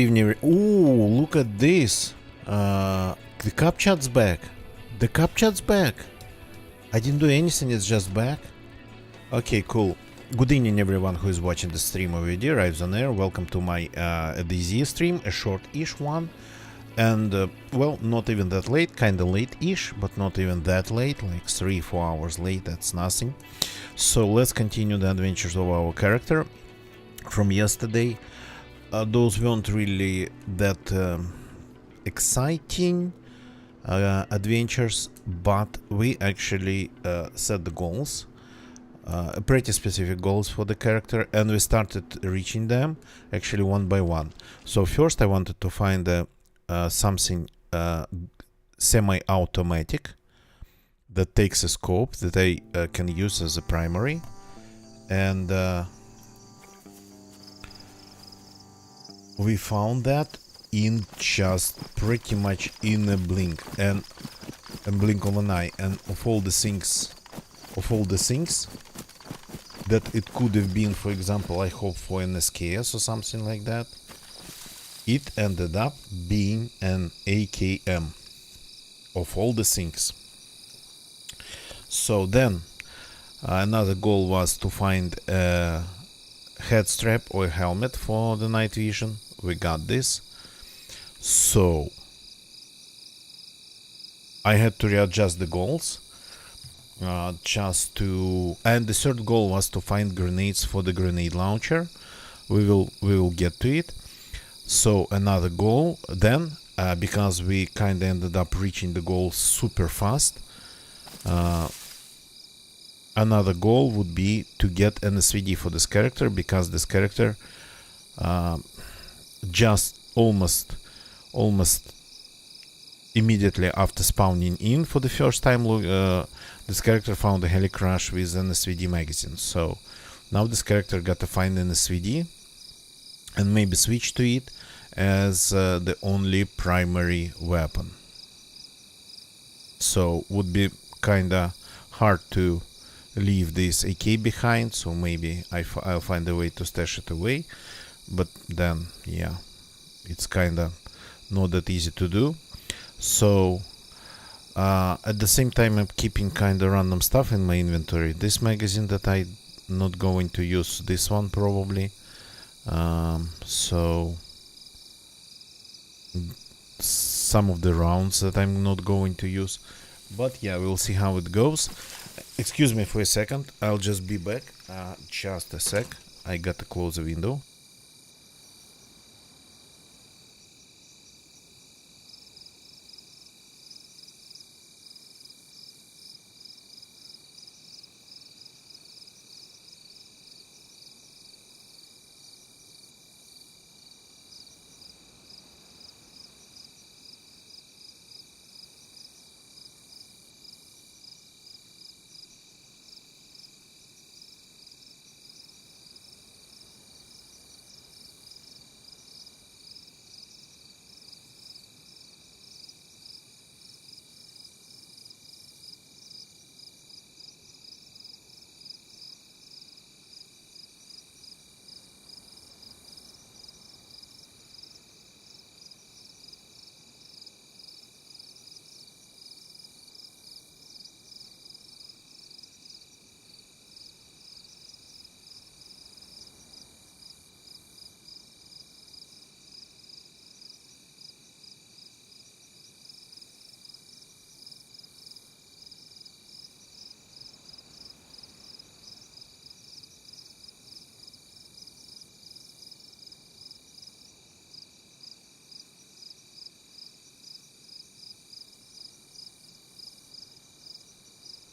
evening. Ooh, look at this. The CapChat's back. The CapChat's back. I didn't do anything, it's just back. Okay, cool. Good evening everyone who is watching the stream over here. Arrives on air. Welcome to my DZ stream, a short-ish one. And, well, not even that late, kinda late-ish, but not even that late, like 3-4 hours late, that's nothing. So let's continue the adventures of our character from yesterday. Those weren't really that exciting adventures, but we actually set the goals, pretty specific goals for the character, and we started reaching them actually one by one. So first I wanted to find something semi-automatic that takes a scope that I can use as a primary, and we found that in just pretty much in a blink and a blink of an eye. And of all the things that it could have been, for example, I hope for an SKS or something like that, it ended up being an AKM of all the things. So then another goal was to find a head strap or a helmet for the night vision. We got this. So I had to readjust the goals and the third goal was to find grenades for the grenade launcher. We will get to it. So another goal then, because we kind of ended up reaching the goal super fast, another goal would be to get an SVD for this character, because this character just almost immediately after spawning in for the first time, this character found a Helicrash with an SVD magazine. So now this character got to find an SVD and maybe switch to it as the only primary weapon. So would be kinda hard to leave this AK behind, so maybe I'll find a way to stash it away, but then yeah, it's kinda not that easy to do. So at the same time I'm keeping kinda random stuff in my inventory. This magazine that I'm not going to use, this one probably, so some of the rounds that I'm not going to use, but yeah, we'll see how it goes. Excuse me for a second, I'll just be back. Just a sec, I gotta close the window.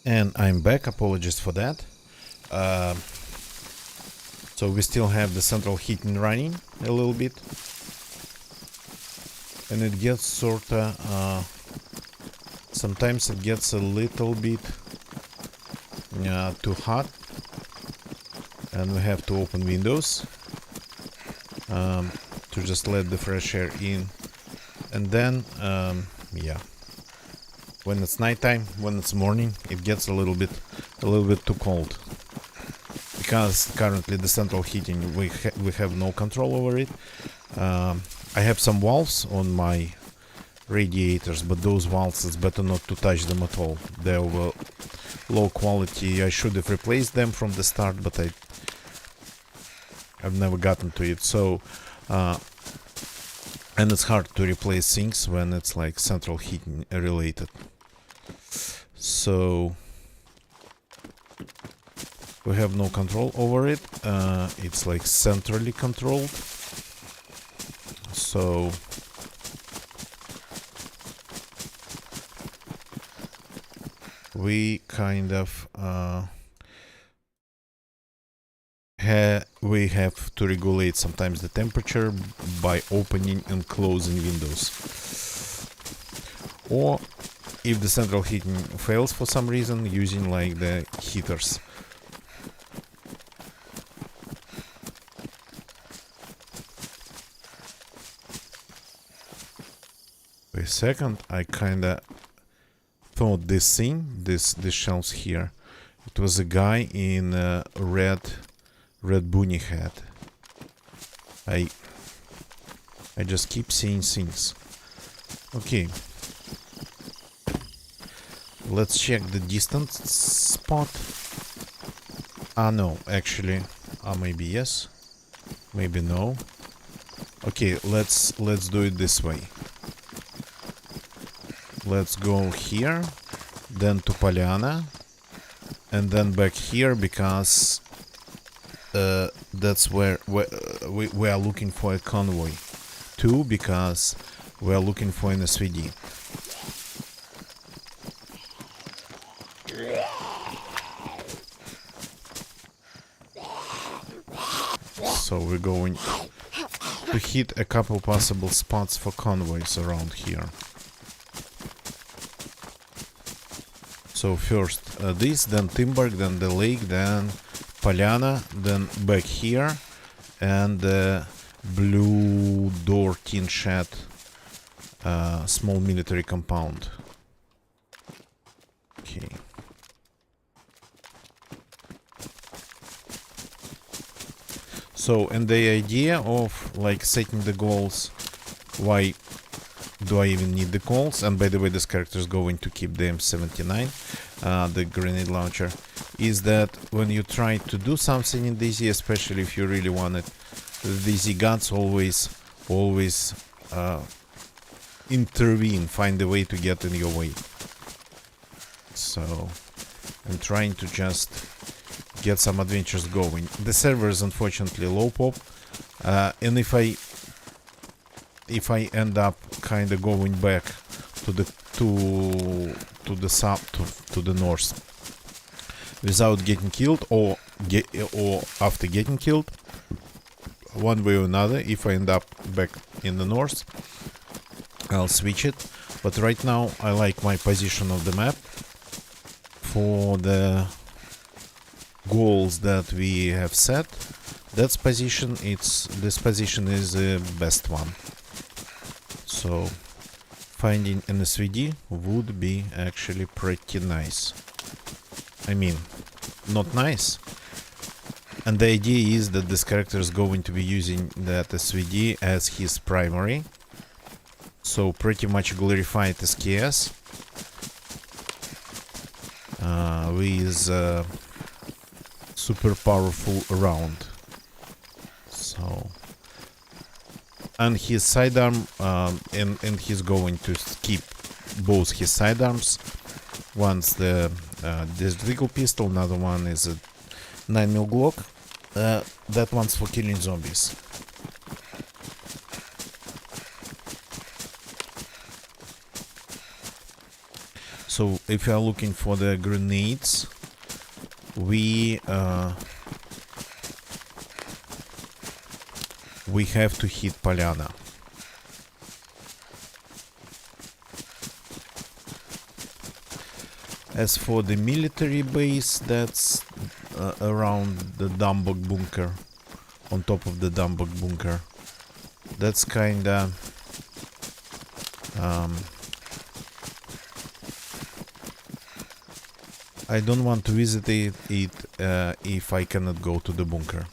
And I'm back, apologies for that. So we still have the central heating running a little bit, and it gets sorta sometimes it gets a little bit too hot, and we have to open windows to just let the fresh air in. And then yeah, when it's nighttime, when it's morning, it gets a little bit too cold, because currently the central heating we have no control over it. I have some valves on my radiators, but those valves, it's better not to touch them at all. They're low quality. I should have replaced them from the start, but I've never gotten to it. So and it's hard to replace things when it's like central heating related. So we have no control over it. It's like centrally controlled. So we kind of we have to regulate sometimes the temperature by opening and closing windows. Or if the central heating fails for some reason, using like the heaters. Wait a second, I kinda thought this thing, this shelves here, it was a guy in a red bunny hat. I just keep seeing things. Okay. Let's check the distance spot. No, actually. Maybe yes. Maybe no. Okay, let's do it this way. Let's go here, then to Polyana, and then back here, because that's where we are looking for a convoy. 2, because we are looking for an SVD. So we're going to hit a couple possible spots for convoys around here. So first this, then Timberg, then the lake, then Polyana, then back here, and blue door tin shed, small military compound. Okay. So, and the idea of like setting the goals, why do I even need the goals? And by the way, this character is going to keep the M79, the grenade launcher, is that when you try to do something in DZ, especially if you really want it, the DZ gods always intervene, find a way to get in your way. So I'm trying to just get some adventures going. The server is unfortunately low pop, and if I end up kind of going back to the south, to the north, without getting killed, or after getting killed, one way or another, if I end up back in the north, I'll switch it. But right now I like my position of the map for the goals that we have set. This position is the best one. So finding an SVD would be actually pretty nice. I mean, not nice. And the idea is that this character is going to be using that SVD as his primary. So pretty much glorified SKS with super powerful round. So, and his sidearm, and he's going to keep both his sidearms. One's the Desert Eagle pistol, another one is a 9mm Glock. That one's for killing zombies. So if you are looking for the grenades, we have to hit Polyana. As for the military base, that's around the Dumbog bunker, on top of the Dumbog bunker. That's kinda I don't want to visit it if I cannot go to the bunker.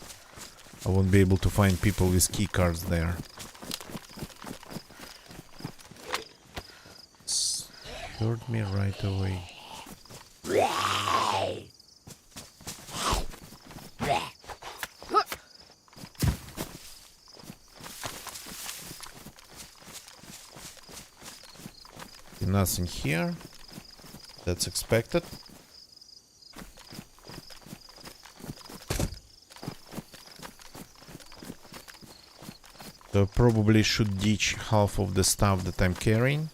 I won't be able to find people with key cards there. heard me right away. Nothing here. That's expected. So probably should ditch half of the stuff that I'm carrying.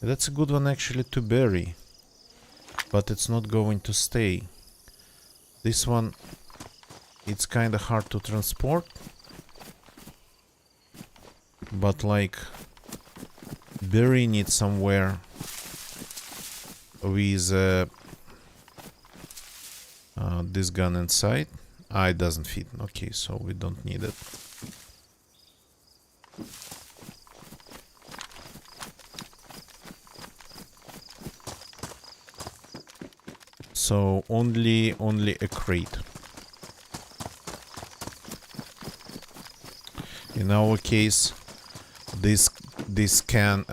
That's a good one actually to bury, but it's not going to stay. This one, it's kind of hard to transport, but like burying it somewhere with this gun inside. It doesn't fit. Okay, so we don't need it. So only a crate. In our case, this gun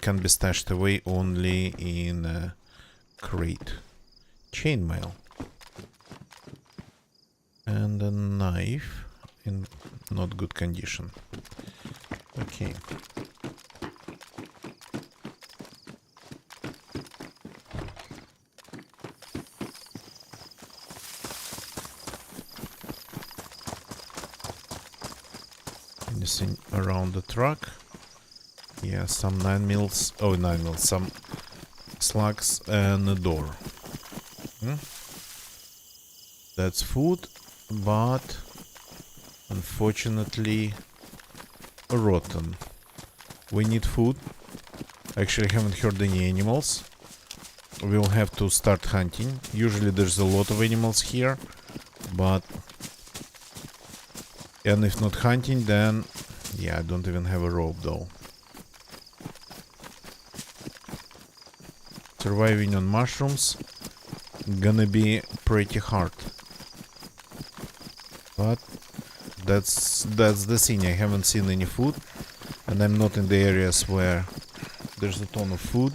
can be stashed away only in a crate. Chainmail. And a knife in not good condition. Okay. Anything around the truck? Yeah, some 9 mils. Oh, 9 mils. Some slugs and a door. That's food, but unfortunately rotten. We need food. Actually, haven't heard any animals. We'll have to start hunting. Usually there's a lot of animals here, but and if not hunting, then yeah, I don't even have a rope though. Surviving on mushrooms gonna be pretty hard. But that's the thing. I haven't seen any food, and I'm not in the areas where there's a ton of food.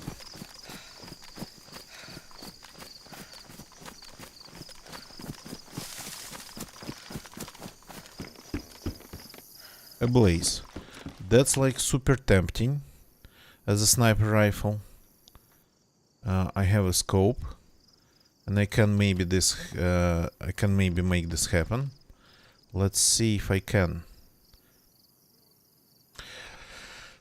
A blaze. That's like super tempting as a sniper rifle. I have a scope, and I can maybe make this happen. Let's see if I can.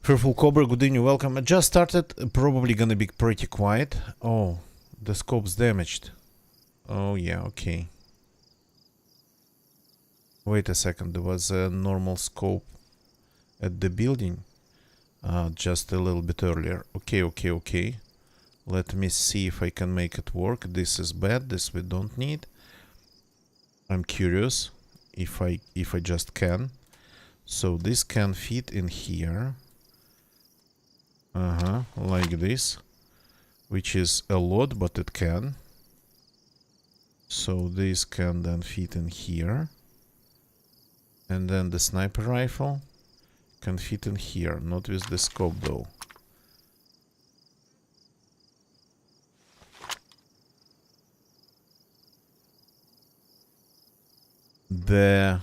Fearful Cobra, good evening, welcome. I just started, probably gonna be pretty quiet. Oh, the scope's damaged. Oh yeah, okay. Wait a second, there was a normal scope at the building just a little bit earlier. Okay. Let me see if I can make it work. This is bad, this we don't need. I'm curious if I just can. So this can fit in here. Like this. Which is a lot, but it can. So this can then fit in here. And then the sniper rifle can fit in here, not with the scope though. The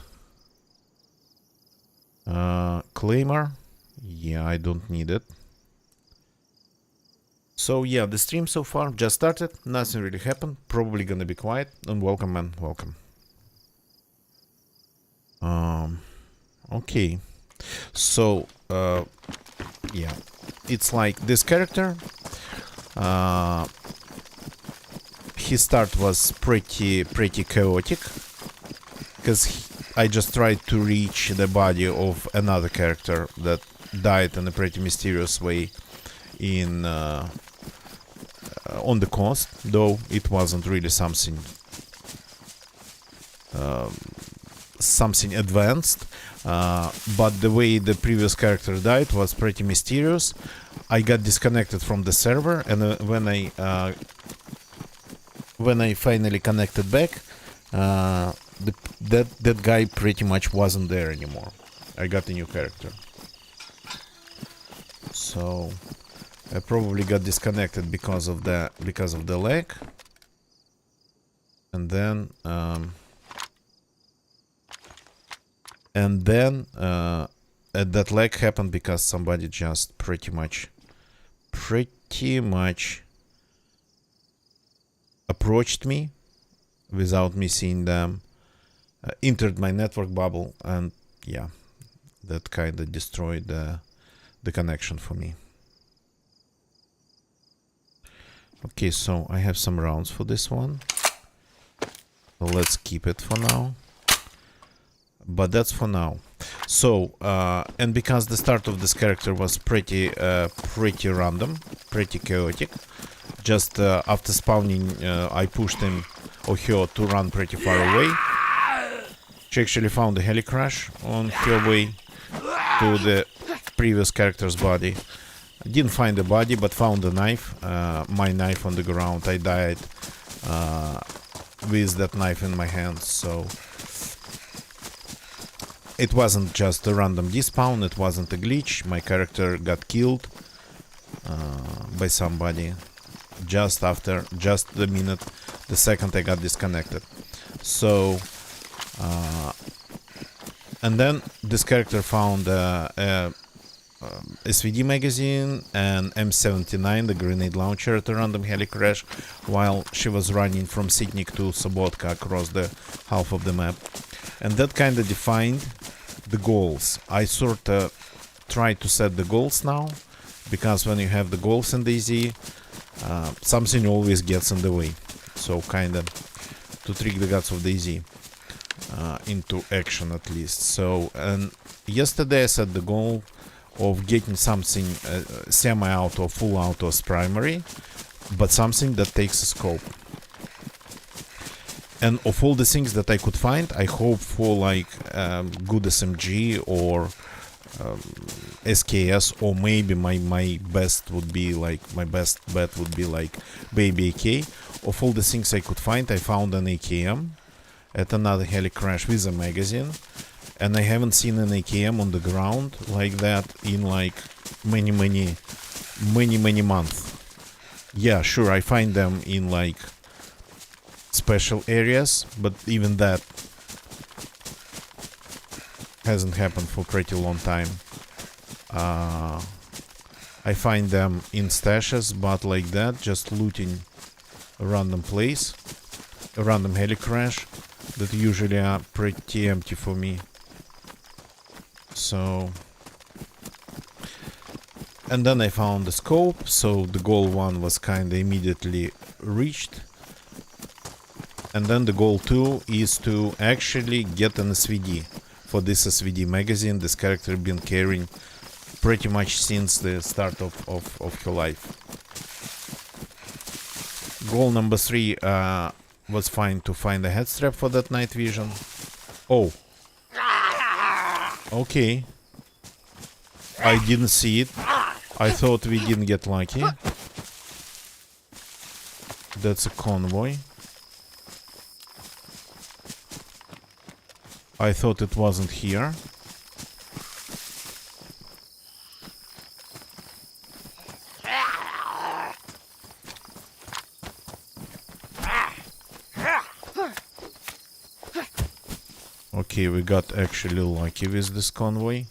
claimer, yeah, I don't need it. So yeah, the stream so far just started, nothing really happened, probably gonna be quiet. And welcome, man, welcome. Okay, so yeah, it's like this character. His start was pretty chaotic, because I just tried to reach the body of another character that died in a pretty mysterious way in on the coast, though it wasn't really something advanced, but the way the previous character died was pretty mysterious. I got disconnected from the server, and when I finally connected back, that guy pretty much wasn't there anymore. I got a new character. so I probably got disconnected because of the lag. And then that lag happened because somebody just pretty much approached me without me seeing them, entered my network bubble, and yeah, that kind of destroyed the connection for me. Okay, so I have some rounds for this one. So let's keep it for now. But that's for now. So, and because the start of this character was pretty random, pretty chaotic, just after spawning, I pushed him or her to run pretty far away. She actually found a heli crash on her way to the previous character's body. I didn't find the body, but found a knife, my knife on the ground. I died with that knife in my hand, so it wasn't just a random despawn, it wasn't a glitch. My character got killed by somebody just the second I got disconnected. So and then this character found SVD magazine and M79, the grenade launcher, at a random heli crash while she was running from Sitnik to Sobotka across the half of the map. And that kind of defined the goals. I sort of try to set the goals now, because when you have the goals in DayZ, something always gets in the way. So kind of to trick the gods of DayZ into action at least. So, and yesterday I set the goal of getting something semi-auto, full auto as primary, but something that takes a scope. And of all the things that I could find, I hope for like good SMG or SKS, or maybe my best would be like, my best bet would be like baby AK. Of all the things I could find, I found an AKM at another heli crash with a magazine. And I haven't seen an AKM on the ground like that in like many months. Yeah, sure, I find them in like special areas, but even that hasn't happened for pretty long time. I find them in stashes, but like that, just looting a random place, a random heli crash, that usually are pretty empty for me. So, and then I found the scope, so the goal 1 was kinda immediately reached. And then the goal 2 is to actually get an SVD. For this SVD magazine, this character been carrying pretty much since the start of her life. Goal number 3 was to find a head strap for that night vision. Oh. Okay. I didn't see it. I thought we didn't get lucky. That's a convoy. I thought it wasn't here. Okay, we got actually lucky with this convoy.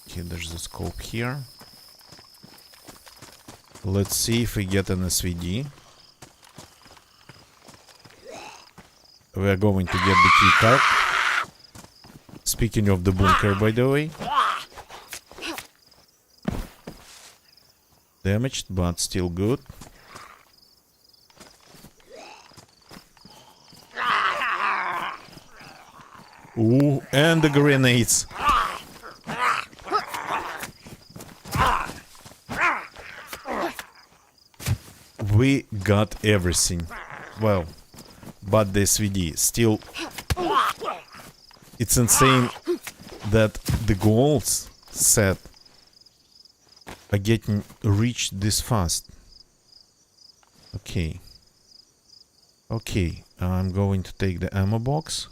Okay, there's a scope here. Let's see if we get an SVD. We are going to get the key card. Speaking of the bunker, by the way. Damaged, but still good. Ooh, and the grenades. We got everything. Well, but the SVD still. It's insane that the goals set are getting reached this fast. Okay. Okay, I'm going to take the ammo box.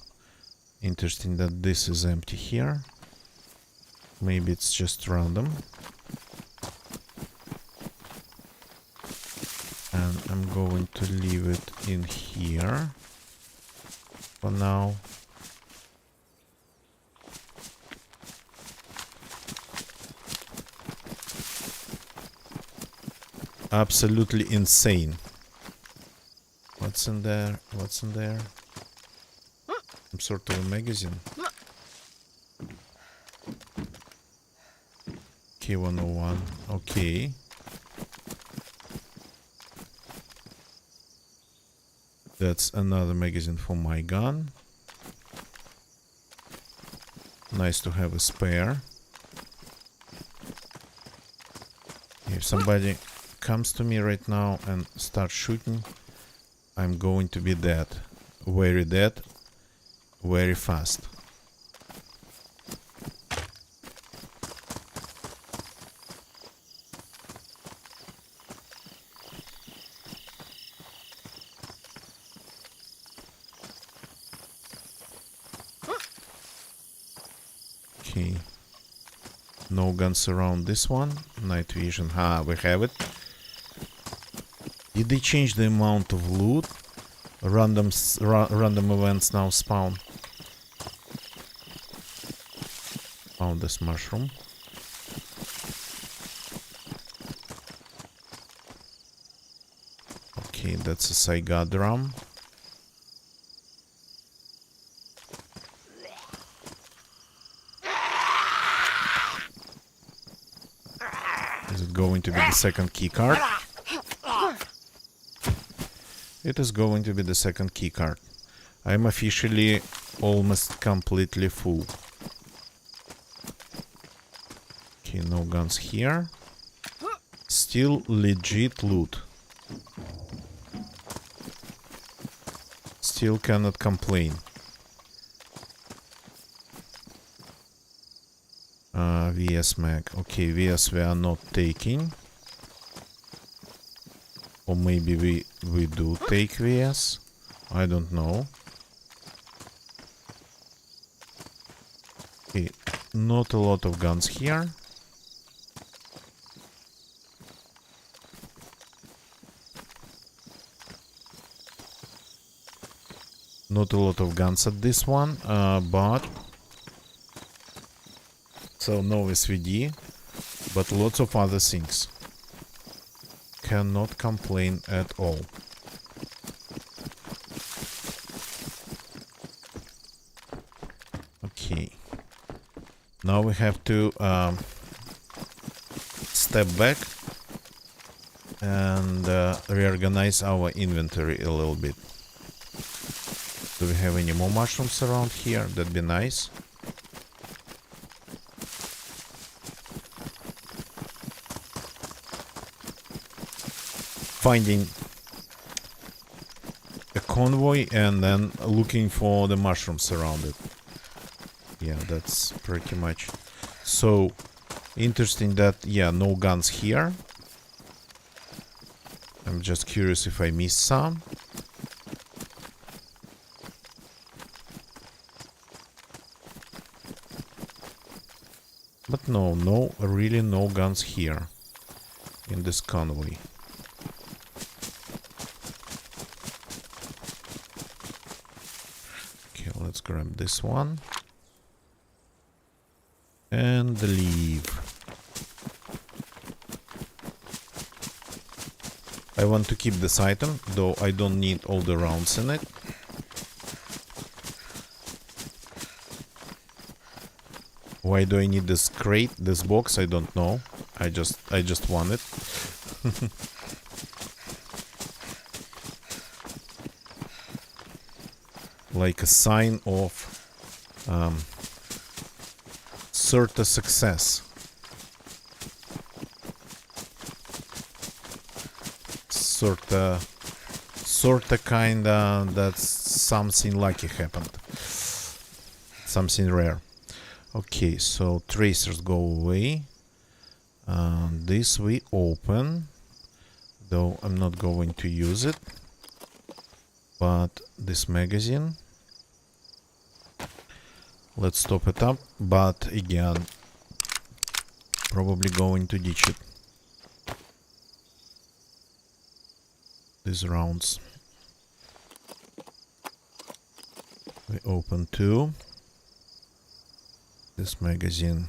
Interesting that this is empty here. Maybe it's just random. And I'm going to leave it in here for now. Absolutely insane. What's in there? What's in there? Some sort of a magazine. K101. Okay. That's another magazine for my gun. Nice to have a spare. If somebody comes to me right now and starts shooting, I'm going to be dead. Very dead. Very fast. Okay. No guns around this one. Night vision. We have it. Did they change the amount of loot? Random events now spawn. Found this mushroom. Okay, that's a Saiga drum. Is it going to be the second key card? It is going to be the second key card. I'm officially almost completely full. Okay, no guns here. Still legit loot. Still cannot complain. VS mag. Okay, VS we are not taking. Or maybe we do take VS. I don't know. Okay, not a lot of guns here. Not a lot of guns at this one, but... So no SVD, but lots of other things. Cannot complain at all. Okay. Now we have to step back and reorganize our inventory a little bit. Do we have any more mushrooms around here? That'd be nice. Finding a convoy and then looking for the mushrooms around it. Yeah, that's pretty much. So interesting that, yeah, no guns here. I'm just curious if I missed some. But no, really no guns here in this convoy. Okay, let's grab this one and leave. I want to keep this item, though I don't need all the rounds in it. Why do I need this crate, this box? I don't know. I just want it. Like a sign of sort of success. Sorta kinda that something lucky happened. Something rare. Okay, so tracers go away. This we open, though I'm not going to use it. But this magazine, let's top it up. But again, probably going to ditch it. these rounds. We open 2. This magazine,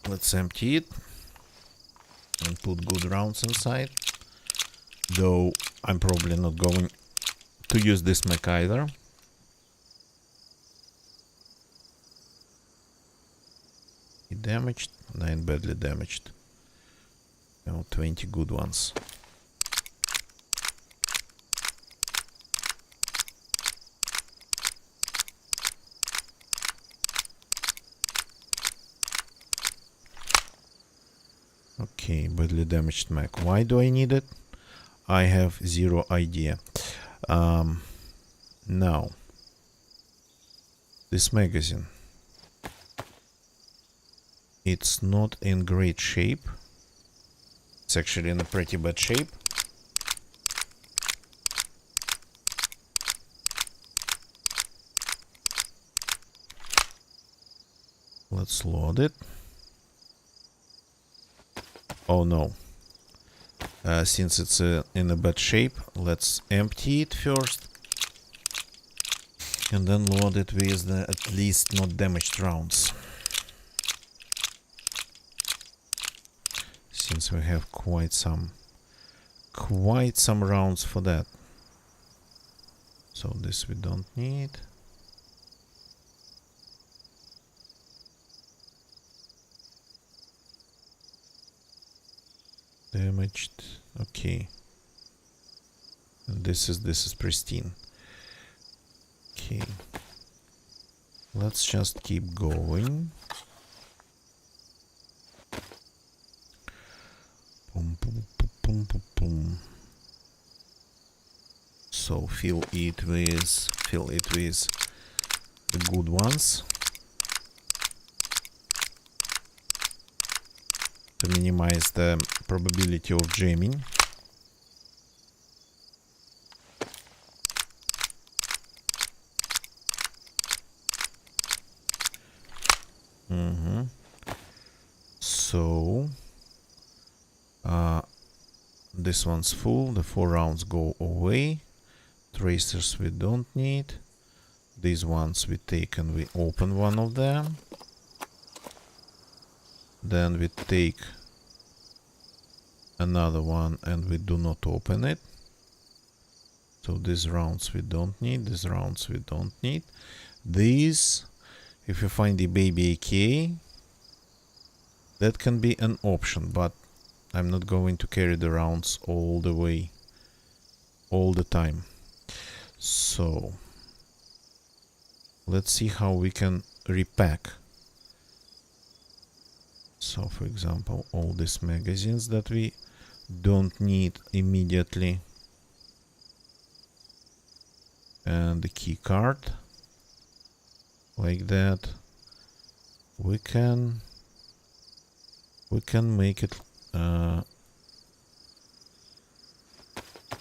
let's empty it and put good rounds inside. Though I'm probably not going to use this mag either. Damaged, 9 badly damaged. Now 20 good ones. Okay, badly damaged mag. Why do I need it? I have zero idea. Now, this magazine, it's not in great shape. It's actually in a pretty bad shape. Let's load it. Oh no. Since it's in a bad shape, let's empty it first. And then load it with the at least not damaged rounds. Since we have quite some rounds for that. So this we don't need. Damaged. Okay. And this is pristine. Okay. Let's just keep going. Boom, boom, boom, boom, boom. So fill it with the good ones to minimize the probability of jamming. So this one's full. The 4 rounds go away. Tracers we don't need. These ones we take and we open one of them. Then we take another one and we do not open it. So these rounds we don't need. These rounds we don't need. These, if you find the baby AK, that can be an option, but I'm not going to carry the rounds all the way, all the time. So let's see how we can repack. So for example, all these magazines that we don't need immediately, and the key card, like that, we can make it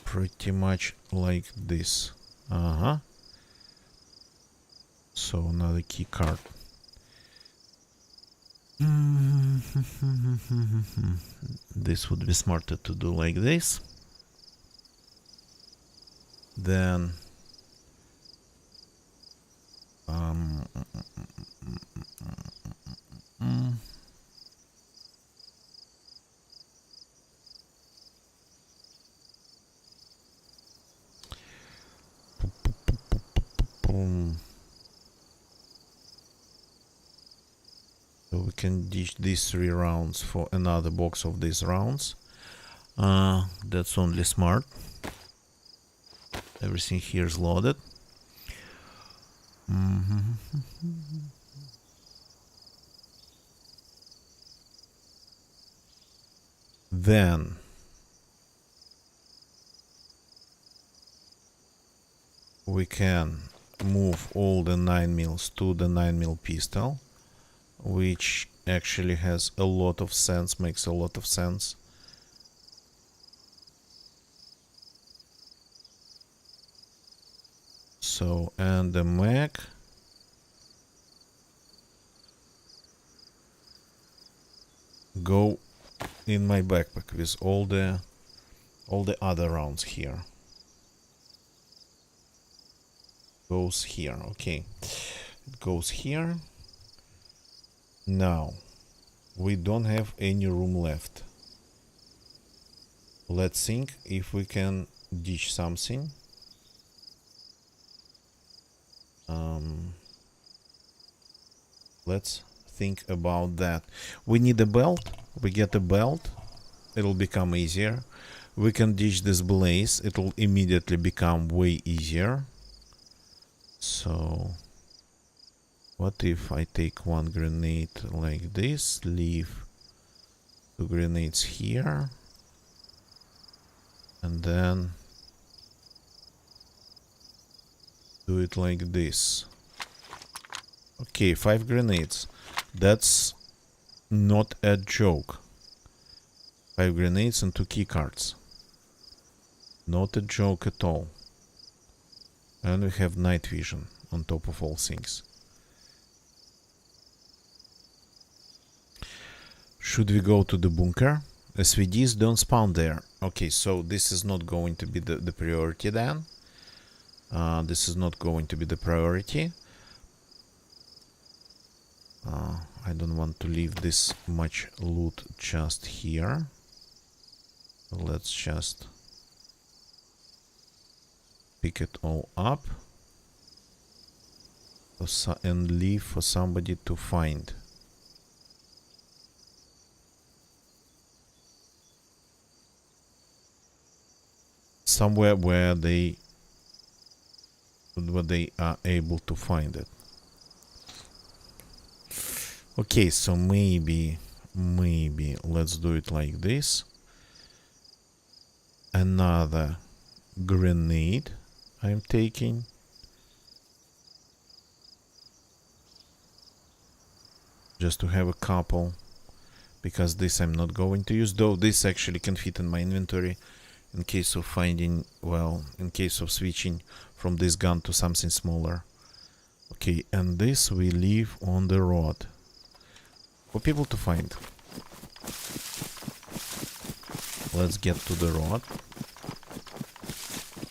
pretty much like this. So another key card. This would be smarter to do like this. Then so we can ditch these 3 rounds for another box of these rounds. That's only smart. Everything here is loaded. Then we can move all the 9mm to the 9mm pistol, which actually has a lot of sense, makes a lot of sense. So, and the mag go in my backpack with all the All the other rounds here. Goes here, okay. It goes here. Now, we don't have any room left. Let's think if we can ditch something. Let's think about that. We need a belt. We get a belt. It'll become easier. We can ditch this blaze. It'll immediately become way easier. So, what if I take one grenade like this, leave 2 grenades here, and then do it like this. Okay, 5 grenades. That's not a joke. 5 grenades and 2 key cards. Not a joke at all. And we have night vision on top of all things. Should we go to the bunker? SVDs don't spawn there. Okay, so this is not going to be the priority then. This is not going to be the priority. I don't want to leave this much loot just here. Let's just pick it all up and leave for somebody to find. Somewhere where they are able to find it. Okay, so maybe let's do it like this. Another grenade I'm taking. Just to have a couple, because this I'm not going to use, though this actually can fit in my inventory in case of finding, well, in case of switching from this gun to something smaller. Okay, and this we leave on the road for people to find. Let's get to the road.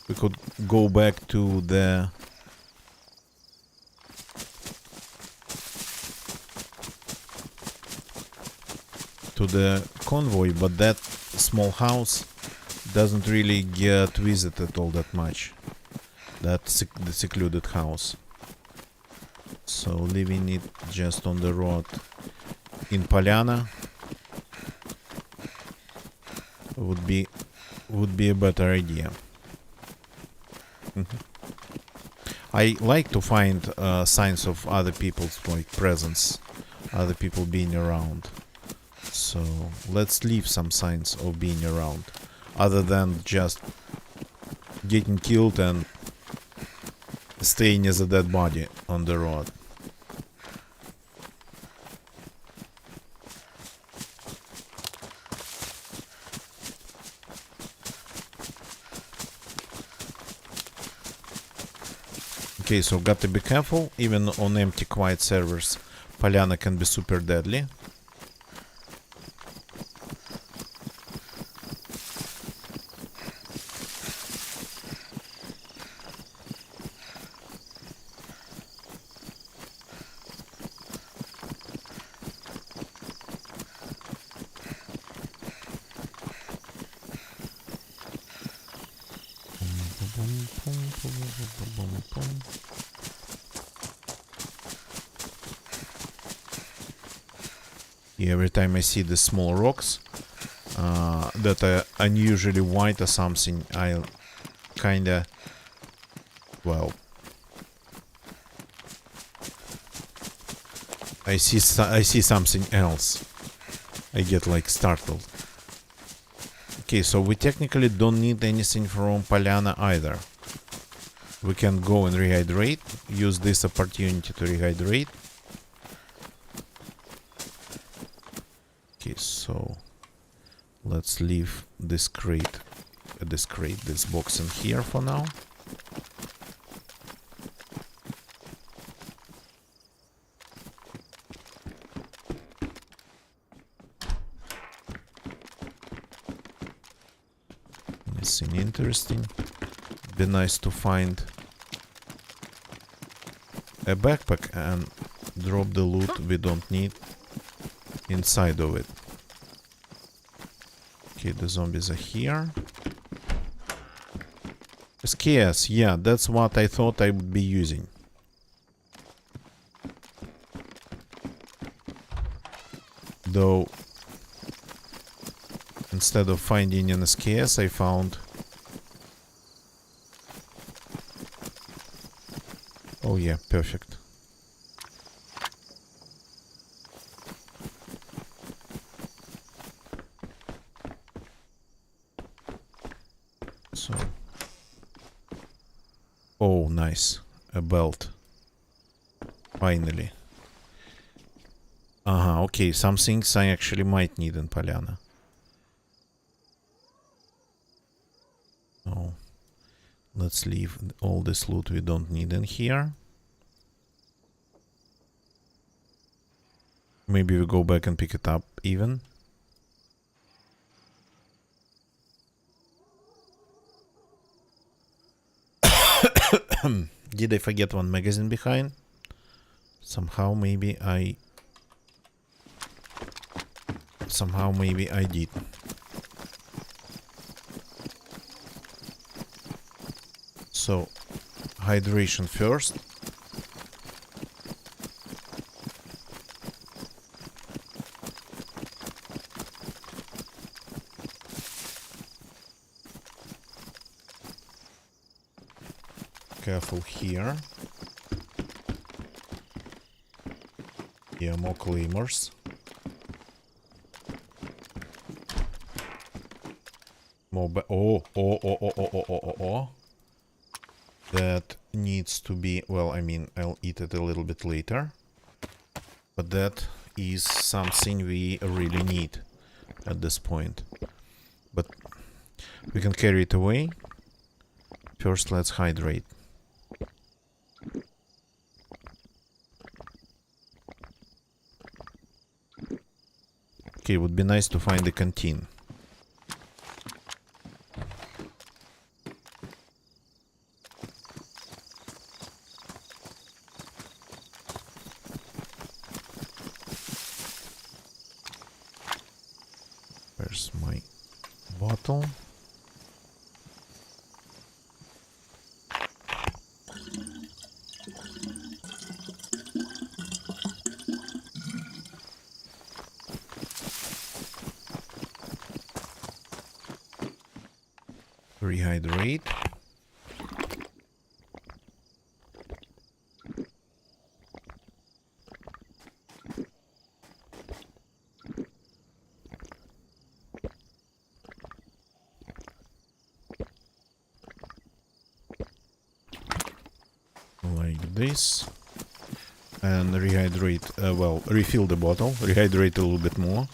We could go back to the convoy, but that small house doesn't really get visited all that much. That's the secluded house. So leaving it just on the road in Polyana would be a better idea. I like to find signs of other people's like presence, other people being around. So let's leave some signs of being around, other than just getting killed and staying as a dead body on the road. Okay, so got to be careful. Even on empty quiet servers, Polyana can be super deadly. Yeah, every time I see the small rocks that are unusually white or something, I kinda, well, I see something else. I get like startled. Okay, so we technically don't need anything from Polyana either. We can go and rehydrate, use this opportunity to rehydrate. Okay, so let's leave this crate, this box in here for now. Nothing interesting. Be nice to find a backpack and drop the loot we don't need inside of it. Okay, the zombies are here. SKS, yeah, that's what I thought I would be using. Though, instead of finding an SKS, I found... Oh yeah, perfect. So... Oh, nice. A belt. Finally. Okay, some things I actually might need in Polyana. Oh. Let's leave all this loot we don't need in here. Maybe we go back and pick it up even. Did I forget one magazine behind? Somehow maybe I did. So, hydration first. Careful here. Yeah, more claymores. More oh. That needs to be... Well, I mean, I'll eat it a little bit later. But that is something we really need at this point. But we can carry it away. First, let's hydrate. Okay, it would be nice to find the canteen. Where's my bottle? Rehydrate. Like this. And rehydrate, well, refill the bottle, rehydrate a little bit more.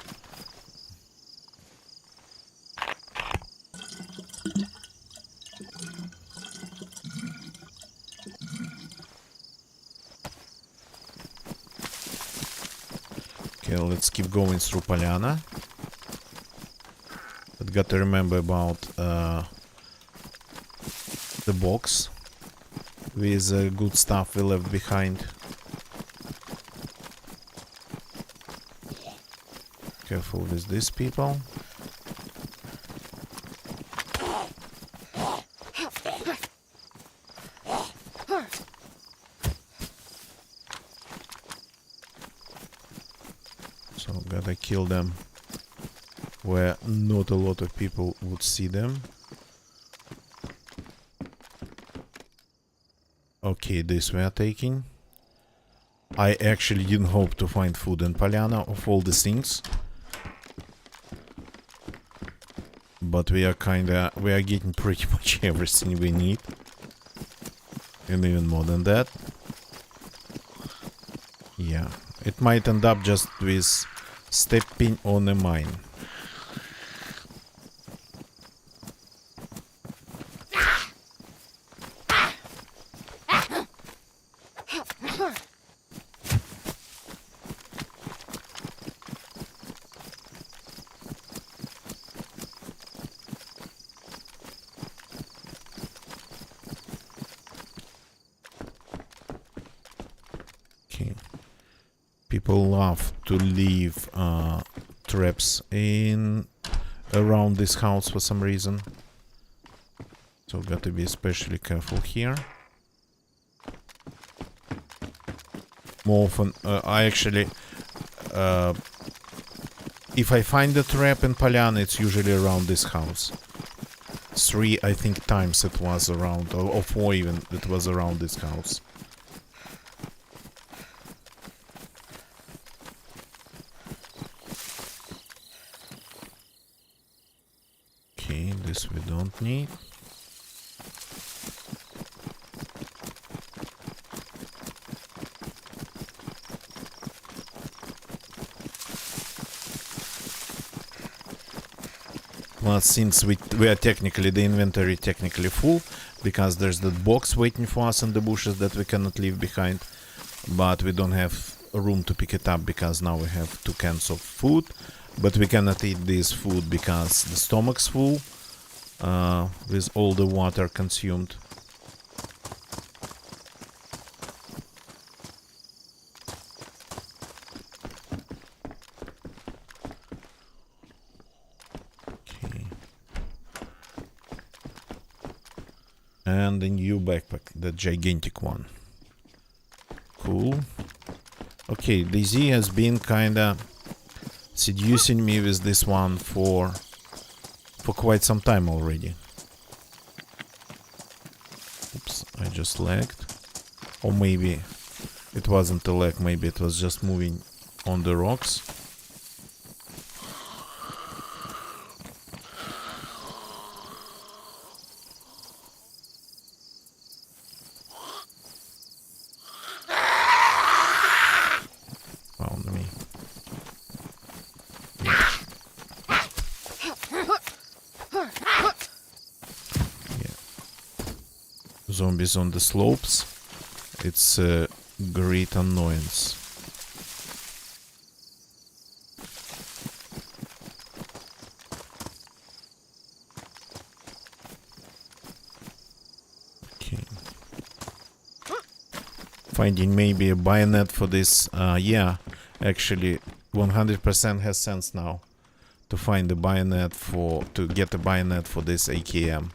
Okay, let's keep going through Polyana. But got to remember about the box with good stuff we left behind. Careful with these people. So gotta kill them where not a lot of people would see them. Okay, this we are taking. I actually didn't hope to find food in Polyana of all the things. But we are getting pretty much everything we need. And even more than that. Yeah, it might end up just with stepping on a mine. People love to leave traps in around this house for some reason. So got to be especially careful here. More often, I actually, if I find a trap in Polyana, it's usually around this house. 3, I think, times it was around, or 4 even, it was around this house. Okay, this we don't need. Well, since we are technically, the inventory technically full, because there's that box waiting for us in the bushes that we cannot leave behind, but we don't have room to pick it up because now we have 2 cans of food, but we cannot eat this food because the stomach's full with all the water consumed. And the new backpack, the gigantic one. Cool. Okay, DayZ has been kinda seducing me with this one for quite some time already. Oops, I just lagged. Or maybe it wasn't a lag, maybe it was just moving on the rocks. Found me. Yeah. Zombies on the slopes. It's a great annoyance. Okay. Finding maybe a bayonet for this. Yeah, actually 100% has sense now to find a bayonet to get a bayonet for this AKM.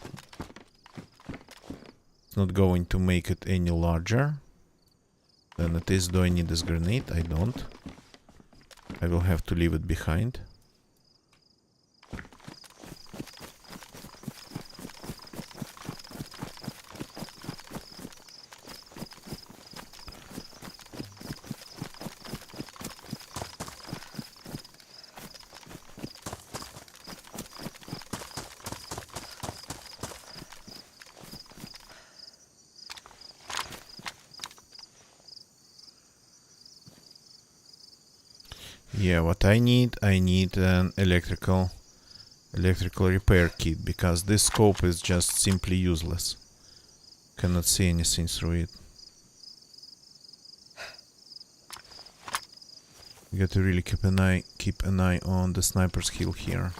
It's not going to make it any larger than it is. Do I need this grenade? I don't. I will have to leave it behind. Yeah, what I need an electrical repair kit, because this scope is just simply useless. Cannot see anything through it. You got to really keep an eye on the sniper's hill here.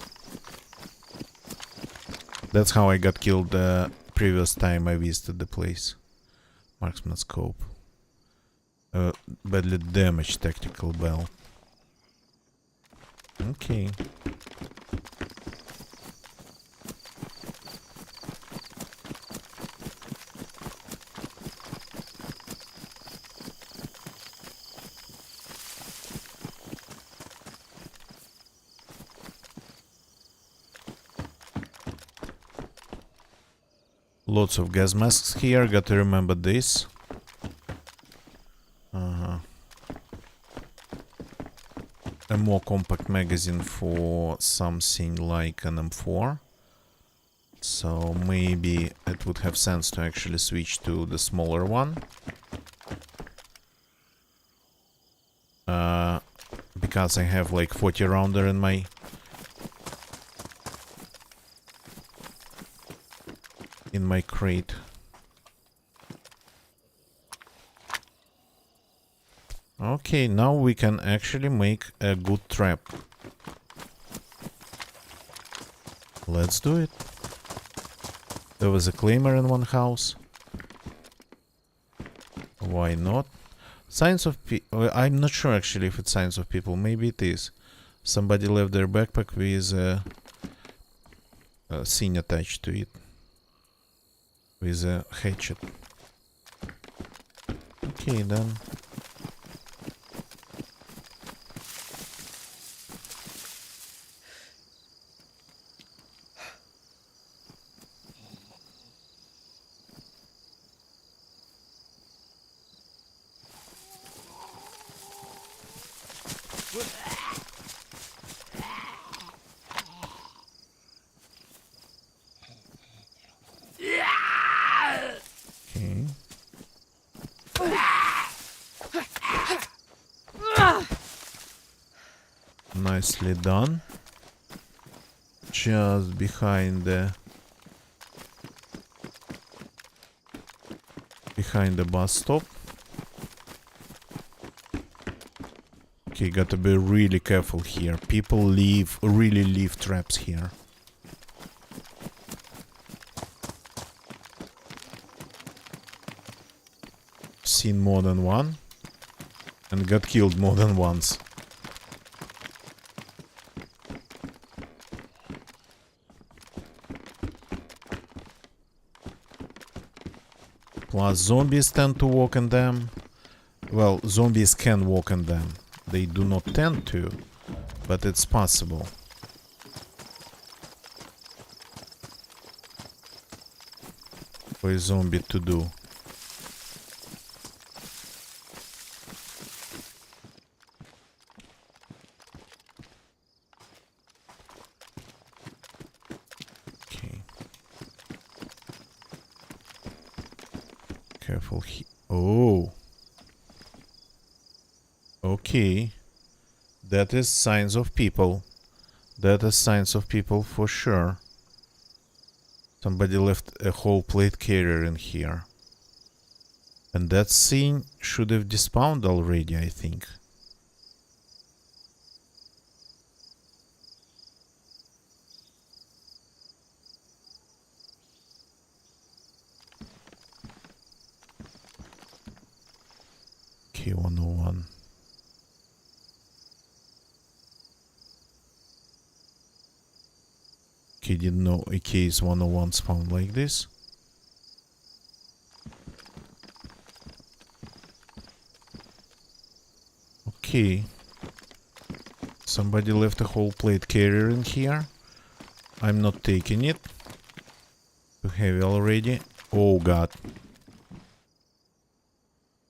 That's how I got killed the previous time I visited the place. Marksman scope. Badly damaged tactical belt. Okay. Lots of gas masks here, got to remember this. A more compact magazine for something like an M4. So maybe it would have sense to actually switch to the smaller one. Because I have like 40 rounder in my crate. Okay, now we can actually make a good trap. Let's do it. There was a claimer in one house. Why not? Signs of I'm not sure actually if it's signs of people. Maybe it is. Somebody left their backpack with a thing attached to it. With a hatchet. Okay, then. Okay. Nicely done. Just behind the bus stop. Okay, gotta be really careful here. People really leave traps here. Seen more than one and got killed more than once. Plus zombies tend to walk in them. Well, zombies can walk in them. They do not tend to, but it's possible. For a zombie to do. Okay. Careful here. Oh. Okay. That is signs of people. That is signs of people for sure. Somebody left a whole plate carrier in here. And that scene should have despawned already, I think. Okay, 101. Okay, didn't know a case 101 spawned like this. Okay. Somebody left a whole plate carrier in here. I'm not taking it. Too heavy already. Oh god.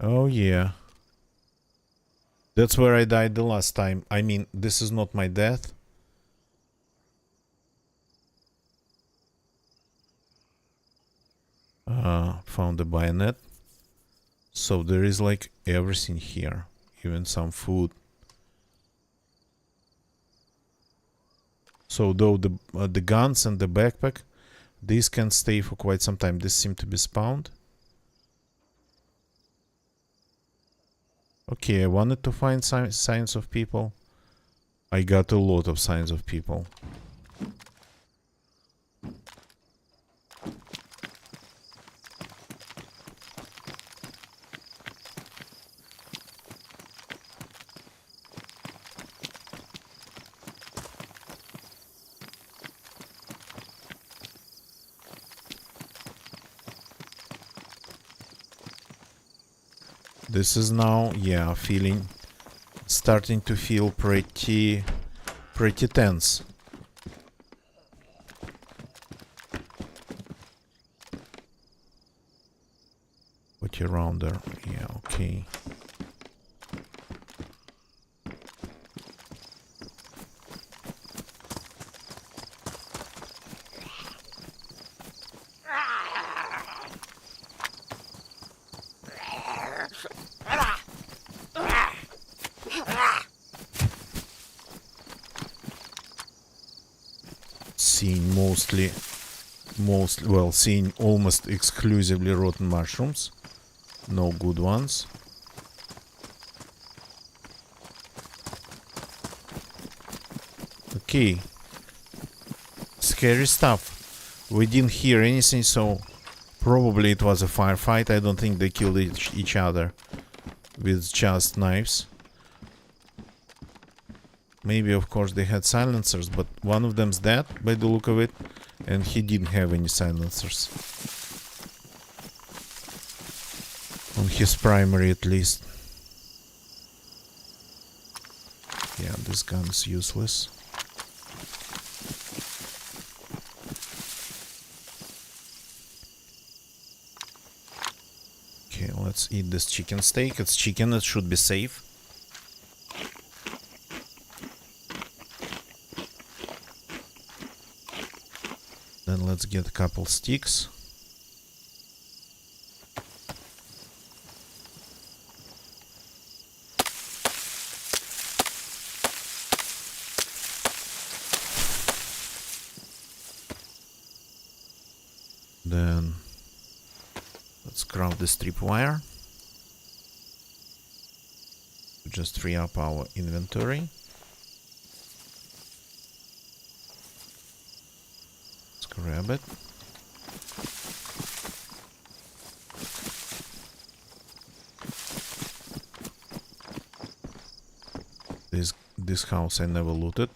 Oh yeah. That's where I died the last time. I mean, this is not my death. Found a bayonet. So there is like everything here. Even some food. So though the guns and the backpack, these can stay for quite some time. This seemed to be spawned. Okay, I wanted to find signs of people. I got a lot of signs of people. This is now, yeah, starting to feel pretty tense. Put you around there, yeah, okay. Seeing seeing almost exclusively rotten mushrooms. No good ones. Okay. Scary stuff. We didn't hear anything, so probably it was a firefight. I don't think they killed each other. with just knives. Maybe, of course, they had silencers, but one of them's dead by the look of it, and he didn't have any silencers. On his primary, at least. Yeah, this gun's useless. Okay, let's eat this chicken steak. It's chicken, it should be safe. Then let's get a couple sticks. Then let's craft this tripwire to just free up our inventory. Let's grab it. This house I never looted.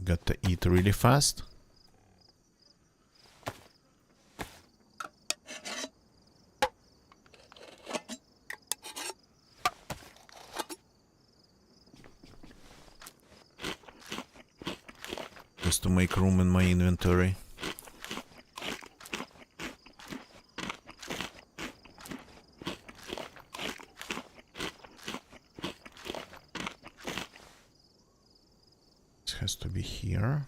Got to eat really fast. Just to make room in my inventory. Has to be here.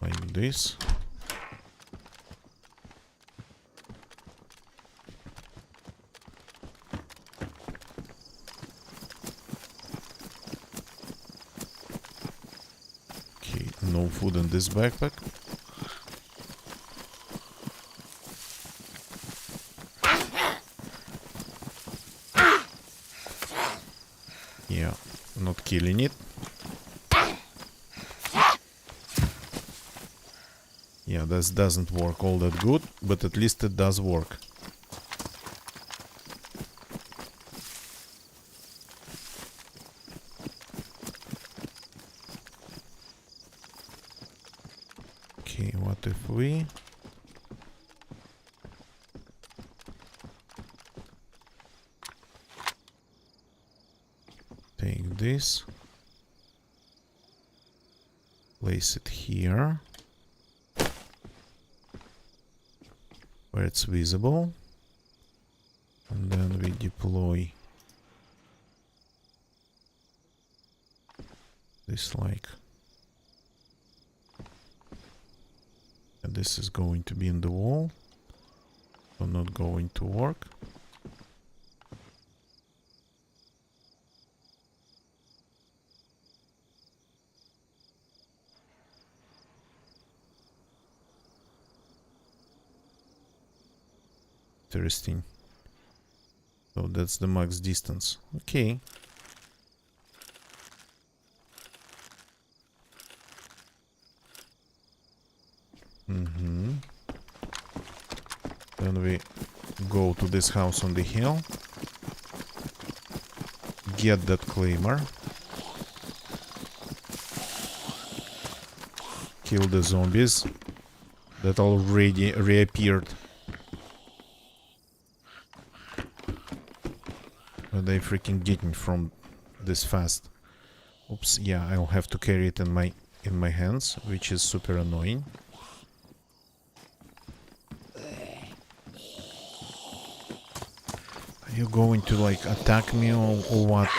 Like this. Okay, no food in this backpack. Yeah, not killing it. Yeah, this doesn't work all that good, but at least it does work. Okay, what if we... take this, place it here, where it's visible, and then we deploy this like, and this is going to be in the wall, so not going to work. Interesting. So that's the max distance. Okay. Then we go to this house on the hill. Get that claimer. Kill the zombies that already reappeared. They freaking getting from this fast. Oops, yeah, I'll have to carry it in my hands, which is super annoying. Are you going to like attack me or what?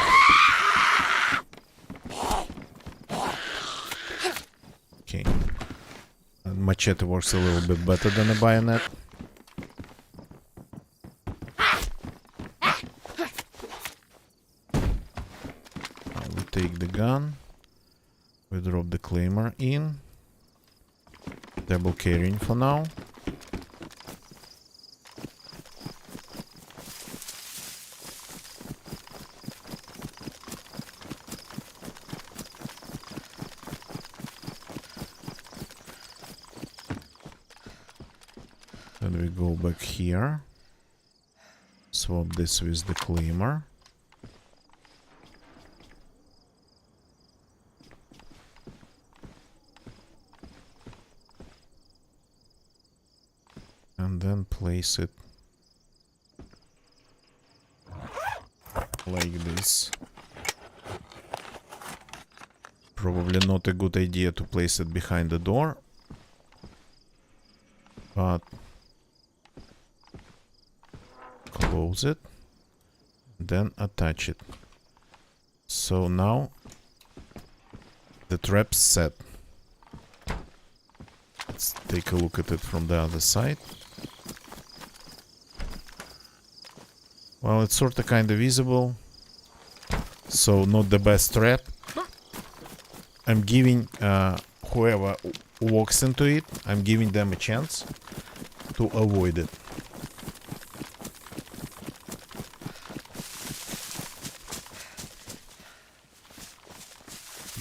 Okay. Machete works a little bit better than a bayonet. Take the gun, we drop the claimer in, double carrying for now. Then we go back here. Swap this with the claymore. And then place it like this. Probably not a good idea to place it behind the door, but close it, then attach it. So now the trap's set. Let's take a look at it from the other side. Well, it's sort of kind of visible, so not the best trap. I'm giving whoever walks into it, I'm giving them a chance to avoid it.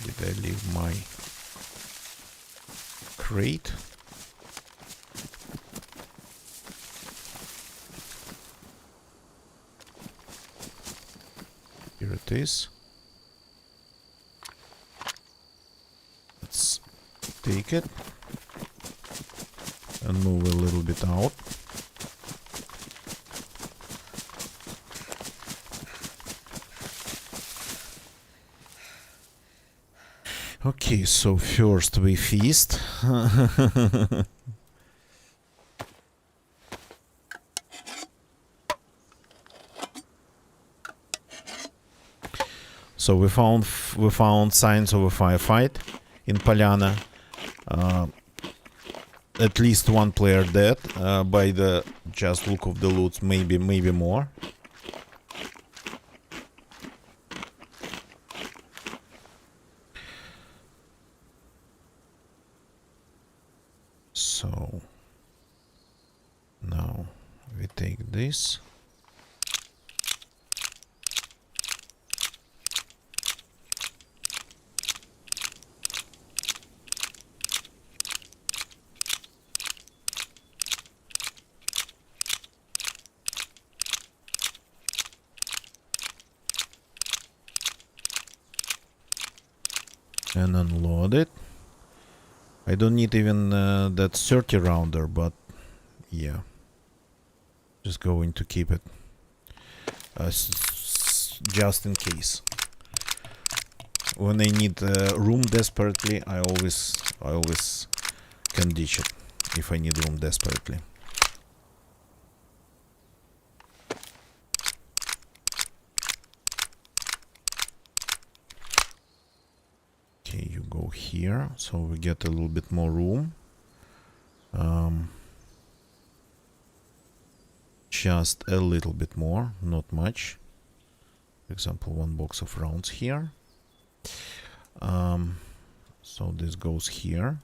Did I leave my crate? Here it is. Let's take it and move a little bit out. Okay, so first we feast. So we found signs of a firefight in Polyana. At least one player dead, by the just look of the loot, maybe more. So now we take this. And unload it. I don't need even that 30 rounder, but yeah, just going to keep it just in case. When I need room desperately, I always can ditch it if I need room desperately. Okay, you go here, so we get a little bit more room. Just a little bit more, not much. For example, one box of rounds here. So this goes here.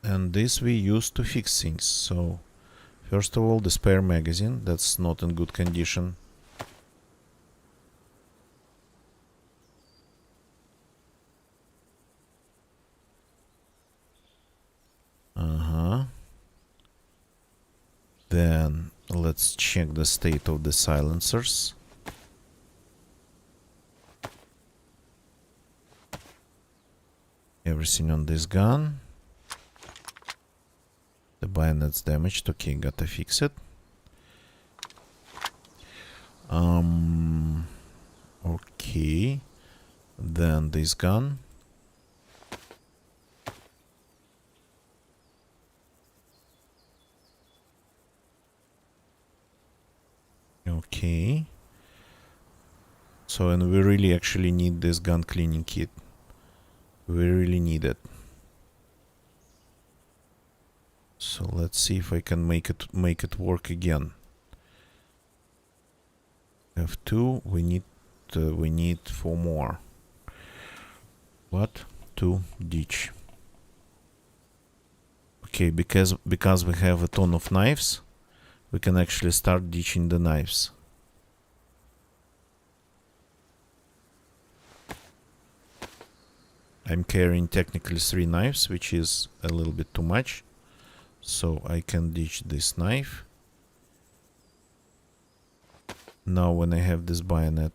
And this we use to fix things. So, first of all, the spare magazine, that's not in good condition. Then let's check the state of the silencers. Everything on this gun. The bayonet's damaged. Okay, gotta fix it. Okay. Then this gun. Okay. So, and we really actually need this gun cleaning kit. We really need it. So let's see if I can make it work again. F2. We need 4 more. What? 2 ditch. Okay, because we have a ton of knives, we can actually start ditching the knives. I'm carrying technically 3 knives, which is a little bit too much. So I can ditch this knife. Now when I have this bayonet,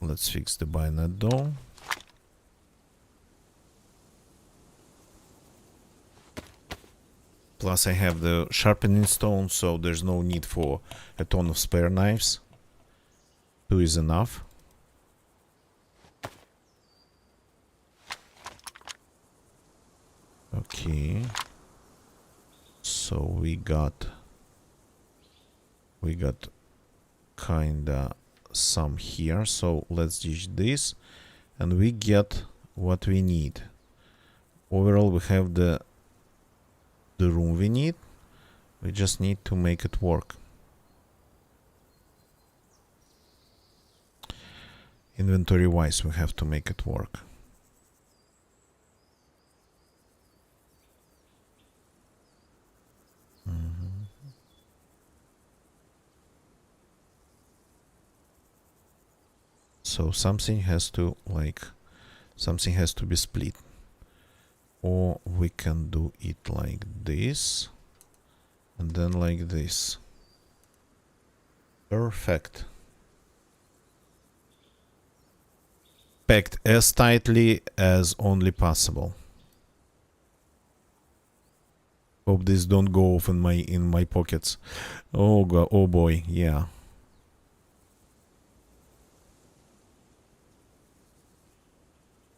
let's fix the bayonet though. Plus I have the sharpening stone, so there's no need for a ton of spare knives. 2 is enough. Okay. So we got kinda some here. So let's ditch this and we get what we need. Overall we have the room we need. We just need to make it work. Inventory wise we have to make it work. So something has to be split. Or we can do it like this and then like this. Perfect. Packed as tightly as only possible. Hope this don't go off in my pockets. Oh god, oh boy, yeah.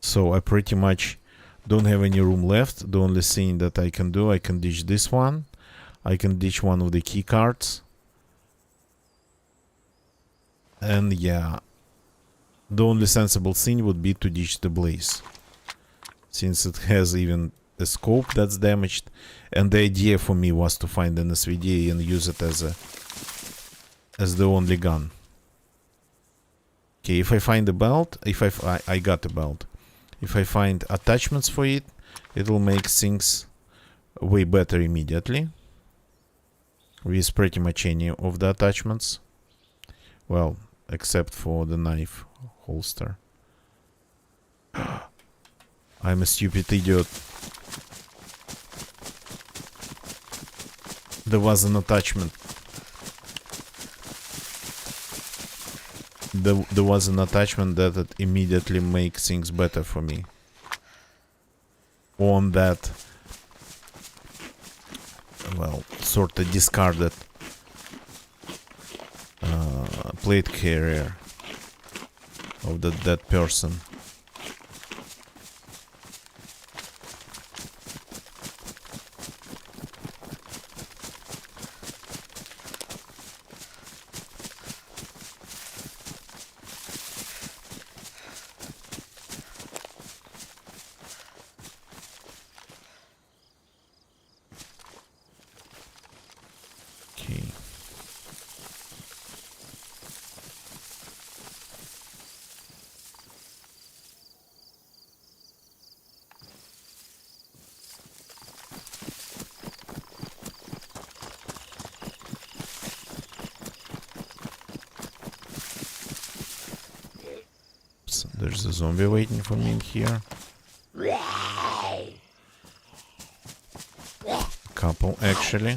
So I pretty much don't have any room left. The only thing that I can do, I can ditch this one. I can ditch one of the key cards. And yeah, the only sensible thing would be to ditch the blaze, since it has even a scope that's damaged. And the idea for me was to find an SVD and use it as the only gun. Okay, if I find a belt, I got a belt. If I find attachments for it, it'll make things way better immediately. With pretty much any of the attachments. Well, except for the knife holster. I'm a stupid idiot. There was an attachment. There was an attachment that immediately makes things better for me. On that, well, sort of discarded plate carrier of that person. There's a zombie waiting for me in here. Couple, actually.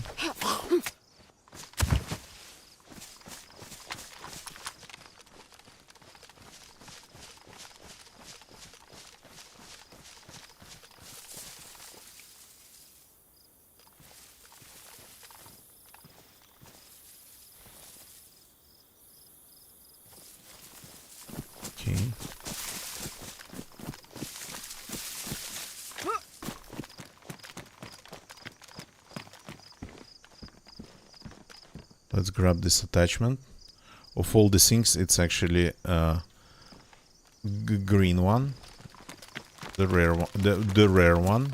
Okay. Let's grab this attachment. Of all the things, it's actually green one, the rare one, the rare one.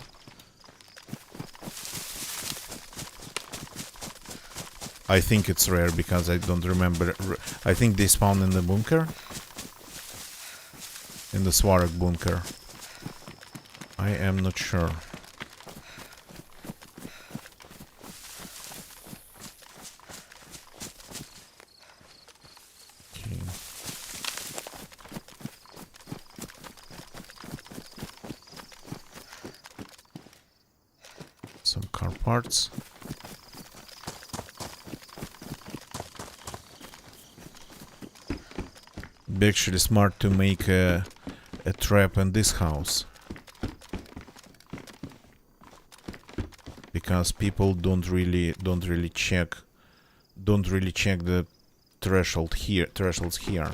I think it's rare because I don't remember. I think they spawn in the bunker, in the Swarag bunker. I am not sure. Some car parts. It'd be actually smart to make a trap in this house, because people don't really check the thresholds here.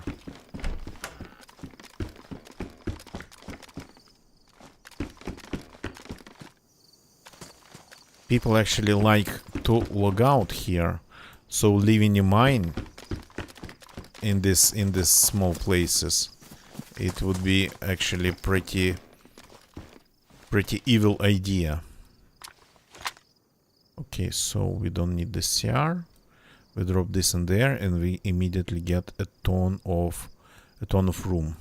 People actually like to log out here, so leaving a mine in this small places, it would be actually pretty evil idea. Okay, so we don't need the CR. We drop this in there, and we immediately get a ton of room.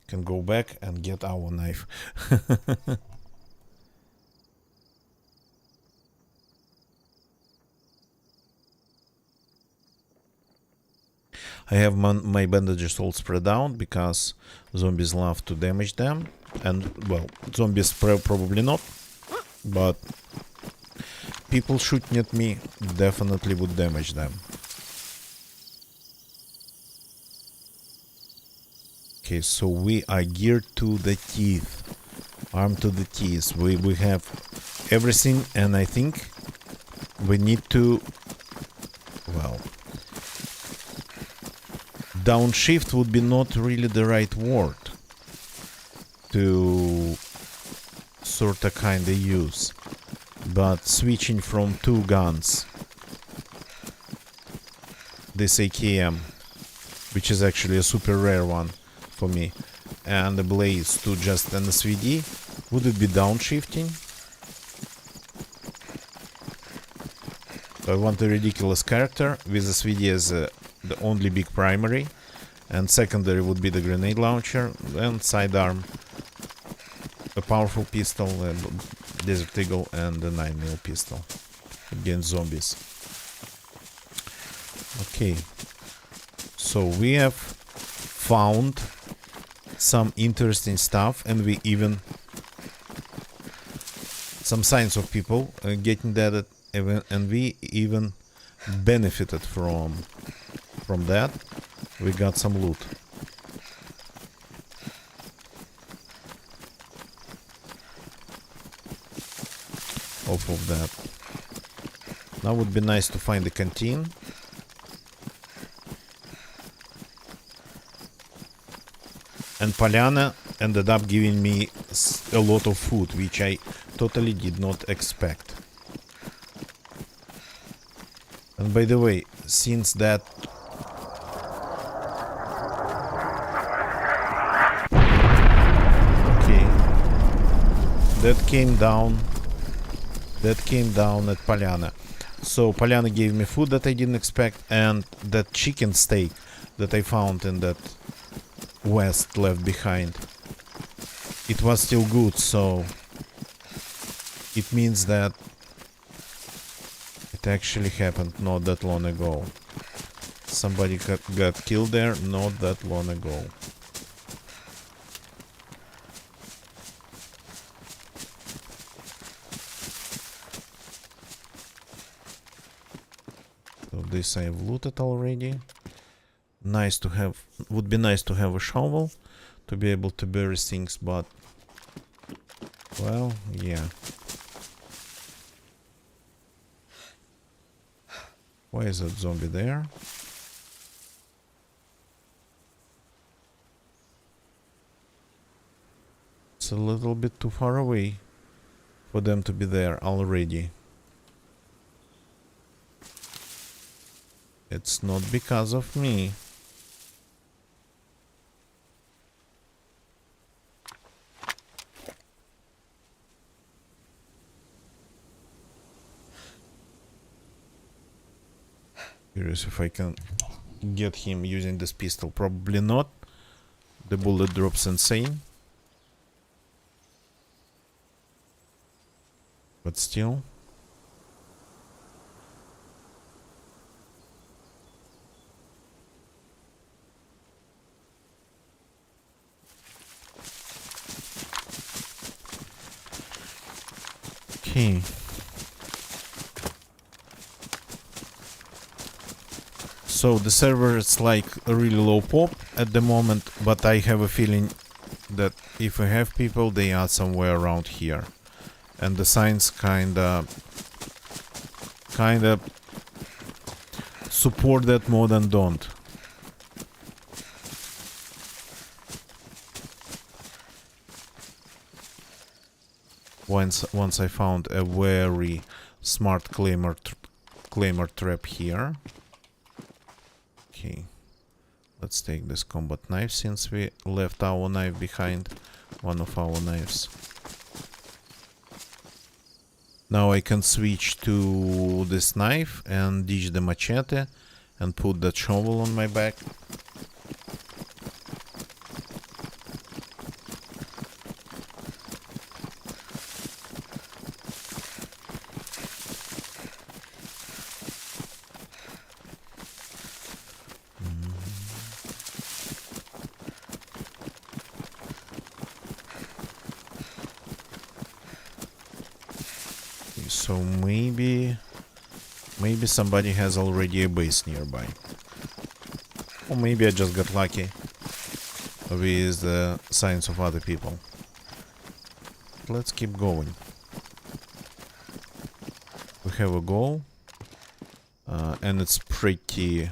Can go back and get our knife. I have my bandages all spread out because zombies love to damage them, and well, zombies probably not, but people shooting at me definitely would damage them. Okay, so we are geared to the teeth, armed to the teeth. We have everything, and I think we need to, well, downshift would be not really the right word to sort of kind of use, but switching from 2 guns, this AKM, which is actually a super rare one for me, and the Blaze to just an SVD, would it be downshifting? I want a ridiculous character with SVD as the only big primary, and secondary would be the grenade launcher, and sidearm a powerful pistol, a Desert Eagle, and a 9mm pistol against zombies. Okay, so we have found some interesting stuff, and we even some signs of people getting dead, and we even benefited from that. We got some loot. Off of that. Now would be nice to find the canteen. And Polyana ended up giving me a lot of food, which I totally did not expect. And by the way, since that... Okay. That came down at Polyana. So Polyana gave me food that I didn't expect, and that chicken steak that I found in that West left behind, it was still good, so it means that it actually happened not that long ago. Somebody got killed there not that long ago. So this I have looted already. Nice to have, would be nice to have a shovel to be able to bury things, but well, yeah. Why is that zombie there? It's a little bit too far away for them to be there already. It's not because of me. Curious if I can get him using this pistol. Probably not. The bullet drop's insane. But still. Okay. So the server is like a really low pop at the moment, but I have a feeling that if we have people, they are somewhere around here. And the signs kinda support that more than don't. Once I found a very smart claimer trap here. Okay, let's take this combat knife since we left our knife behind, one of our knives. Now I can switch to this knife and ditch the machete and put that shovel on my back. So maybe somebody has already a base nearby. Or maybe I just got lucky with the signs of other people. Let's keep going. We have a goal. And it's pretty...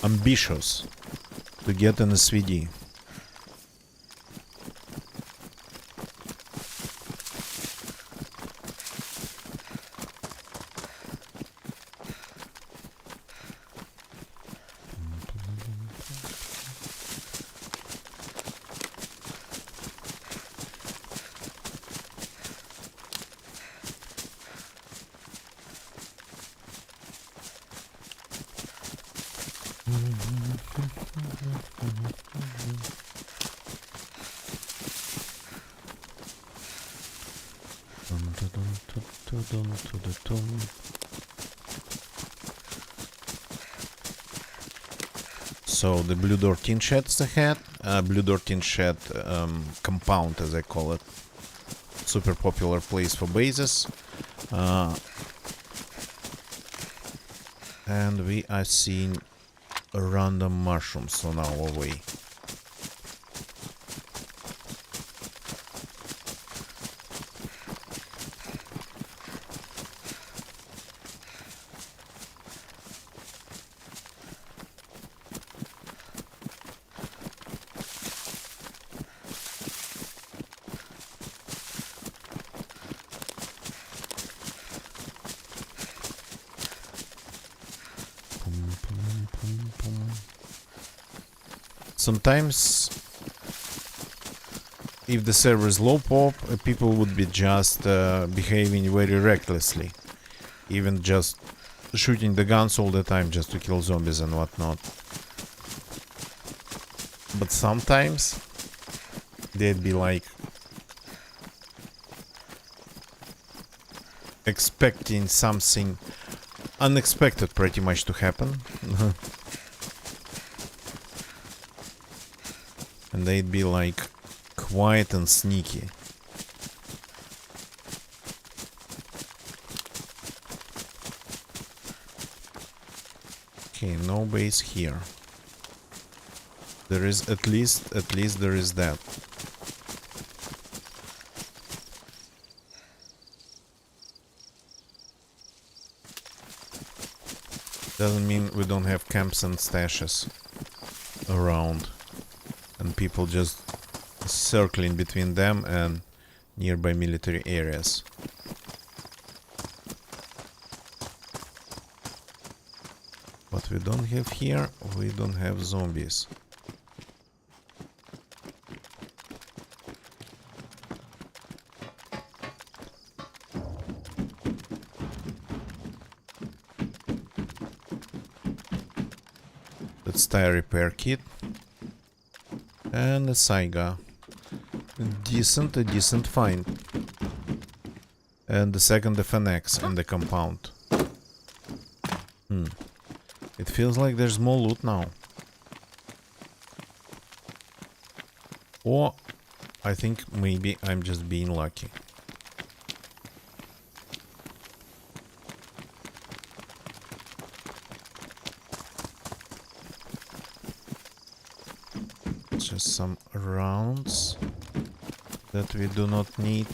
ambitious to get an SVD. So the Blue Door Tin Shed is ahead. Blue Door Tin Shed compound, as I call it. Super popular place for bases. And we are seeing random mushrooms on our way. Sometimes, if the server is low pop, people would be just behaving very recklessly. Even just shooting the guns all the time just to kill zombies and whatnot. But sometimes, they'd be like expecting something unexpected pretty much to happen. And they'd be like quiet and sneaky. Okay, no base here. There is at least there is that. Doesn't mean we don't have camps and stashes around. And people just circling between them and nearby military areas. What we don't have here, we don't have zombies. Let's tire repair kit. And a Saiga. A decent find. And the second FNX in the compound. It feels like there's more loot now. Or I think maybe I'm just being lucky. Just some rounds that we do not need.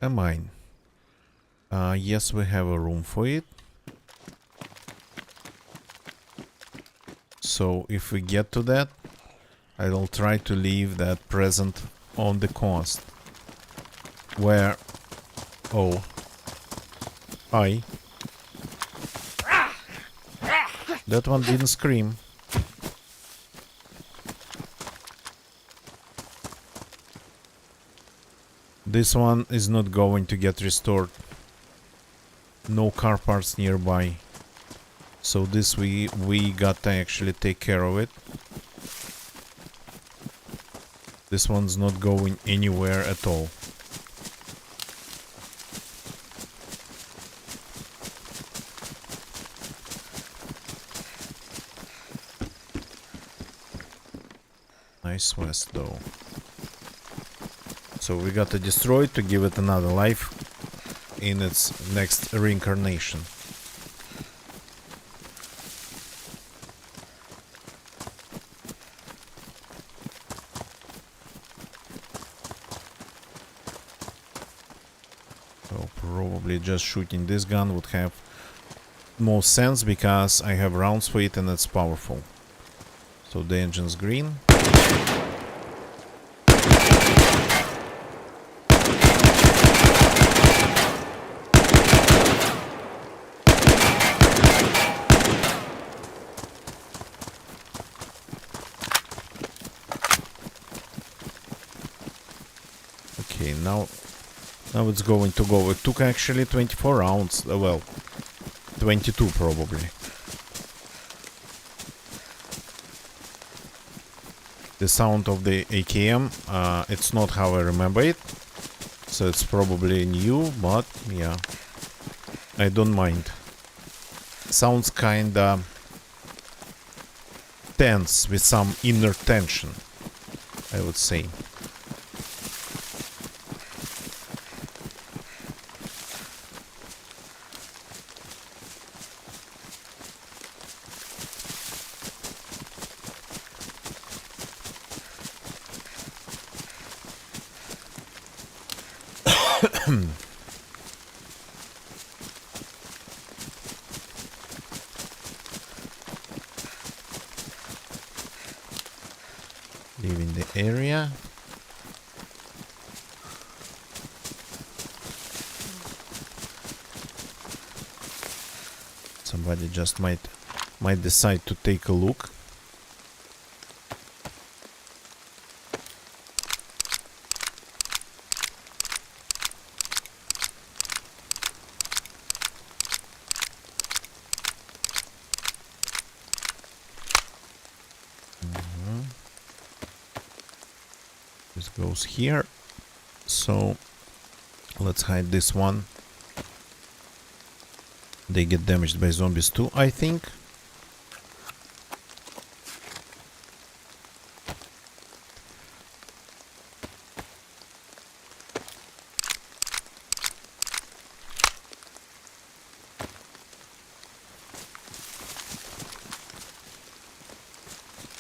A mine. Yes, we have a room for it. So if we get to that, I will try to leave that present on the coast. Where... Oh. Hi. That one didn't scream. This one is not going to get restored. No car parts nearby. So this we got to actually take care of it. This one's not going anywhere at all. Nice west though. So we got to destroy it to give it another life in its next reincarnation. So probably just shooting this gun would have more sense because I have rounds for it and it's powerful. So the engine's green. Okay, now it's going to go. It took actually 24 rounds. Well, 22 probably. The sound of the AKM, it's not how I remember it. So it's probably new, but yeah, I don't mind. Sounds kinda tense, with some inner tension, I would say. Leaving the area. Somebody just might decide to take a look. This goes here. So let's hide this one. They get damaged by zombies too, I think.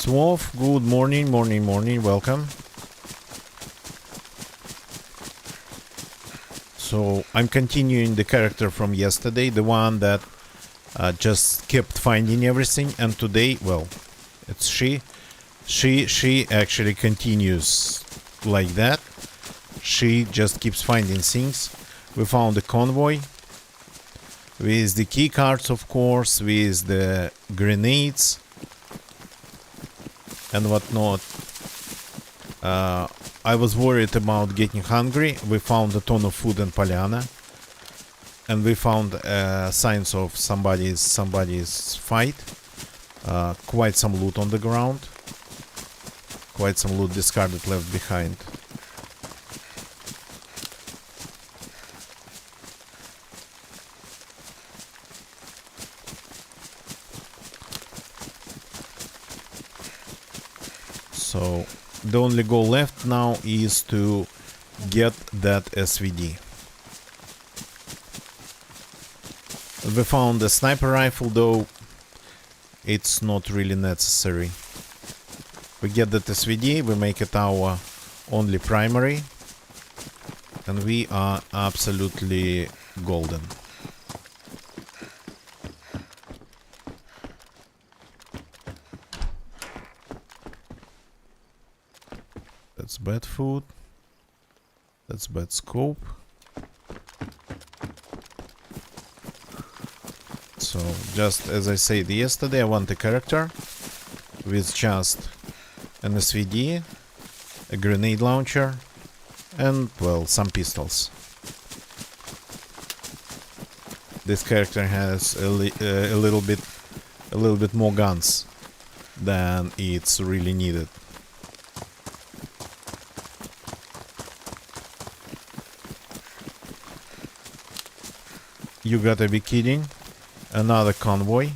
Wolf, good morning, morning, welcome. So I'm continuing the character from yesterday, the one that just kept finding everything, and today, well, it's she actually continues like that. She just keeps finding things. We found a convoy with the key cards, of course, with the grenades and whatnot. I was worried about getting hungry. We found a ton of food in Polyana, and we found signs of somebody's fight. Quite some loot on the ground. Quite some loot discarded, left behind. the only goal left now is to get that SVD. We found a sniper rifle, though it's not really necessary. We get that SVD, we make it our only primary, and we are absolutely golden. That's bad food. That's bad scope. So, just as I said yesterday, I want a character with just an SVD, a grenade launcher, and, well, some pistols. This character has a little bit more guns than it's really needed. You gotta be kidding. Another convoy.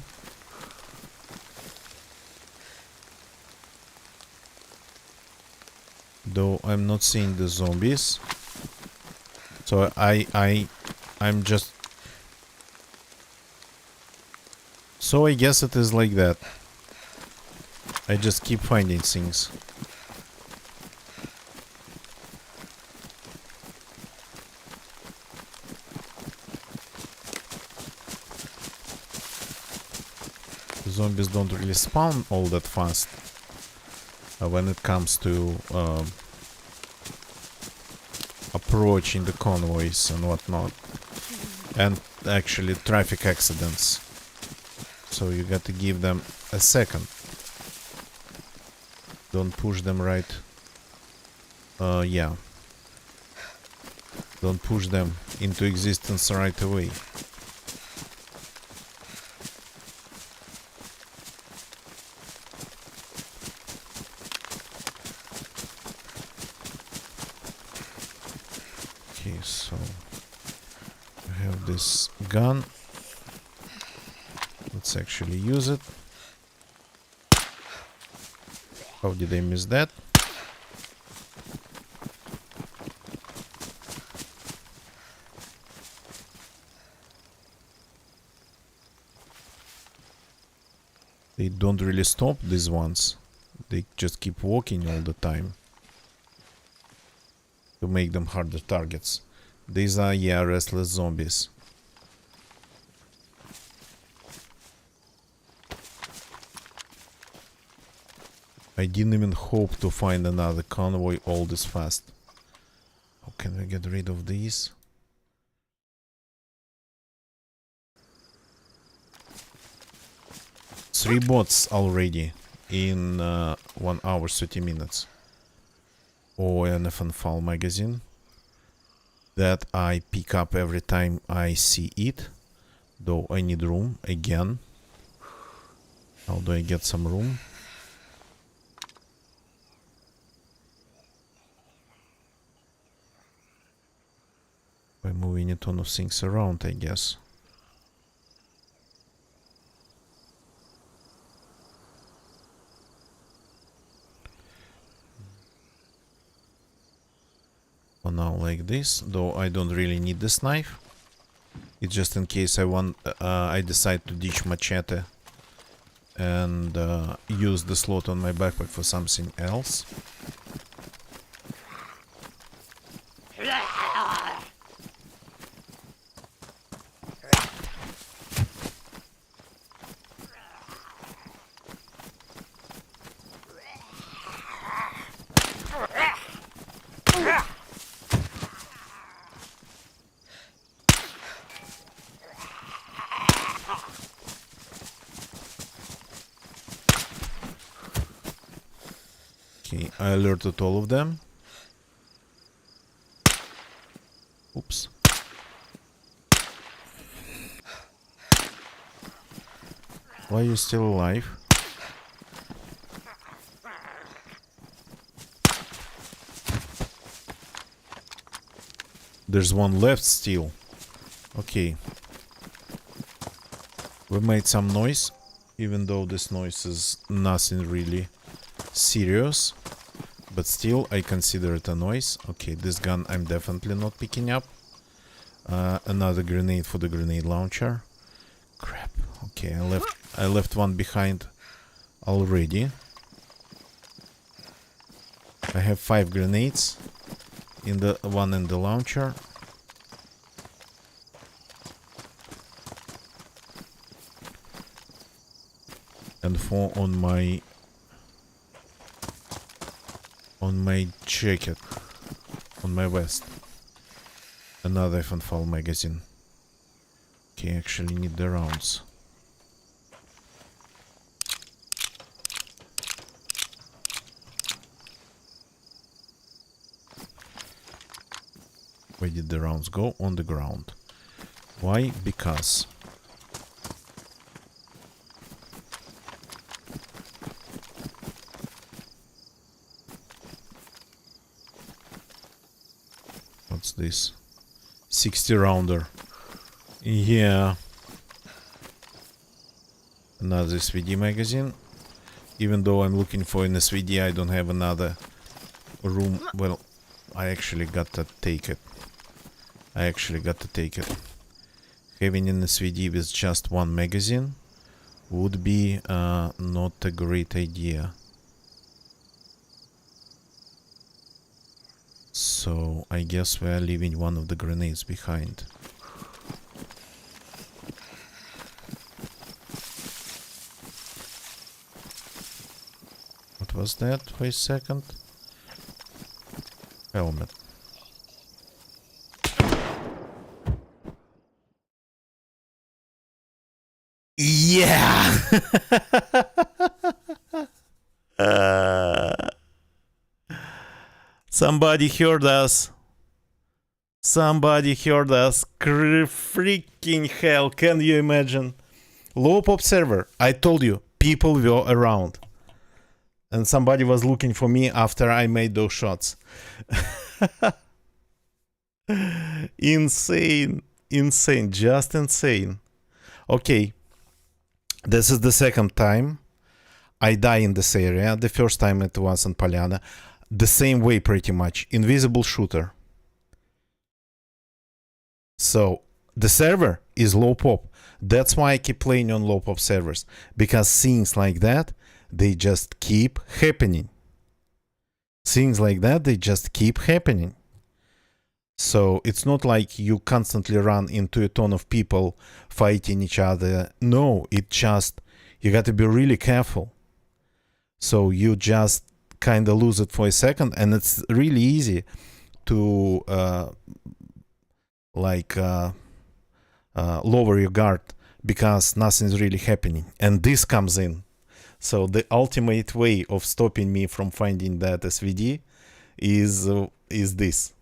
Though I'm not seeing the zombies. So I'm just... So I guess it is like that. I just keep finding things. Zombies don't really spawn all that fast when it comes to approaching the convoys and whatnot, and actually traffic accidents. So you got to give them a second. Don't push them right. Yeah. Don't push them into existence right away. Okay, so I have this gun. Let's actually use it. How did I miss that? They don't really stop, these ones. They just keep walking all the time to make them harder targets. These are, yeah, restless zombies. I didn't even hope to find another convoy all this fast. How can we get rid of these? Three bots already in 1 hour 30 minutes. Or an FNFAL magazine that I pick up every time I see it. Though I need room again. How do I get some room? By moving a ton of things around, I guess. For now, like this, though I don't really need this knife. It's just in case I decide to ditch machete and use the slot on my backpack for something else. Okay, I alerted all of them. Oops. Why are you still alive? There's one left still. Okay. We made some noise, even though this noise is nothing really serious. But still, I consider it a noise. Okay, this gun I'm definitely not picking up. Another grenade for the grenade launcher. Crap. Okay, I left one behind already. I have 5 grenades in the one in the launcher. And 4 on my jacket, on my vest. Another Fanfal magazine. Okay, actually need the rounds. Where did the rounds go? On the ground. Why? Because what's this? 60 rounder. Yeah. Another SVD magazine. Even though I'm looking for an SVD, I don't have another room. Well, I actually got to take it. Having an SVD with just one magazine would be not a great idea. So I guess we are leaving one of the grenades behind. What was that? Wait a second. Helmet. Yeah! Somebody heard us. Freaking hell, can you imagine? Low pop server. I told you, people were around. And somebody was looking for me after I made those shots. Insane. Just insane. Okay. This is the second time I die in this area. The first time it was in Polyana. The same way pretty much. Invisible shooter. So the server is low pop. That's why I keep playing on low pop servers. Because things like that, they just keep happening. So it's not like you constantly run into a ton of people fighting each other. No, it just, you got to be really careful. So you just kind of lose it for a second, and it's really easy to lower your guard because nothing's really happening. And this comes in. So the ultimate way of stopping me from finding that SVD is this.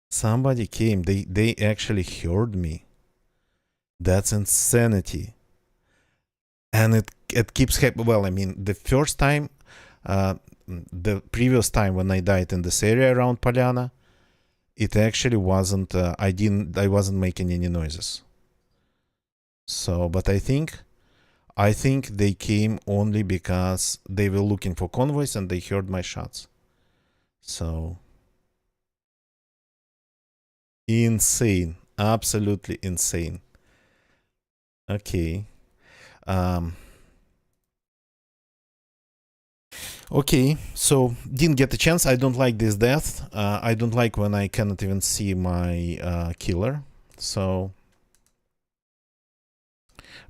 Somebody came. They actually heard me. That's insanity. And it keeps happening. Well, I mean, the first time, the previous time when I died in this area around Polyana, it actually wasn't. I wasn't making any noises. So, but I think they came only because they were looking for convoys and they heard my shots. So insane, absolutely insane. Okay. Okay, so didn't get a chance. I don't like this death. I don't like when I cannot even see my killer. So,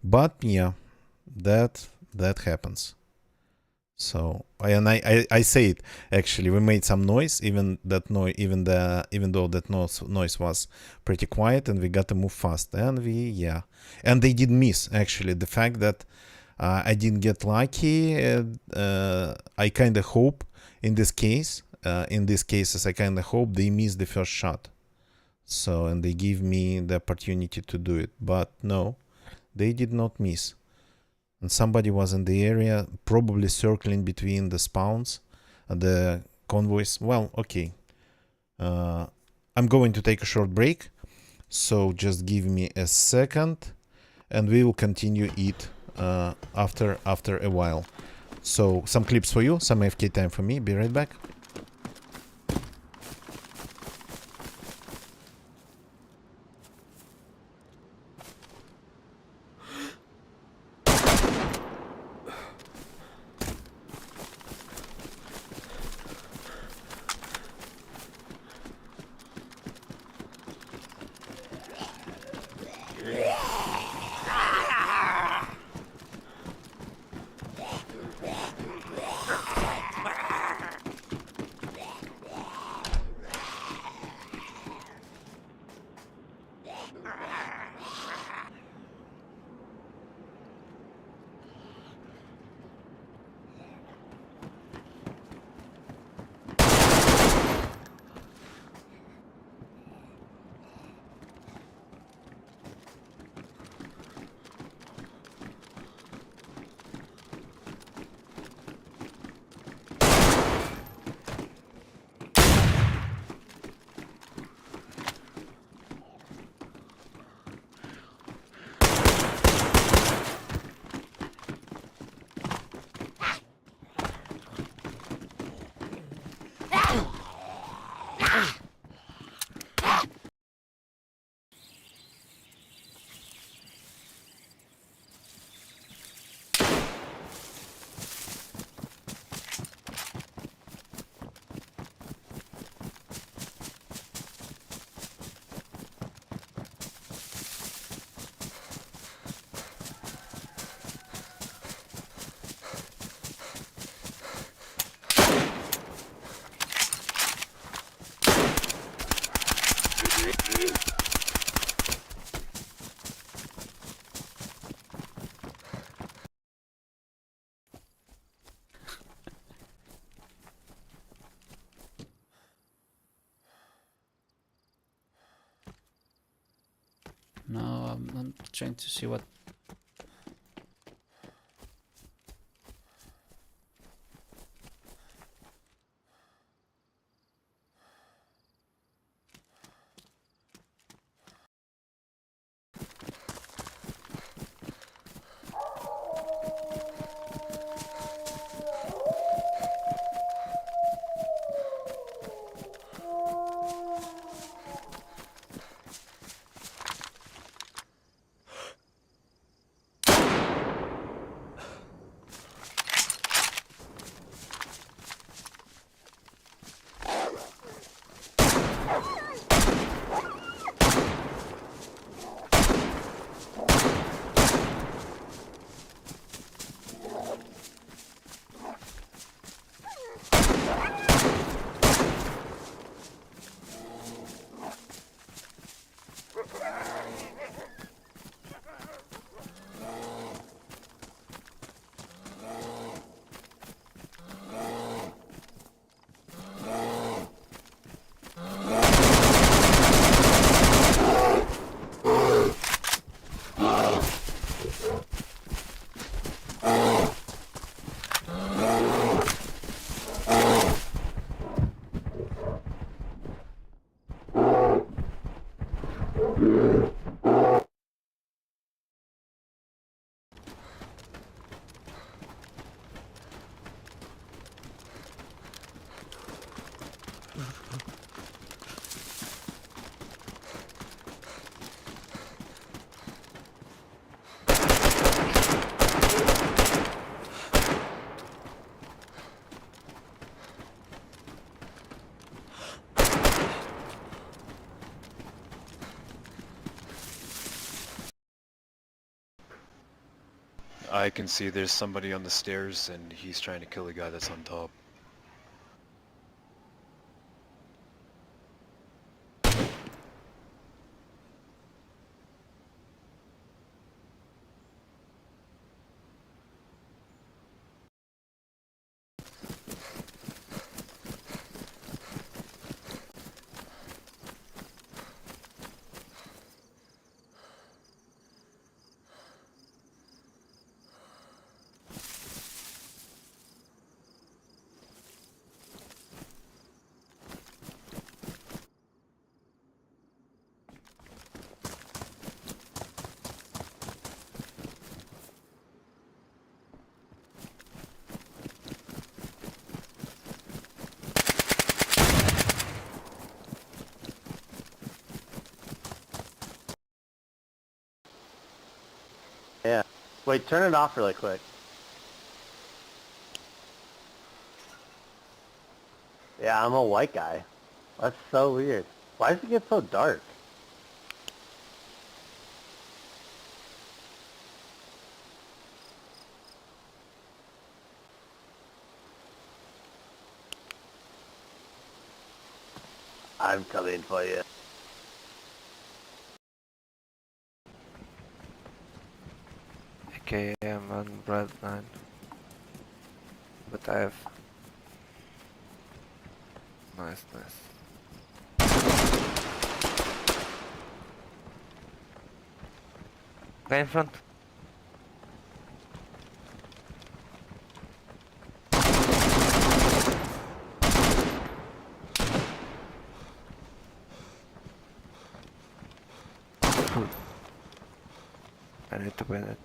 but yeah, that happens. So I say it actually. We made some noise, even though that noise was pretty quiet, and we got to move fast. And and they did miss actually. The fact that I didn't get lucky. I kind of hope in this case, in these cases, I kind of hope they missed the first shot. So and they give me the opportunity to do it, but no, they did not miss. And somebody was in the area, probably circling between the spawns, the convoys. Well, okay. I'm going to take a short break, so just give me a second, and we will continue it after a while. So, some clips for you, some AFK time for me. Be right back. No, I'm trying to see what... I can see there's somebody on the stairs and he's trying to kill the guy that's on top. Wait, turn it off really quick. Yeah, I'm a white guy. That's so weird. Why does it get so dark? I'm coming for you. Okay, I'm on Bloodline. But I have... Nice. Guy in front. I need to win it.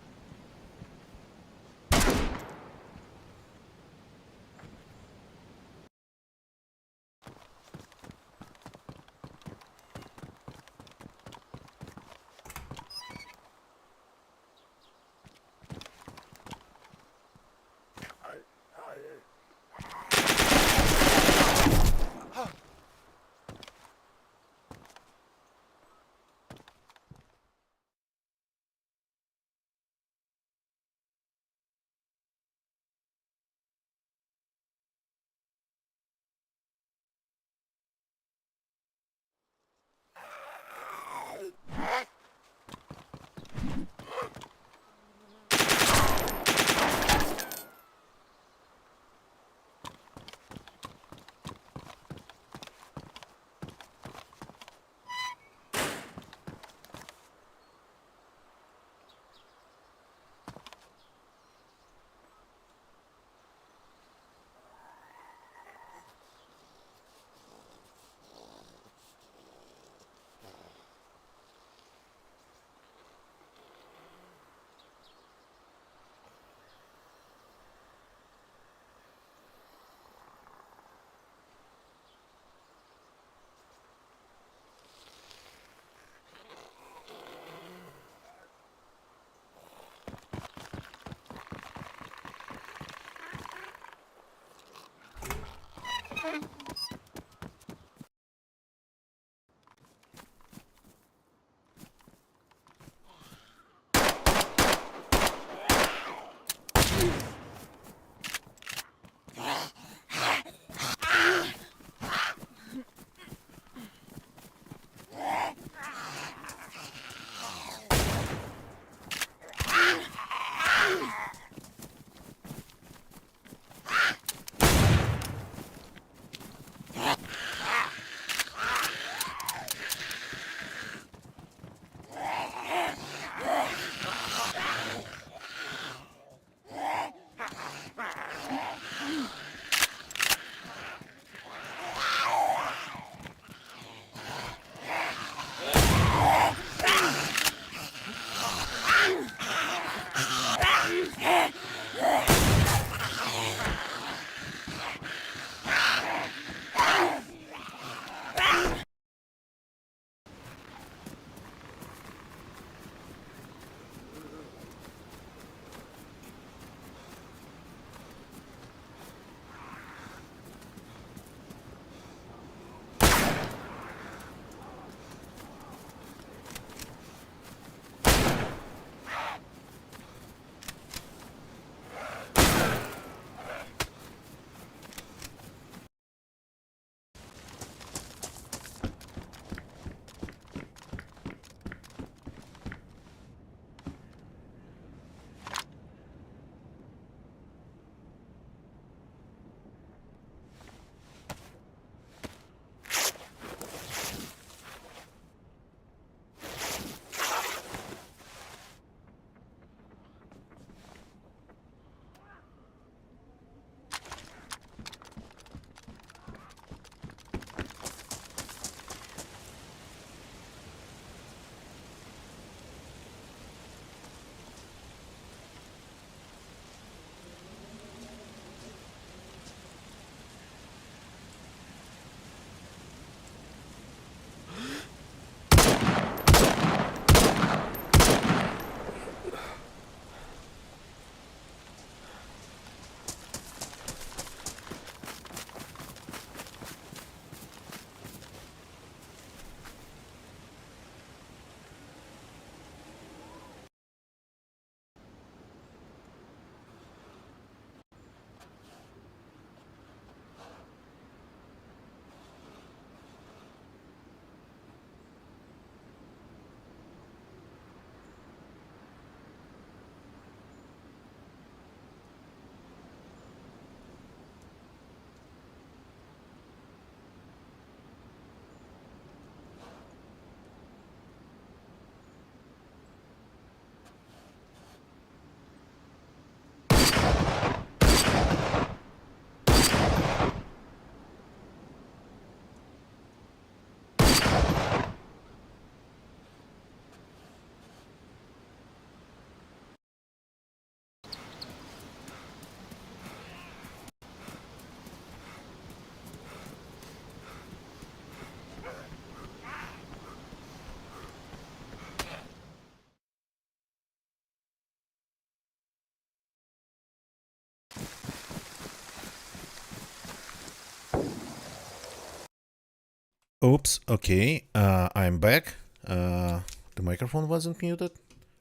Oops, okay, I'm back. The microphone wasn't muted.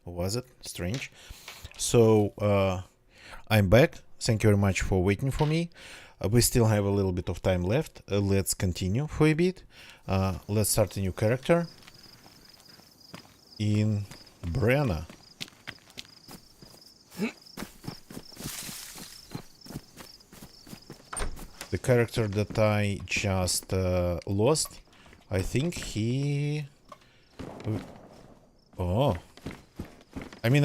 Or was it? Strange. So, I'm back. Thank you very much for waiting for me. We still have a little bit of time left. Let's continue for a bit. Let's start a new character. In Brenna. The character that I just lost, I think he... Oh. I mean,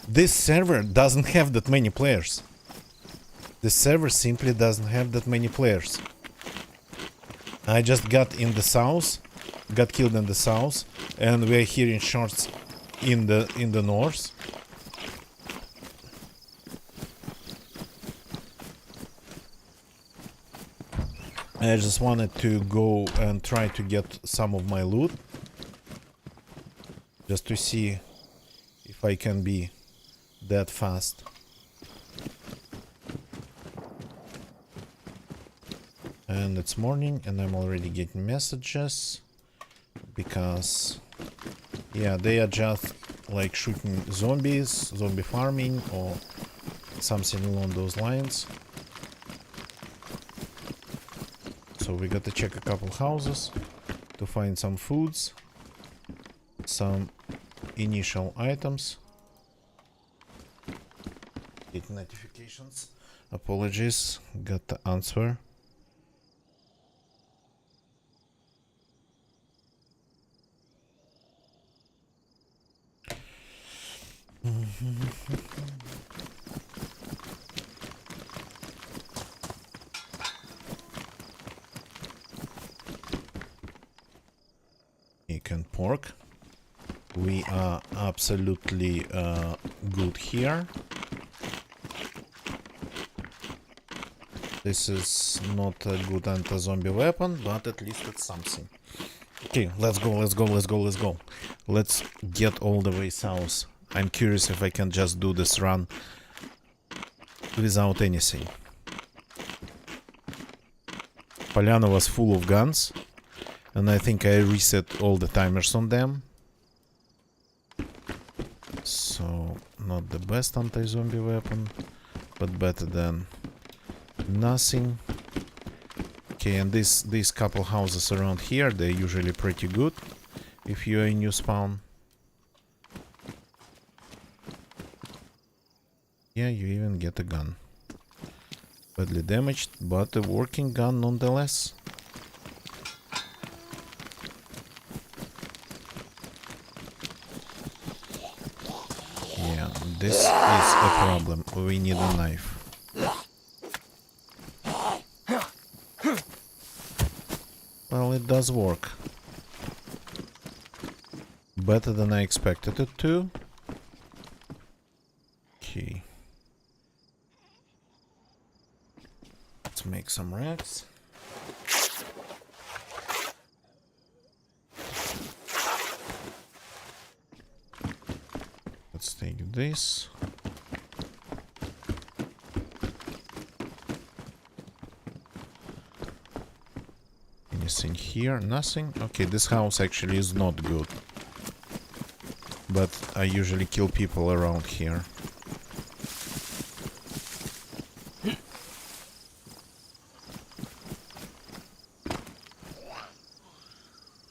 this server doesn't have that many players. This server simply doesn't have that many players. I just got in the south, got killed in the south, and we're hearing shots in the north. I just wanted to go and try to get some of my loot. Just to see if I can be that fast. And it's morning and I'm already getting messages. Because, yeah, they are just like shooting zombies, zombie farming or something along those lines. So we got to check a couple houses to find some foods, some initial items. Get notifications. Apologies, got the answer. Chicken pork. We are absolutely good here. This is not a good anti-zombie weapon, but at least it's something. Okay, let's go, let's go, let's go, let's go. Let's get all the way south. I'm curious if I can just do this run without anything. Polyana was full of guns, and I think I reset all the timers on them. So, not the best anti-zombie weapon, but better than nothing. Okay, and these couple houses around here, they're usually pretty good if you're a new spawn. Yeah, you even get a gun. Badly damaged, but a working gun nonetheless. Yeah, this is a problem. We need a knife. Well, it does work. Better than I expected it to. Okay. Let's make some racks. Let's take this. Anything here? Nothing? Okay, this house actually is not good. But I usually kill people around here.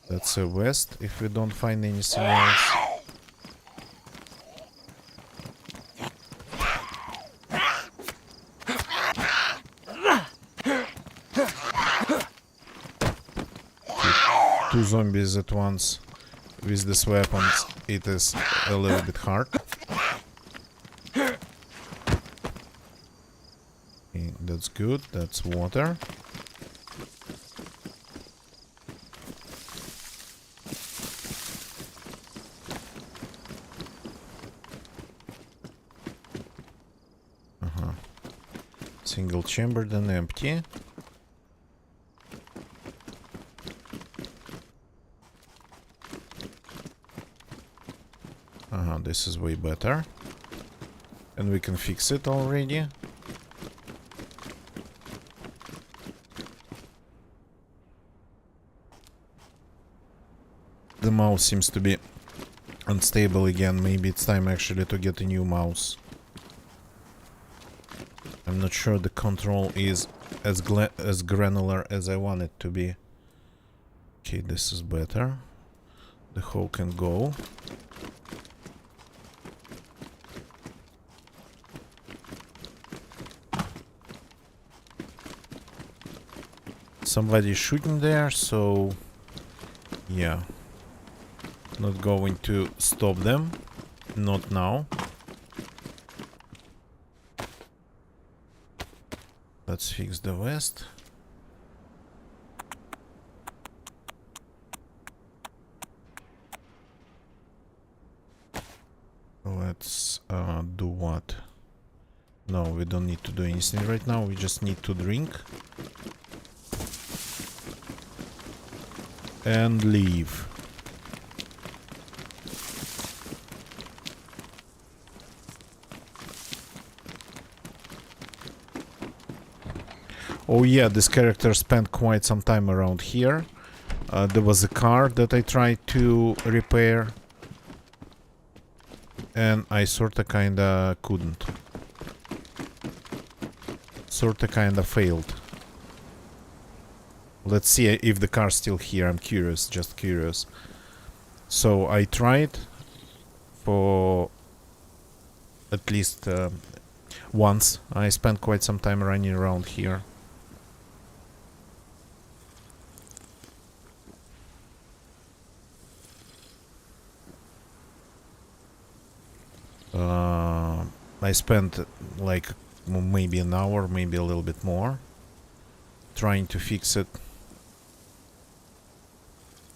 That's a west if we don't find anything else. Two zombies at once with these weapons, it is a little bit hard. Okay, that's good, that's water. Single chambered and empty. This is way better. And we can fix it already. The mouse seems to be unstable again. Maybe it's time actually to get a new mouse. I'm not sure the control is as granular as I want it to be. Okay, this is better. The hole can go. Somebody's shooting there, so yeah. Not going to stop them. Not now. Let's fix the vest. Let's do what? No, we don't need to do anything right now. We just need to drink. And leave. Oh yeah, this character spent quite some time around here. There was a car that I tried to repair. And I sorta kinda couldn't. Sorta kinda failed. Let's see if the car's still here. I'm curious, just curious. So I tried for at least once. I spent quite some time running around here. I spent like maybe an hour, maybe a little bit more, trying to fix it.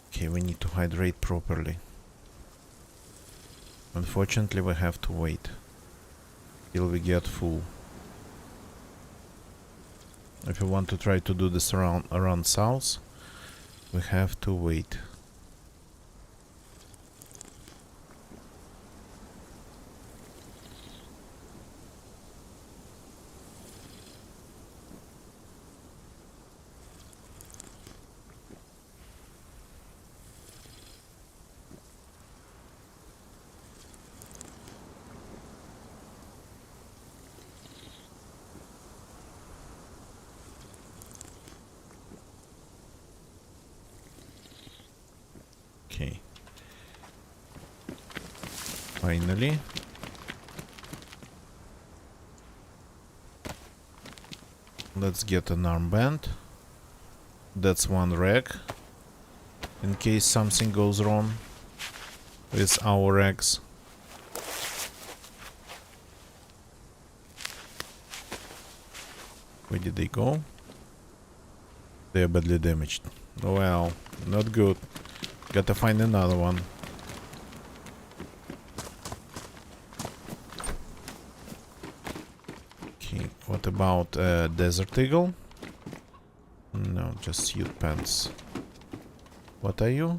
Okay, we need to hydrate properly. Unfortunately, we have to wait till we get full. If you want to try to do this around south, we have to wait. Okay. Finally. Let's get an armband. That's one rag. In case something goes wrong with our rags. Where did they go? They are badly damaged. Well, not good. Gotta find another one. Okay, what about Desert Eagle? No, just suit pants. What are you?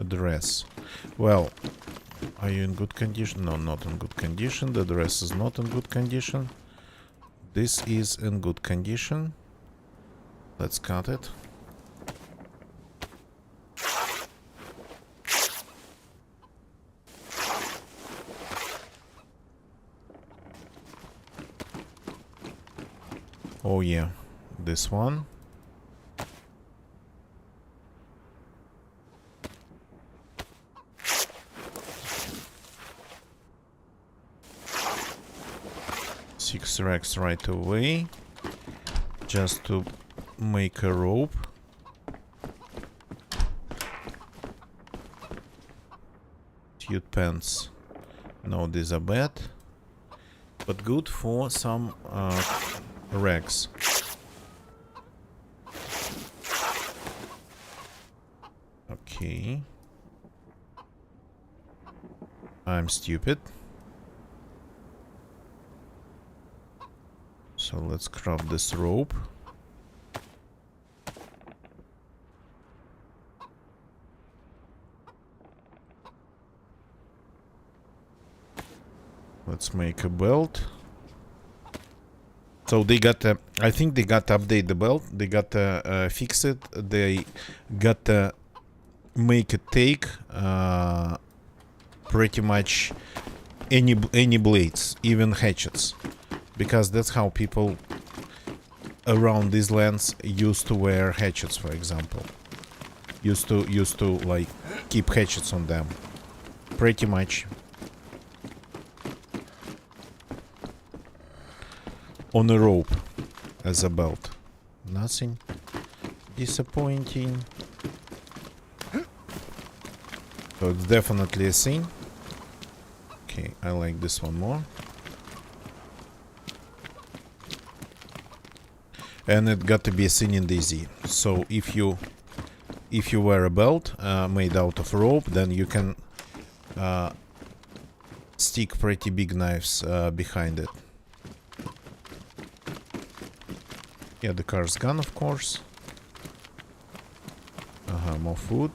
A dress. Well, are you in good condition? No, not in good condition. The dress is not in good condition. This is in good condition. Let's cut it. Oh yeah, this one. Six racks right away, just to make a rope. Suit pants. No, these are bad, but good for some racks. Okay. I'm stupid. So let's crop this rope. Let's make a belt. So they got I think they got to update the belt. They got to fix it. They got to make it take pretty much any blades, even hatchets, because that's how people around these lands used to wear hatchets, for example. Used to like keep hatchets on them, pretty much. On a rope as a belt. Nothing disappointing. So it's definitely a thing. Okay, I like this one more. And it got to be a thing in DayZ. So if you wear a belt made out of rope, then you can stick pretty big knives behind it. Yeah, the car's gone, of course. More food.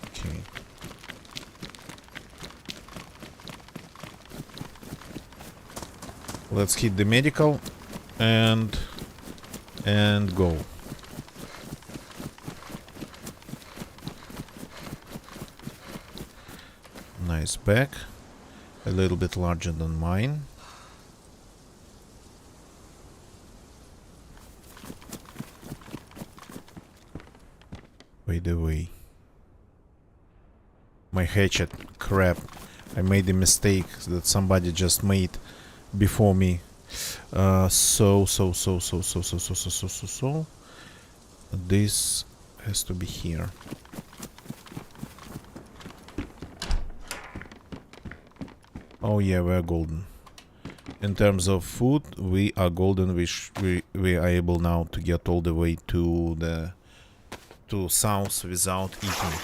Okay. Let's hit the medical and go. Nice bag. A little bit larger than mine. Wait away. My hatchet. Crap. I made a mistake that somebody just made before me. So. This has to be here. Oh yeah, we're golden. In terms of food, we are golden. We are able now to get all the way to south without eating.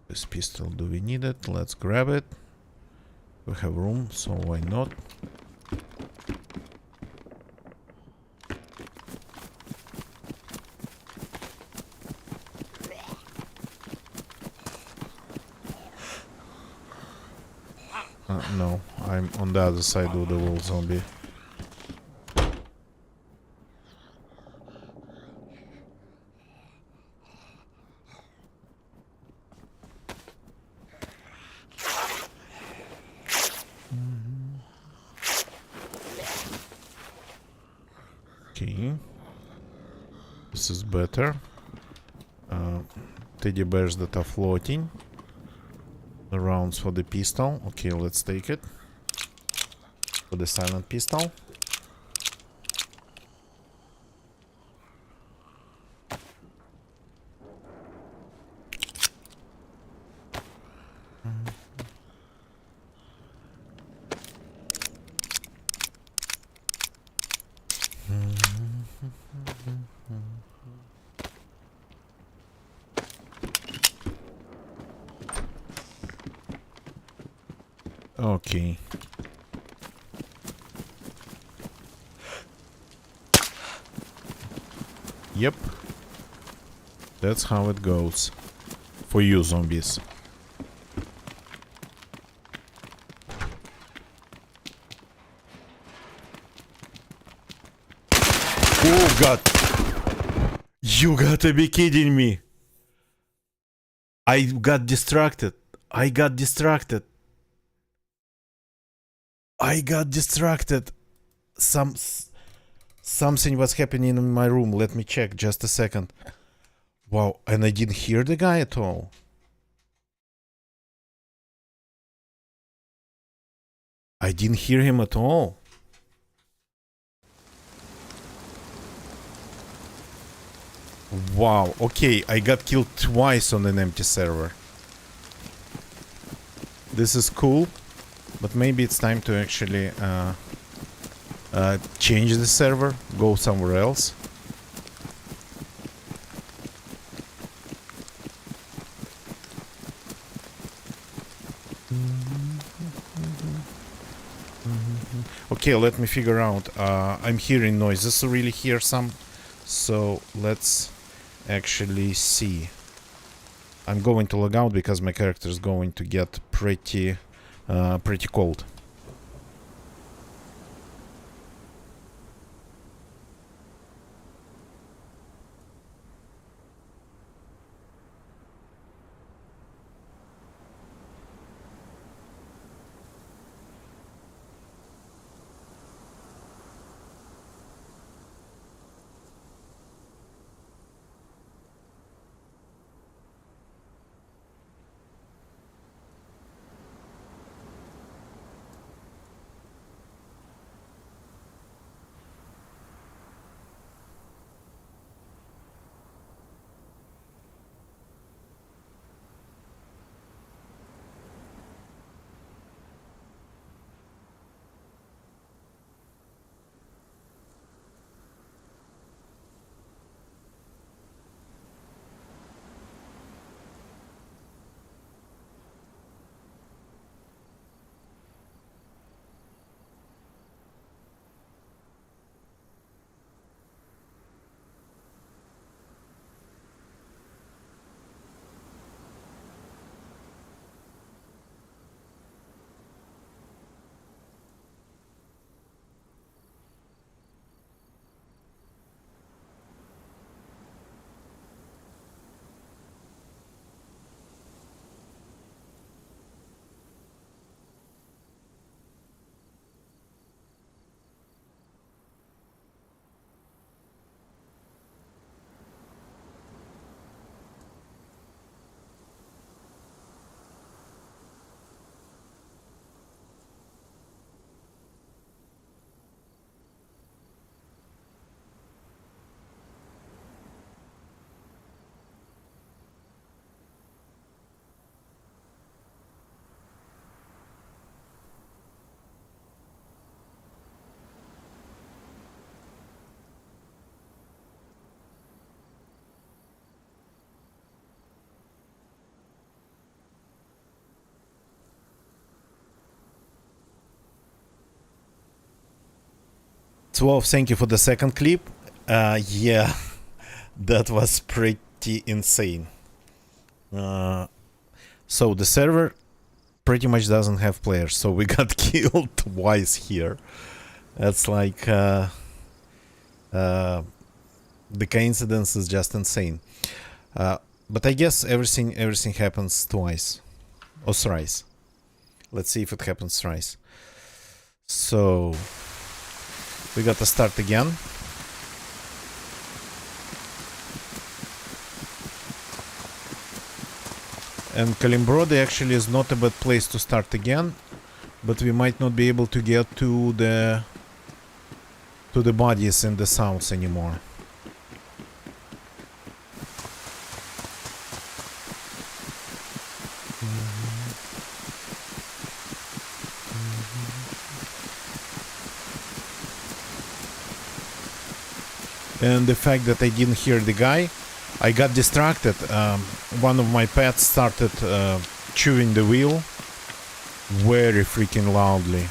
This pistol, do we need it? Let's grab it. We have room, so why not? No, I'm on the other side of the wall, zombie. Okay. This is better. Teddy bears that are floating. The rounds for the pistol. Okay, let's take it. For the silent pistol. Okay. Yep. That's how it goes. For you, zombies. Oh god! You gotta be kidding me! I got distracted. I got distracted. Something was happening in my room. Let me check just a second. Wow, and I didn't hear the guy at all. I didn't hear him at all. Wow, okay, I got killed twice on an empty server. This is cool, but maybe it's time to actually change the server, go somewhere else. Okay, let me figure out. I'm hearing noises. Really hear some. So let's actually see. I'm going to log out because my character is going to get pretty cold. Twelve, thank you for the second clip. Yeah, that was pretty insane. So the server pretty much doesn't have players, so we got killed twice here. That's like the coincidence is just insane. But I guess everything happens twice or thrice. Let's see if it happens thrice. So we got to start again. And Kalimbrody actually is not a bad place to start again, but we might not be able to get to the bodies in the south anymore. And the fact that I didn't hear the guy, I got distracted. One of my pets started chewing the wheel very freaking loudly.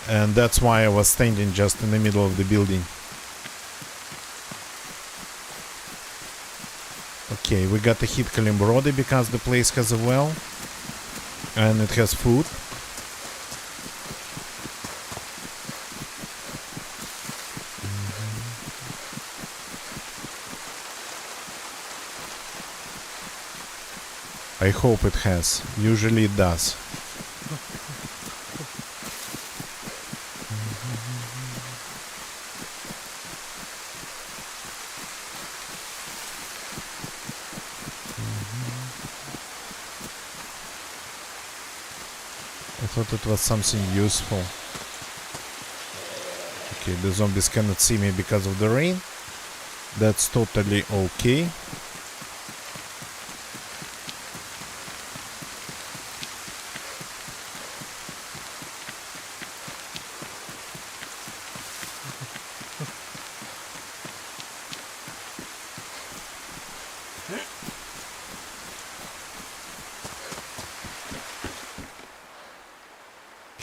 And that's why I was standing just in the middle of the building. Okay, we got to hit Kalimbrody because the place has a well. And it has food. I hope it has. Usually it does. I thought it was something useful. Okay, the zombies cannot see me because of the rain. That's totally okay.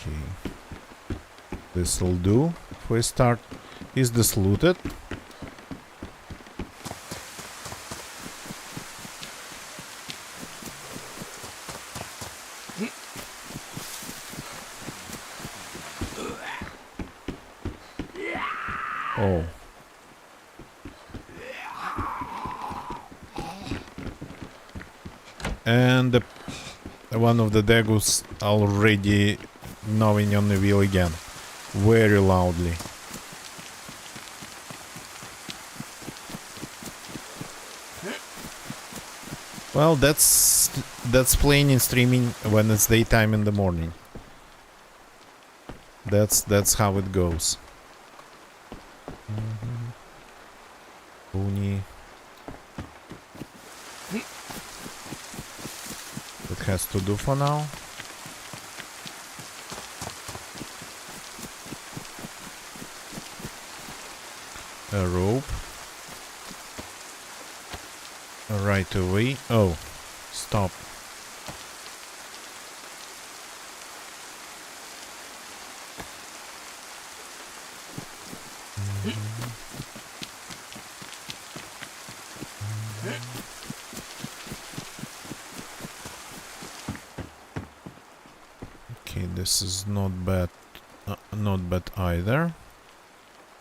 Okay. This'll do. If we start. Is this looted? Oh. And one of the Dagus already gnawing on the wheel again. Very loudly. Well, that's playing and streaming when it's daytime in the morning. That's how it goes. Pony. It has to do for now. A rope. Right away. Oh, stop. Okay, this is not bad. Not bad either.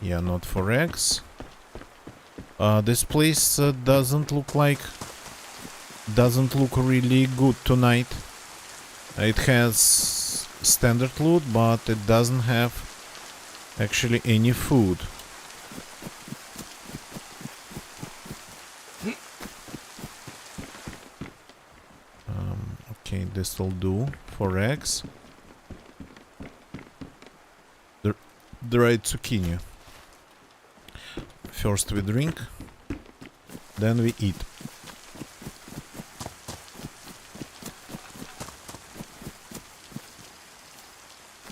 Yeah, not for eggs. This place doesn't look really good tonight. It has standard loot, but it doesn't have actually any food. Okay, this will do for eggs. The right zucchini. First we drink, then we eat.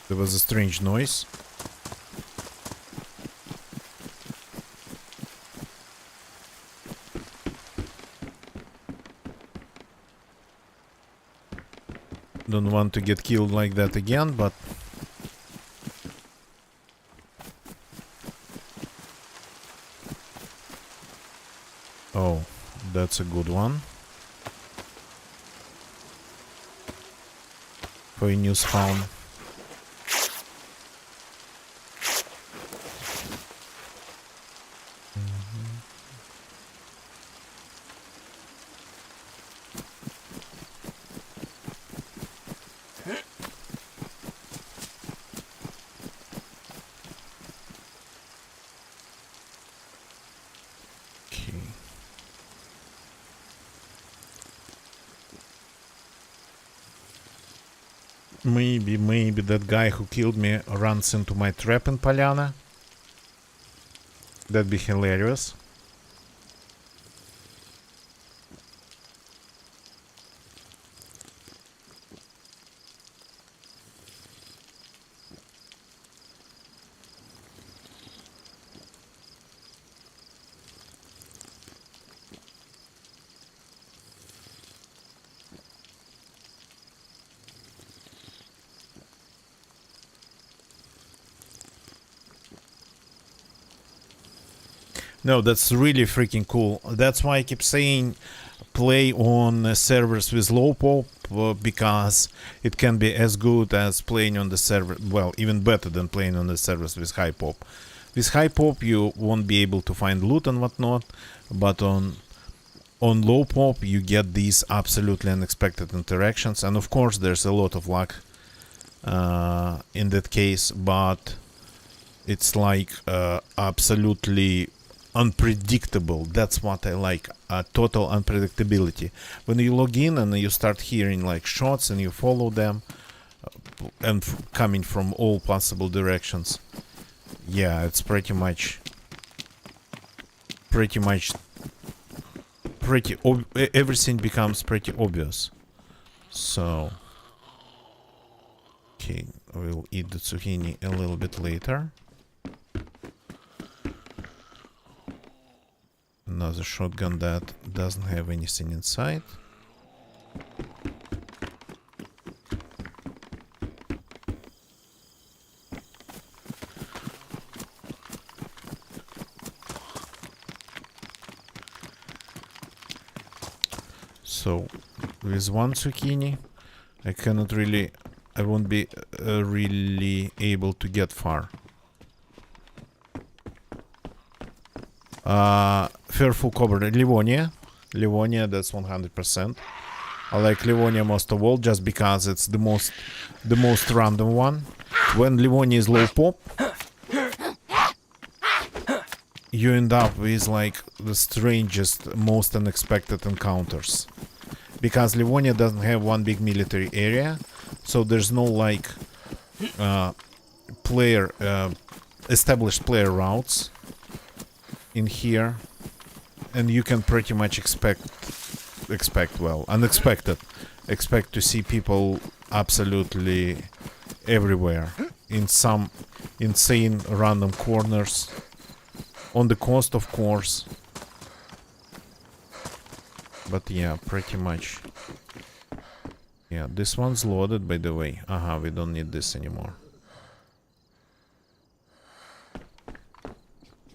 There was a strange noise. Don't want to get killed like that again, but oh, that's a good one. For a new spawn. Maybe that guy who killed me runs into my trap in Polyana. That'd be hilarious. No, that's really freaking cool. That's why I keep saying play on servers with low pop, because it can be as good as playing on the server, well, even better than playing on the servers with high pop. With high pop you won't be able to find loot and whatnot, but on low pop you get these absolutely unexpected interactions, and of course there's a lot of luck in that case, but it's like absolutely unpredictable. That's what I like, total unpredictability. When you log in and you start hearing like shots and you follow them and coming from all possible directions, yeah, it's pretty everything becomes pretty obvious. So okay, we'll eat the zucchini a little bit later. Another shotgun that doesn't have anything inside. So, with one zucchini, I cannot really... I won't be really able to get far. Fearful Cobra, Livonia. Livonia, that's 100%. I like Livonia most of all, just because it's the most random one. When Livonia is low pop, you end up with like the strangest, most unexpected encounters. Because Livonia doesn't have one big military area, so there's no like established player routes in here, and you can pretty much expect to see people absolutely everywhere in some insane random corners on the coast, of course. But yeah, pretty much. Yeah, this one's loaded, by the way. We don't need this anymore.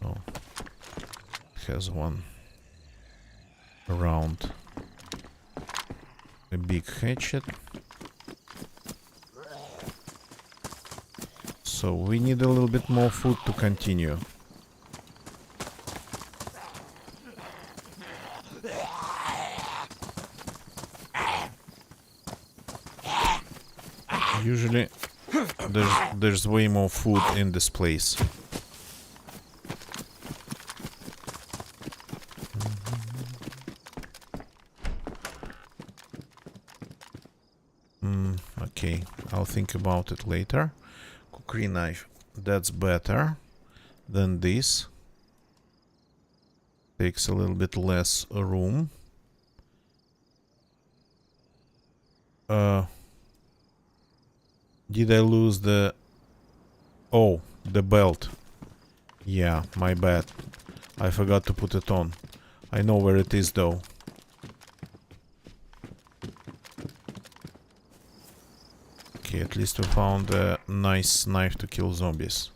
Oh, it has one around a big hatchet. So we need a little bit more food to continue. Usually there's way more food in this place. Okay, I'll think about it later. Cookery knife, that's better than this. Takes a little bit less room. Did I lose the... Oh, the belt. Yeah, my bad. I forgot to put it on. I know where it is though. Okay, at least we found a nice knife to kill zombies.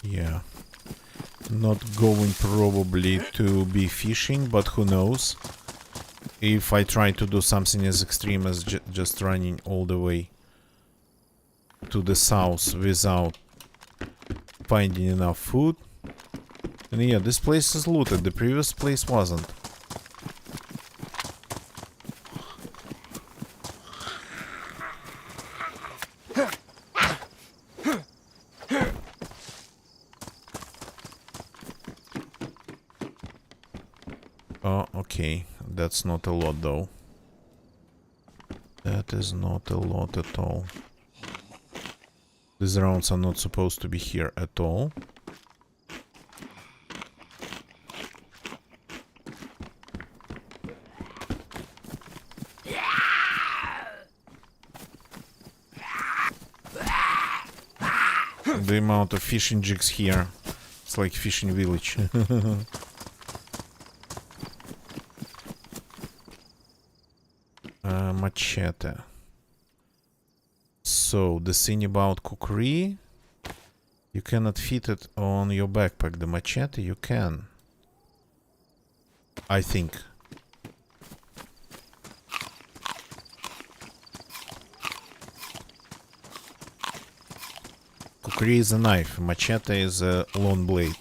Yeah, not going probably to be fishing, but who knows. If I try to do something as extreme as just running all the way to the south without finding enough food. And yeah, this place is looted, the previous place wasn't. Oh, okay. That's not a lot, though. That is not a lot at all. These rounds are not supposed to be here at all. The amount of fishing jigs here, it's like fishing village. Machete. So, the thing about cookery, you cannot fit it on your backpack. The machete you can, I think. Cookery is a knife, machete is a long blade.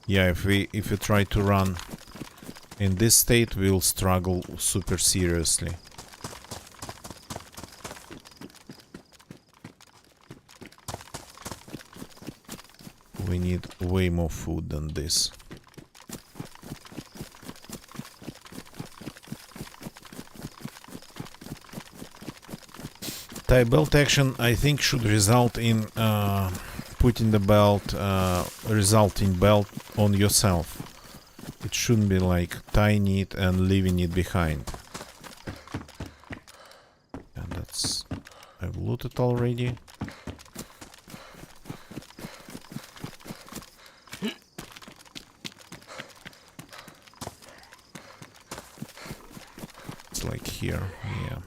Yeah, if we try to run in this state, we'll struggle super seriously. We need way more food than this. Tie belt action, I think, should result in putting the belt, resulting belt on yourself. It shouldn't be like tying it and leaving it behind. And that's... I've looted already. It's like here, yeah.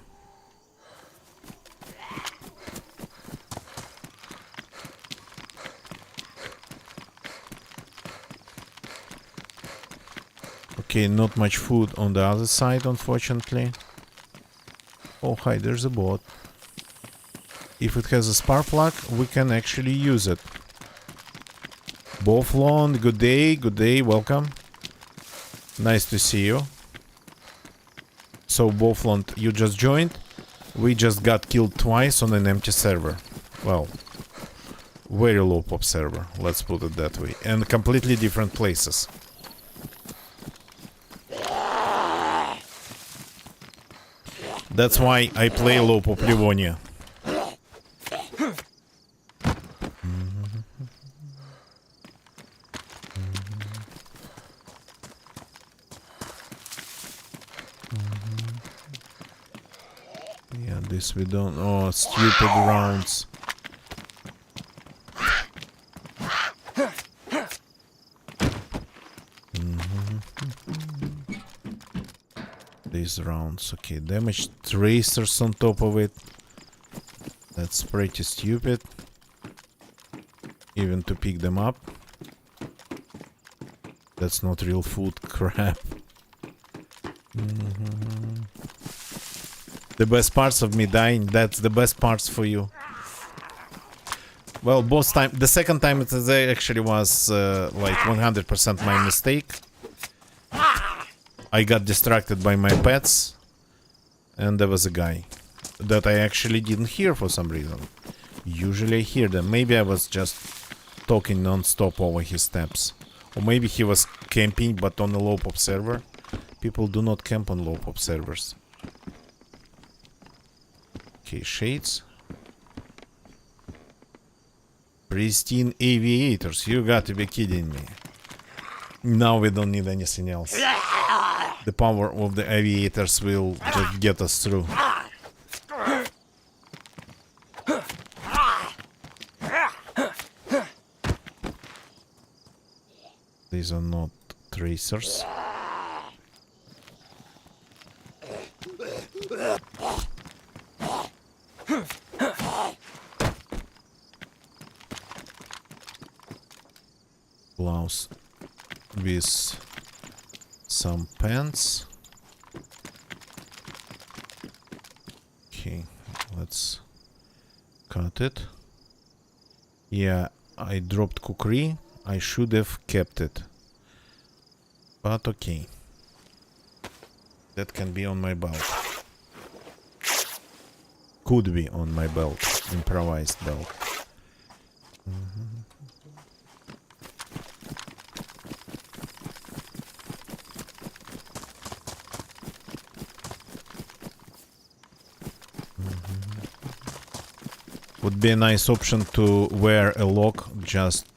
Okay, not much food on the other side, unfortunately. Oh, hi, there's a boat. If it has a spark plug, we can actually use it. Boflon, good day, welcome. Nice to see you. So, Boflon, you just joined. We just got killed twice on an empty server. Well, very low pop server, let's put it that way. And completely different places. That's why I play low pop Livonia. Yeah, this we don't... Oh, stupid rounds. These rounds, okay, damage tracers on top of it. That's pretty stupid. Even to pick them up. That's not real food, crap. The best parts of me dying, that's the best parts for you. Well, both time, the second time it actually was like 100% my mistake. I got distracted by my pets, and there was a guy that I actually didn't hear for some reason. Usually I hear them. Maybe I was just talking non-stop over his steps. Or maybe he was camping, but on a low pop server. People do not camp on low pop servers. Okay, shades. Pristine aviators, you got to be kidding me. Now we don't need anything else. The power of the aviators will just get us through. These are not tracers. Blouse with some pants. Okay, let's cut it. Yeah, I dropped cookery. I should have kept it. But okay. That can be on my belt. Could be on my belt. Improvised belt. Would be a nice option to wear a lock just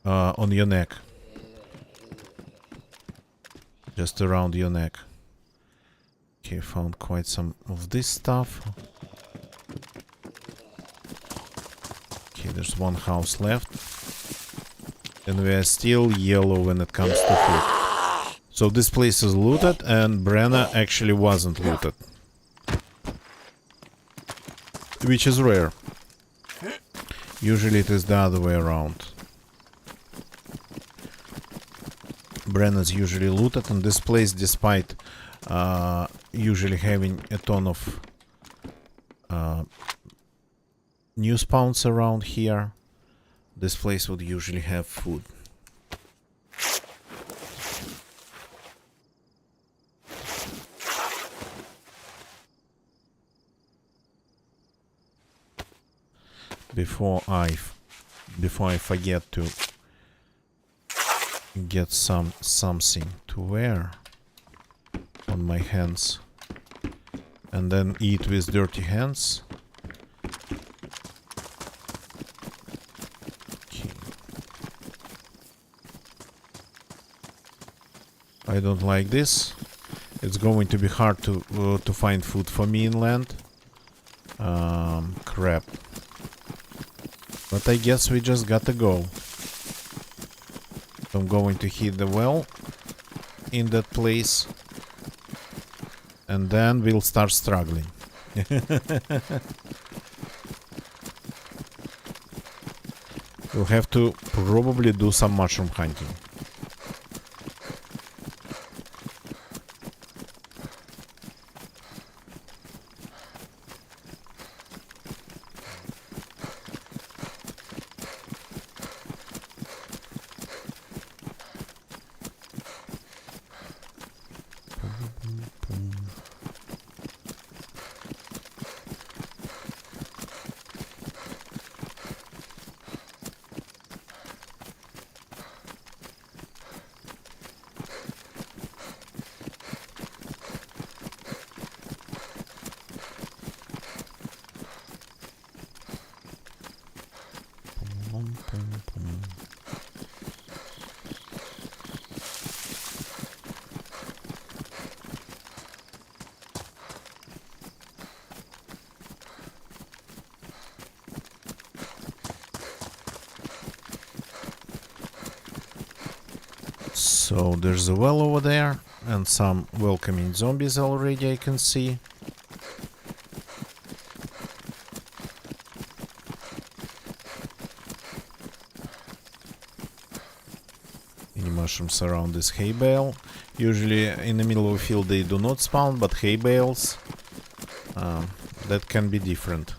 on your neck. Just around your neck. Okay, found quite some of this stuff. Okay, there's one house left. And we are still yellow when it comes to food. So this place is looted and Brenna actually wasn't looted. Which is rare. Usually it is the other way around. Brenna's usually looted in this place, despite usually having a ton of new spawns around here. This place would usually have food. Before I forget to get something to wear on my hands and then eat with dirty hands. Okay. I don't like this. It's going to be hard to find food for me inland. Crap. But I guess we just gotta go. I'm going to hit the well in that place. And then we'll start struggling. We'll have to probably do some mushroom hunting. So there's a well over there and some welcoming zombies already I can see. Any mushrooms around this hay bale. Usually in the middle of a field they do not spawn, but hay bales, that can be different.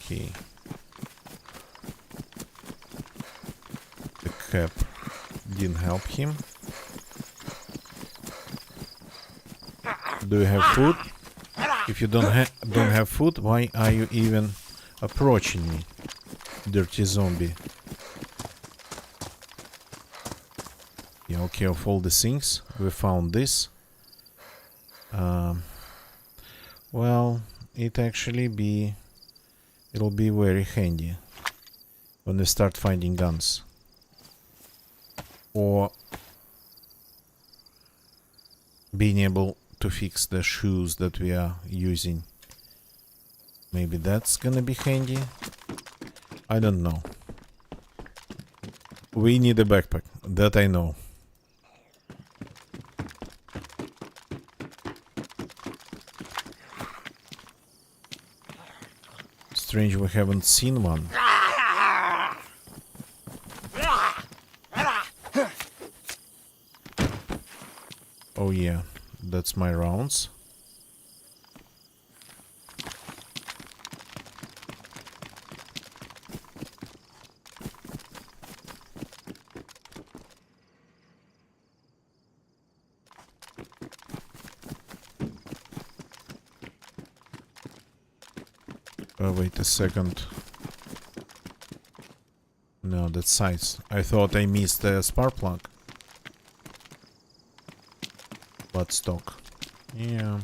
Okay. The cap didn't help him. Do you have food? If you don't have food, why are you even approaching me, dirty zombie? Yeah, okay, of all the things, we found this. Well, it'll be very handy when we start finding guns. Or being able to fix the shoes that we are using. Maybe that's gonna be handy. I don't know. We need a backpack, that I know. Strange we haven't seen one. Oh yeah, that's my rounds. Wait a second. No, that's sights. I thought I missed the spark plug. Bloodstock. Yeah.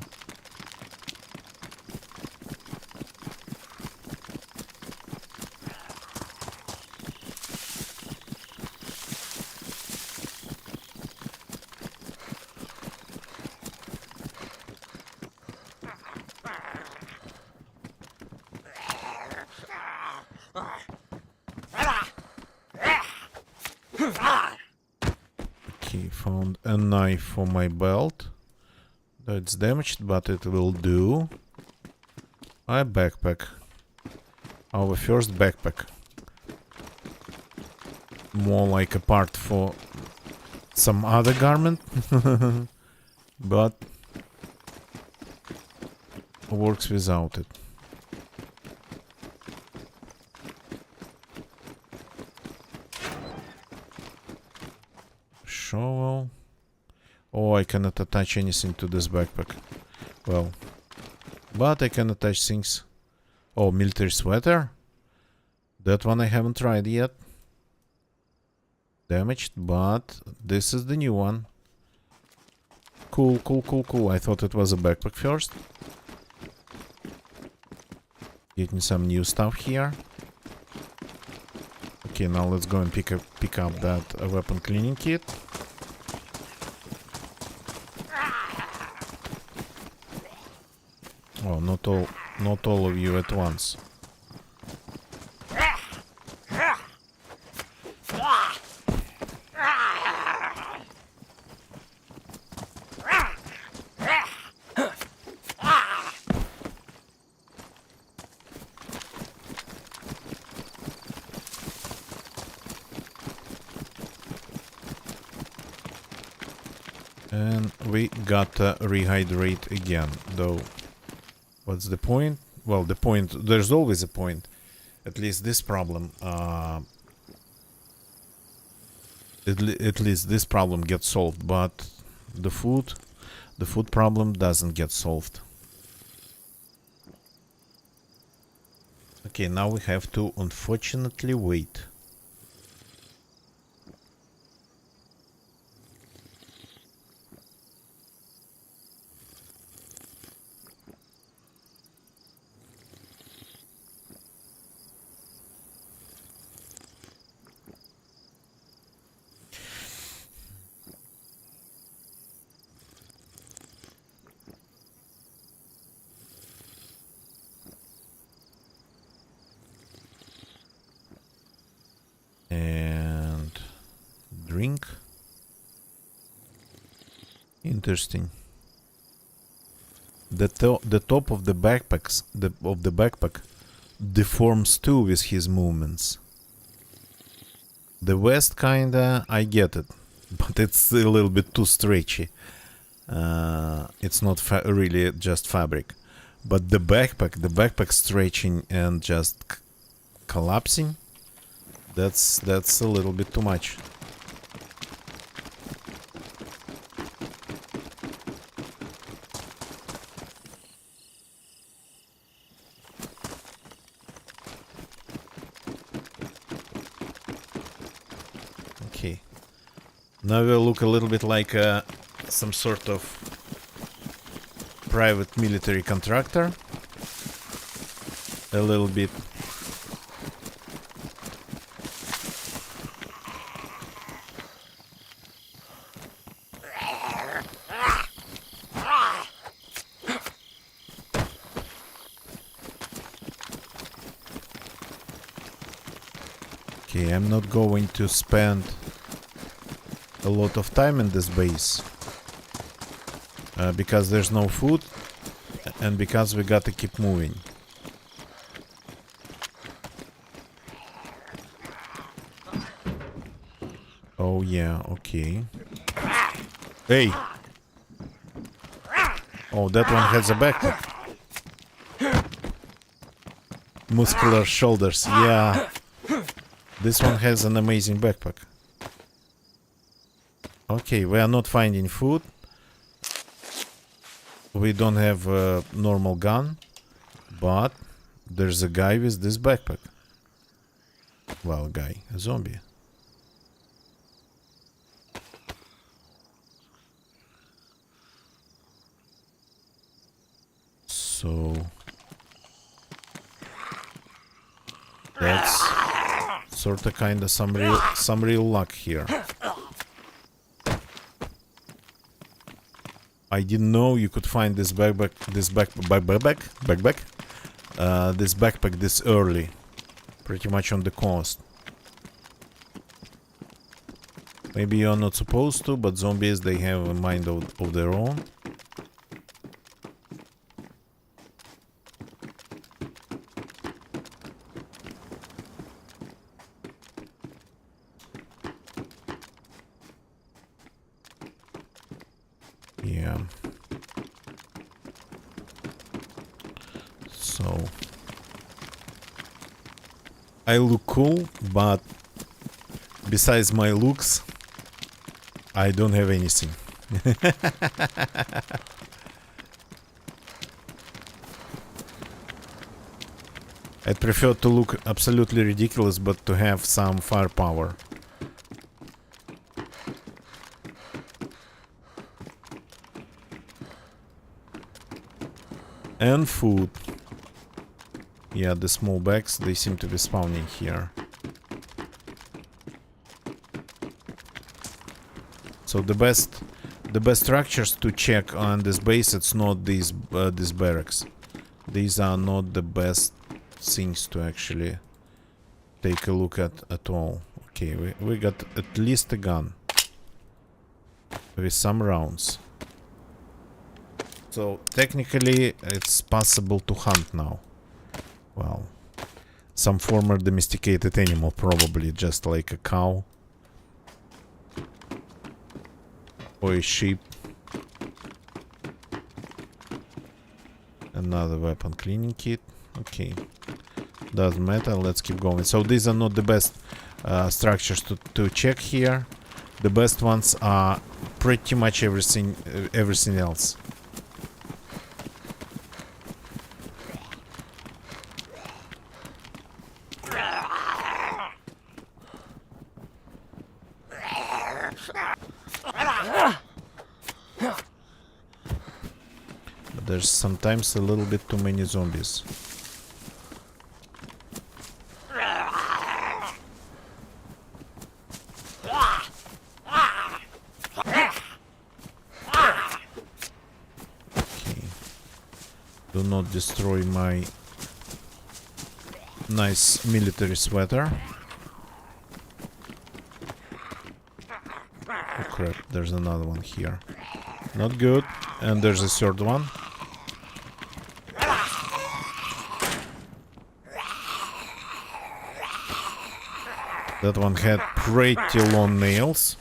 Okay, found a knife for my belt. That's damaged, but it will do. A backpack. Our first backpack. More like a part for some other garment. But works without it. Shovel. Oh, I cannot attach anything to this backpack. Well, but I can attach things. Oh, military sweater. That one I haven't tried yet. Damaged, but this is the new one. Cool, cool, cool, cool. I thought it was a backpack first. Getting some new stuff here. Okay, now let's go and pick up that weapon cleaning kit. Oh, not all of you at once. And we gotta rehydrate again, though. What's the point? Well, the point, there's always a point. At least this problem, at least this problem gets solved, but the food problem doesn't get solved. Okay, now we have to unfortunately wait. And drink. Interesting. The top of the backpack deforms too with his movements. The vest kinda, I get it, but it's a little bit too stretchy. It's not really just fabric, but the backpack stretching and just collapsing. That's a little bit too much. Okay. Now we'll look a little bit like some sort of private military contractor. A little bit. Okay, I'm not going to spend a lot of time in this base because there's no food and because we gotta keep moving. Oh yeah, okay. Hey! Oh, that one has a backpack. Muscular shoulders, yeah. This one has an amazing backpack. Okay, we are not finding food. We don't have a normal gun, but there's a guy with this backpack. Well, a zombie. So that's sorta kinda some real luck here. I didn't know you could find this backpack this early, pretty much on the coast. Maybe you're not supposed to, but zombies, they have a mind of their own. Yeah. So I look cool, but besides my looks, I don't have anything. I'd prefer to look absolutely ridiculous, but to have some firepower. And food. Yeah, the small bags, they seem to be spawning here. So the best structures to check on this base, it's not these barracks. These are not the best things to actually take a look at all. Okay, we got at least a gun with some rounds. So technically it's possible to hunt now. Well, some former domesticated animal, probably just like a cow or a sheep. Another weapon cleaning kit. Okay, doesn't matter, let's keep going. So these are not the best structures to check here. The best ones are pretty much everything else. But there's sometimes a little bit too many zombies. Do not destroy my nice military sweater. Oh crap, there's another one here. Not good. And there's a third one. That one had pretty long nails.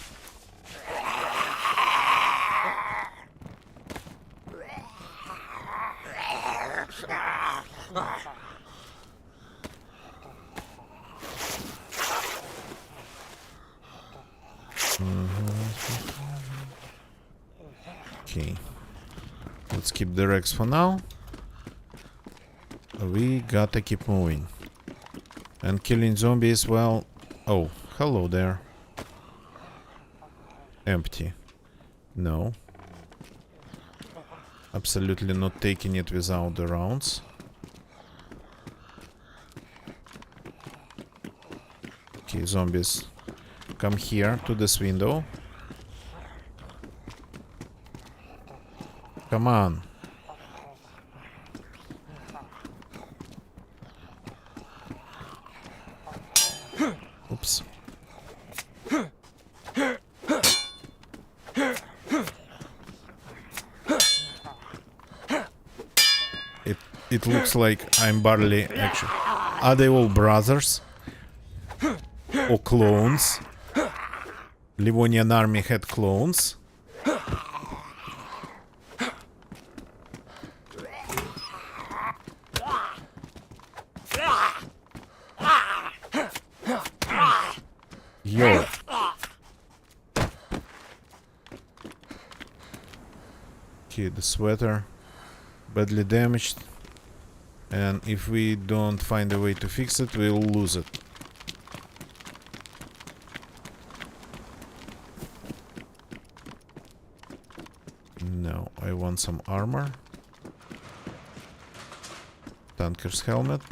Okay, let's keep the Rex for now. We gotta keep moving. And killing zombies, well... Oh, hello there. Empty. No. Absolutely not taking it without the rounds. Okay, zombies. Come here to this window. Come on. Oops. It looks like I'm barely actually. Are they all brothers? Or clones? Livonian army had clones. Yo. Okay, the sweater badly damaged, and if we don't find a way to fix it, we'll lose it. No, I want some armor. Tanker's helmet.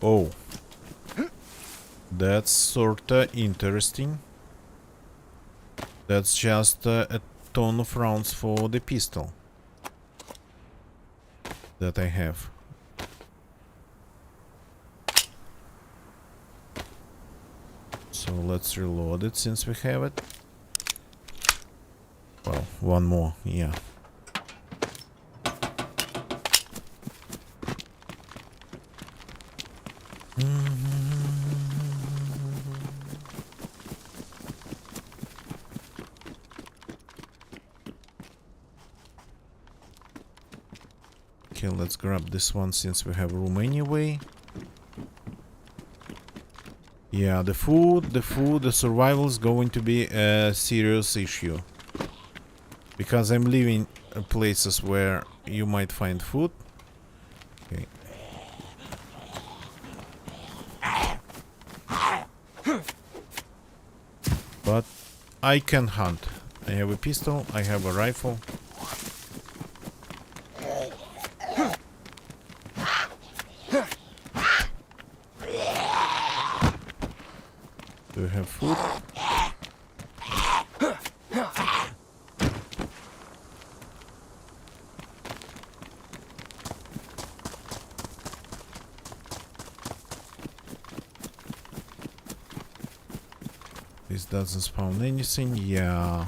Oh, that's sorta interesting. That's just a ton of rounds for the pistol that I have. So let's reload it since we have it. Well, one more, yeah. Okay, let's grab this one since we have room anyway. Yeah, the food, the survival is going to be a serious issue. Because I'm living places where you might find food. Okay. But I can hunt. I have a pistol, I have a rifle. Do you have food? This doesn't spawn anything, yeah.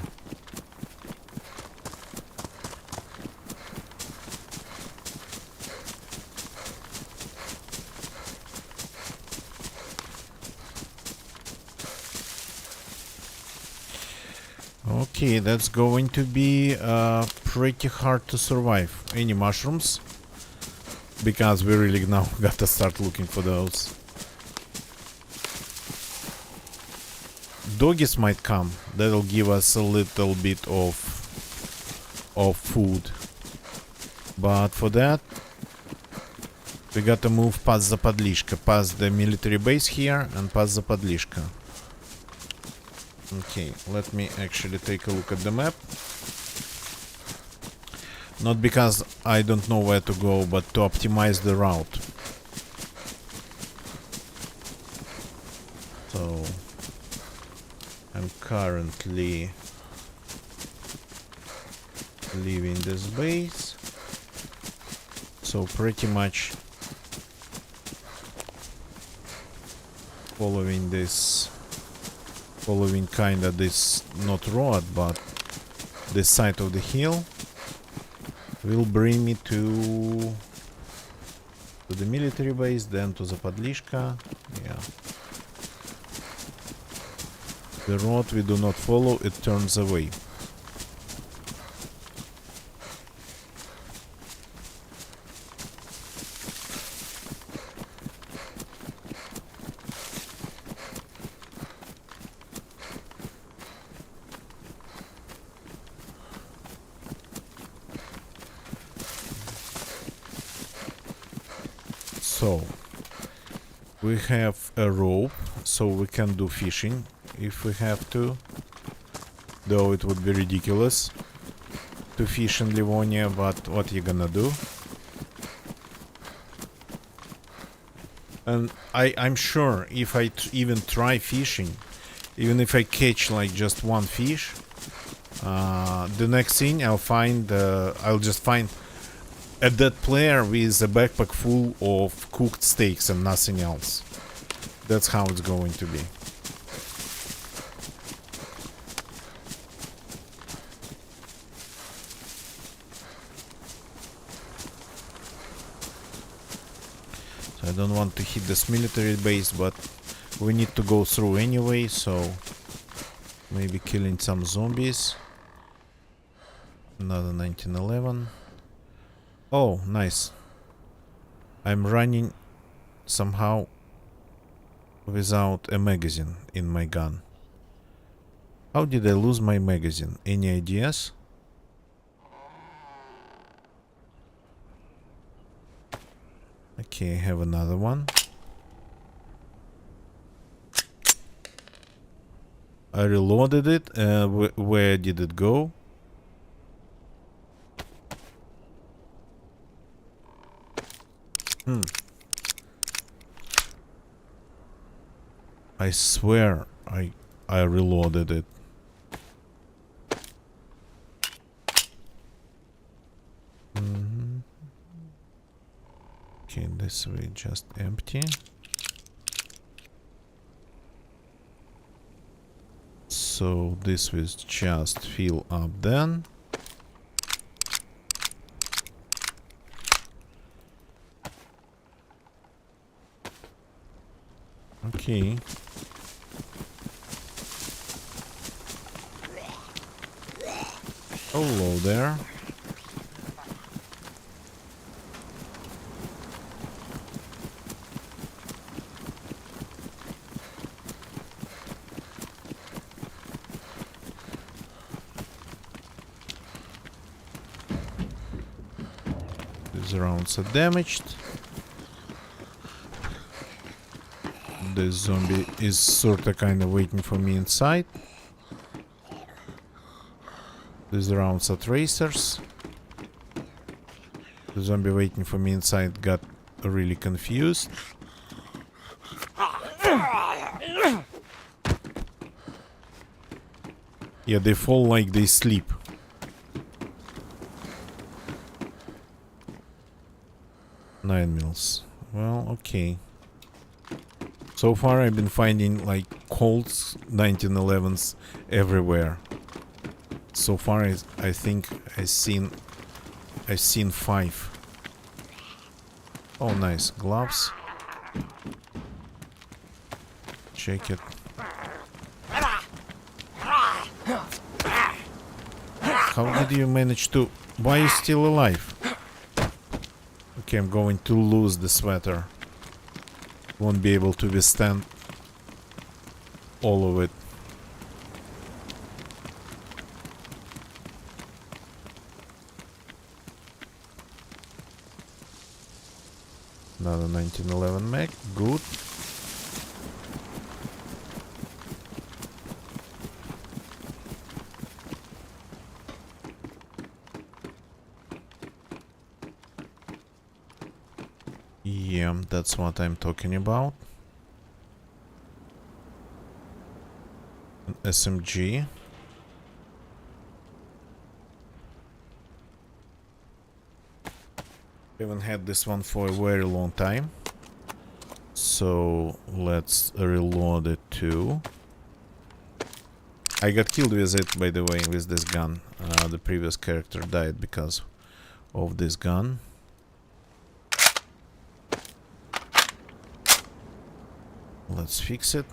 Okay, that's going to be pretty hard to survive. Any mushrooms? Because we really now gotta start looking for those. Doggies might come. That'll give us a little bit of food. But for that, we gotta move past Zapadlishka, past the military base here and past Zapadlishka. Okay, let me actually take a look at the map. Not because I don't know where to go, but to optimize the route. So I'm currently leaving this base. So pretty much following kinda this, not road, but this side of the hill will bring me to the military base, then to Zapadlishka. Yeah. The road we do not follow, it turns away. So we have a rope, so we can do fishing if we have to, though it would be ridiculous to fish in Livonia, but what you gonna do? And I'm sure if I even try fishing, even if I catch like just one fish, the next thing I'll just find a dead player with a backpack full of cooked steaks and nothing else. That's how it's going to be. So I don't want to hit this military base, but we need to go through anyway, so maybe killing some zombies. Another 1911. Oh, nice. I'm running somehow without a magazine in my gun. How did I lose my magazine? Any ideas? Okay, I have another one. I reloaded it. Where did it go? I swear I reloaded it. Okay, this way just empty. So this will just fill up then. Okay. Hello there. These rounds are damaged. This zombie is sorta kinda waiting for me inside. These rounds are tracers. The zombie waiting for me inside got really confused. Yeah, they fall like they sleep. Nine mils. Well, okay. So far I've been finding like Colts 1911s everywhere. So far I think I've seen 5. Oh, nice. Gloves. Check it. How did you manage to... Why are you still alive? Okay, I'm going to lose the sweater. Won't be able to withstand all of it. Another 1911 mag. Good. Yeah, that's what I'm talking about. An SMG. Haven't had this one for a very long time. So let's reload it too. I got killed with it, by the way, with this gun. The previous character died because of this gun. Let's fix it.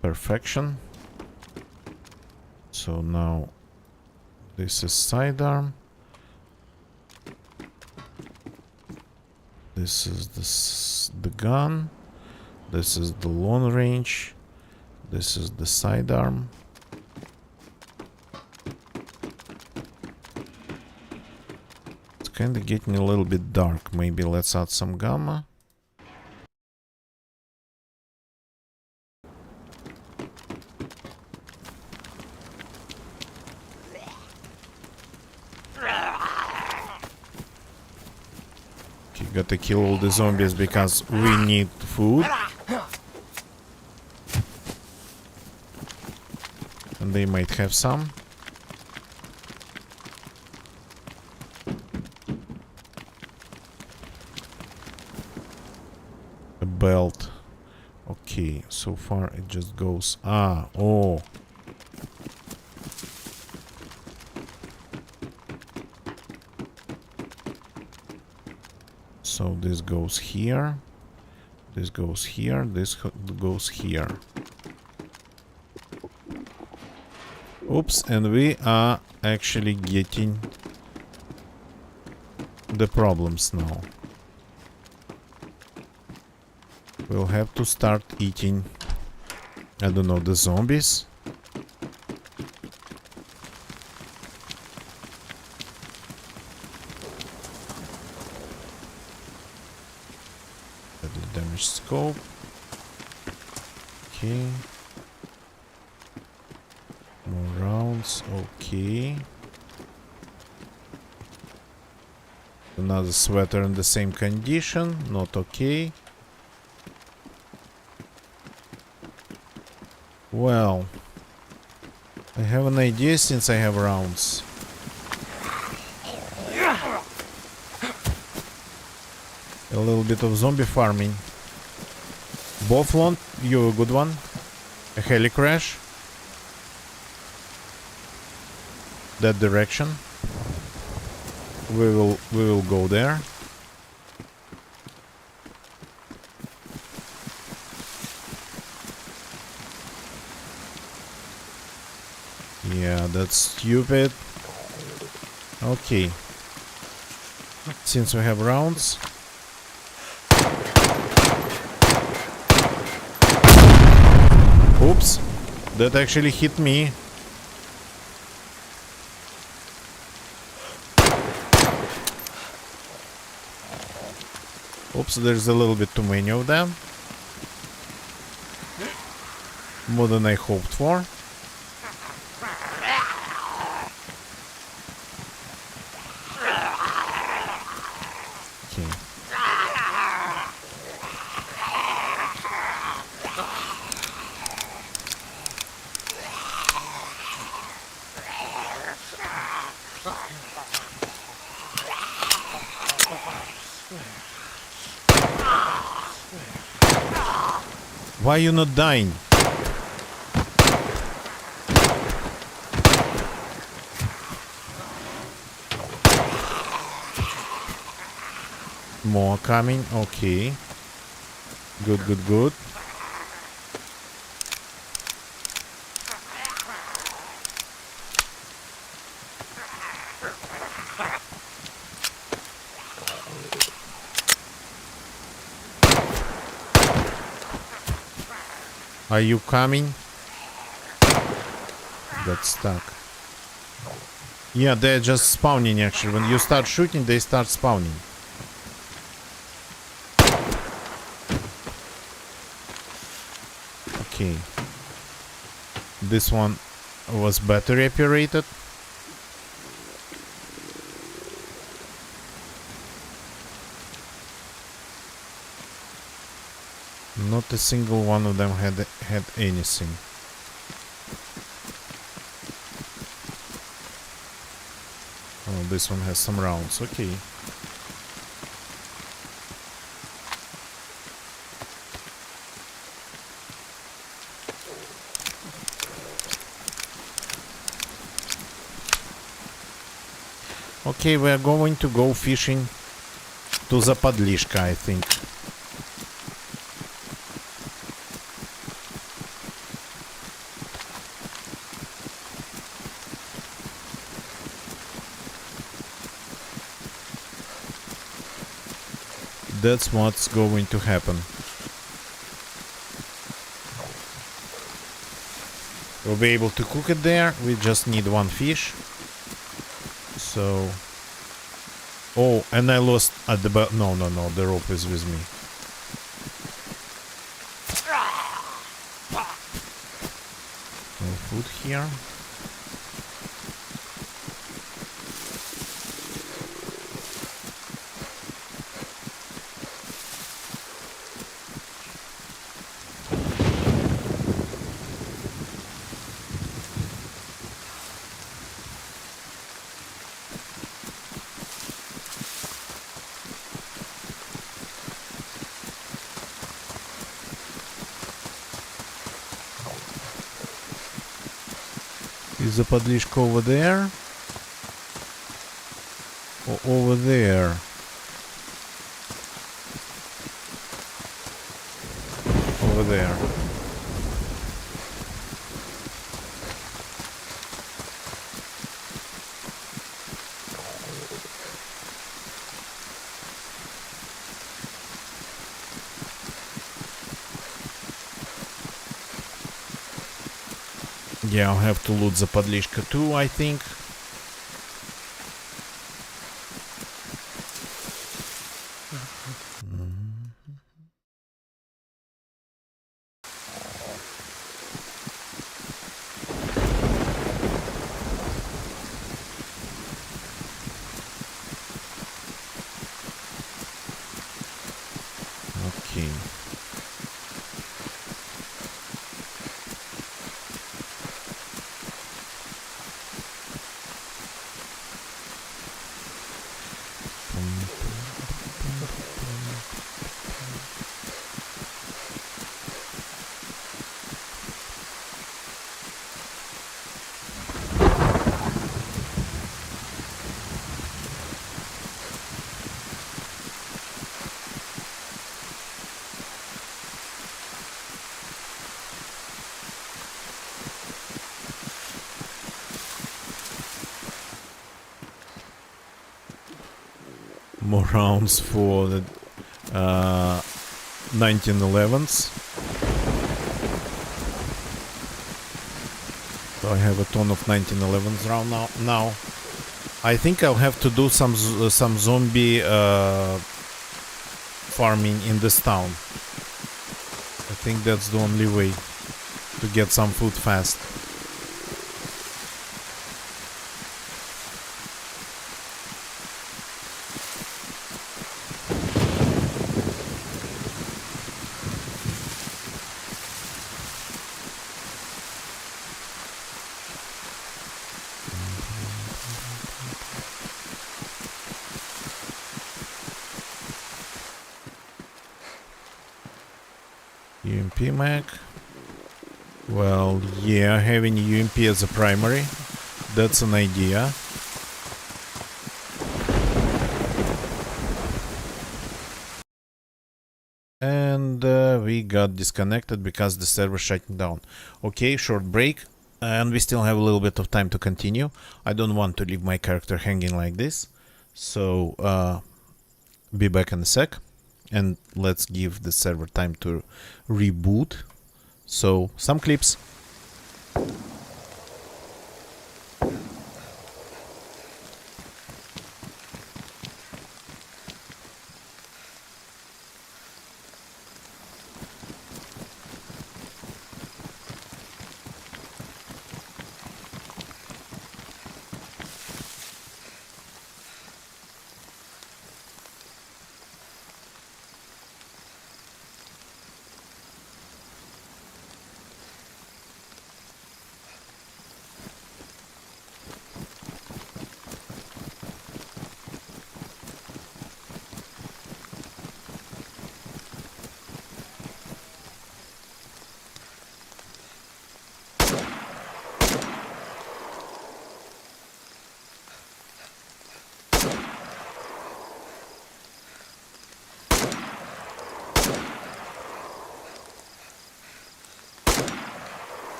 Perfection. So now this is sidearm. This is the gun. This is the long range. This is the sidearm. It's kind of getting a little bit dark. Maybe let's add some gamma. Gotta kill all the zombies because we need food. And they might have some. A belt. Okay, so far it just goes... Oh. So this goes here, this goes here, this goes here. Oops, and we are actually getting the problems now. We'll have to start eating, I don't know, the zombies. Damage scope. Okay. More rounds. Okay. Another sweater in the same condition. Not okay. Well, I have an idea since I have rounds. A little bit of zombie farming. Both want you a good one. A heli crash. That direction. We will go there. Yeah, that's stupid. Okay. Since we have rounds. Oops, that actually hit me. Oops, there's a little bit too many of them. More than I hoped for. Okay. Why you not dying? More coming. Okay. Good, good, good. Are you coming? Got stuck. Yeah, they're just spawning actually. When you start shooting, they start spawning. Okay. This one was battery operated. Not a single one of them had anything. Oh, this one has some rounds. Okay. Okay, we are going to go fishing to the Podlishka, I think. That's what's going to happen. We'll be able to cook it there. We just need one fish. So... Oh, and I lost at the back. No, the rope is with me. No food here. Is the Podlishka over there? Or over there? Over there. Yeah, I'll have to loot the Podlishka too, I think. Okay. More rounds for the 1911s. So I have a ton of 1911s round now. I think I'll have to do some zombie farming in this town. I think that's the only way to get some food fast. UMP mag. Well, yeah, having UMP as a primary, that's an idea. And we got disconnected because the server shutting down. Okay, short break. And we still have a little bit of time to continue. I don't want to leave my character hanging like this. So, be back in a sec. And let's give the server time to reboot. So, some clips.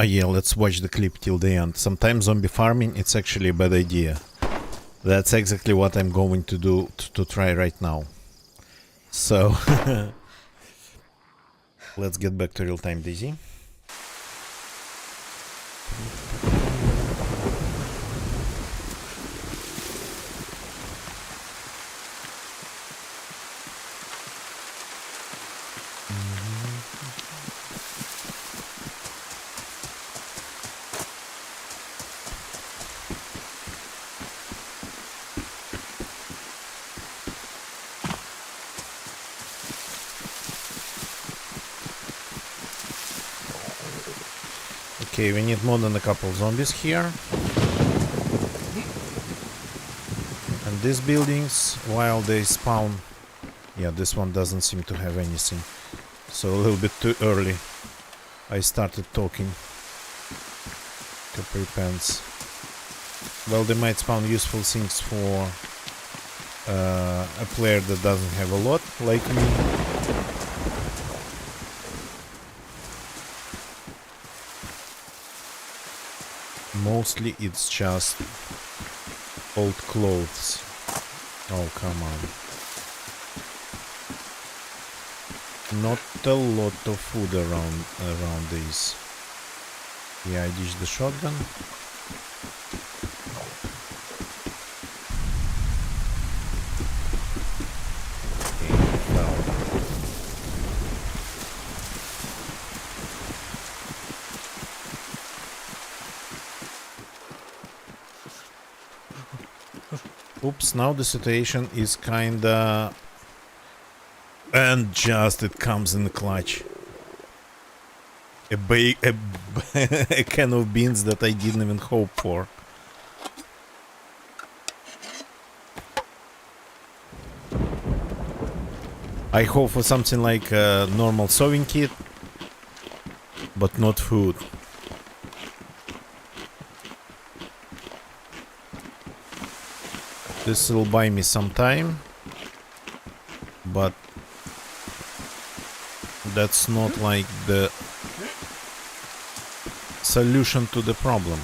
Yeah, let's watch the clip till the end. Sometimes zombie farming, it's actually a bad idea. That's exactly what I'm going to do to try right now. So, let's get back to real-time DayZ. Okay, we need more than a couple zombies here. And these buildings, while they spawn... Yeah, this one doesn't seem to have anything. So a little bit too early. I started talking. Capri pants. Well, they might spawn useful things for a player that doesn't have a lot, like me. Mostly it's just old clothes. Oh, come on. Not a lot of food around these. Yeah, I ditched the shotgun. Okay, well. Oops, now the situation is kinda... And just it comes in the clutch. A can of beans that I didn't even hope for. I hope for something like a normal sewing kit, but not food. This will buy me some time, but that's not like the solution to the problem.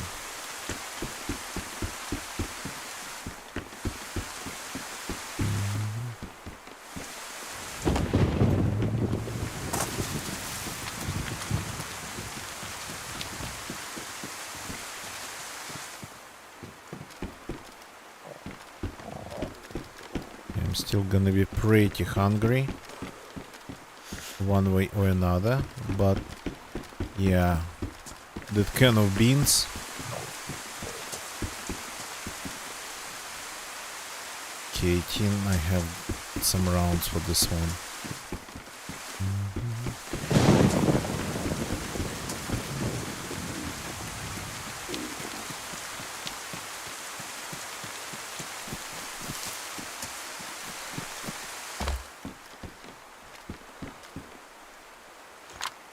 I'm still gonna be pretty hungry one way or another, but yeah, that can of beans. Okay, tin, I have some rounds for this one.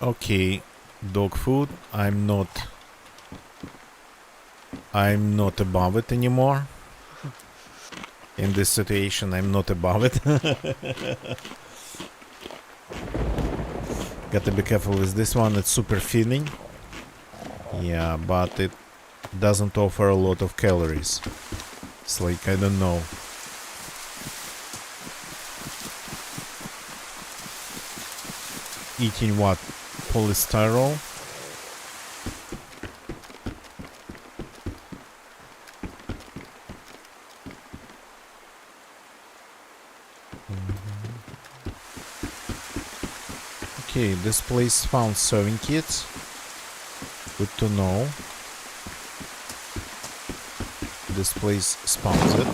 Okay, dog food. I'm not above it anymore. In this situation, I'm not above it. Gotta be careful with this one. It's super filling. Yeah, but it doesn't offer a lot of calories. It's like, I don't know. Eating what? Polystyrol? Okay, this place found sewing kits. Good to know. This place spawns it.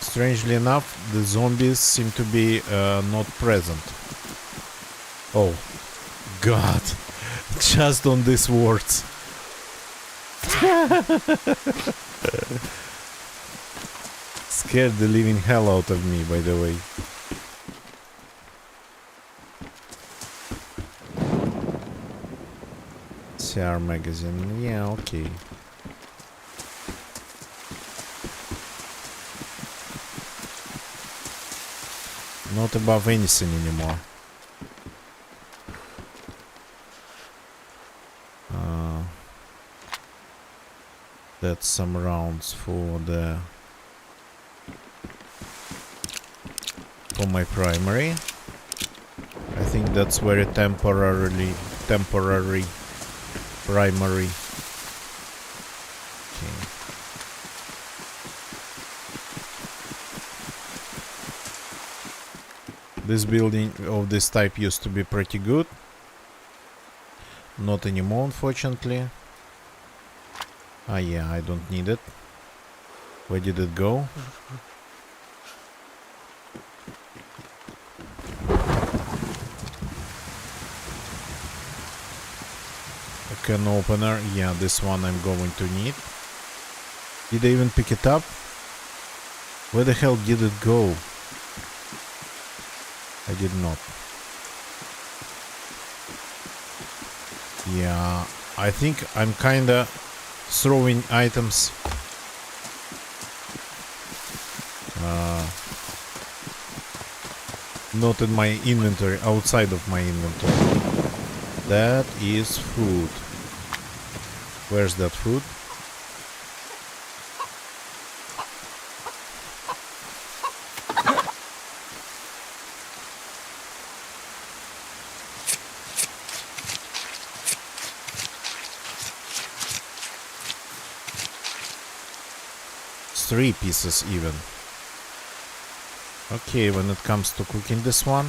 Strangely enough, the zombies seem to be not present. Oh, God. Just on these words. Scared the living hell out of me, by the way. CR magazine. Yeah, okay. Not above anything anymore. That's some rounds for my primary. I think that's very temporary primary. Okay. This building of this type used to be pretty good. Not anymore, unfortunately. Ah, yeah, I don't need it. Where did it go? A can opener. Yeah, this one I'm going to need. Did I even pick it up? Where the hell did it go? I did not. Yeah, I think I'm kinda throwing items not in my inventory, outside of my inventory. That is food. Where's that food? Three pieces even. Okay, when it comes to cooking this one,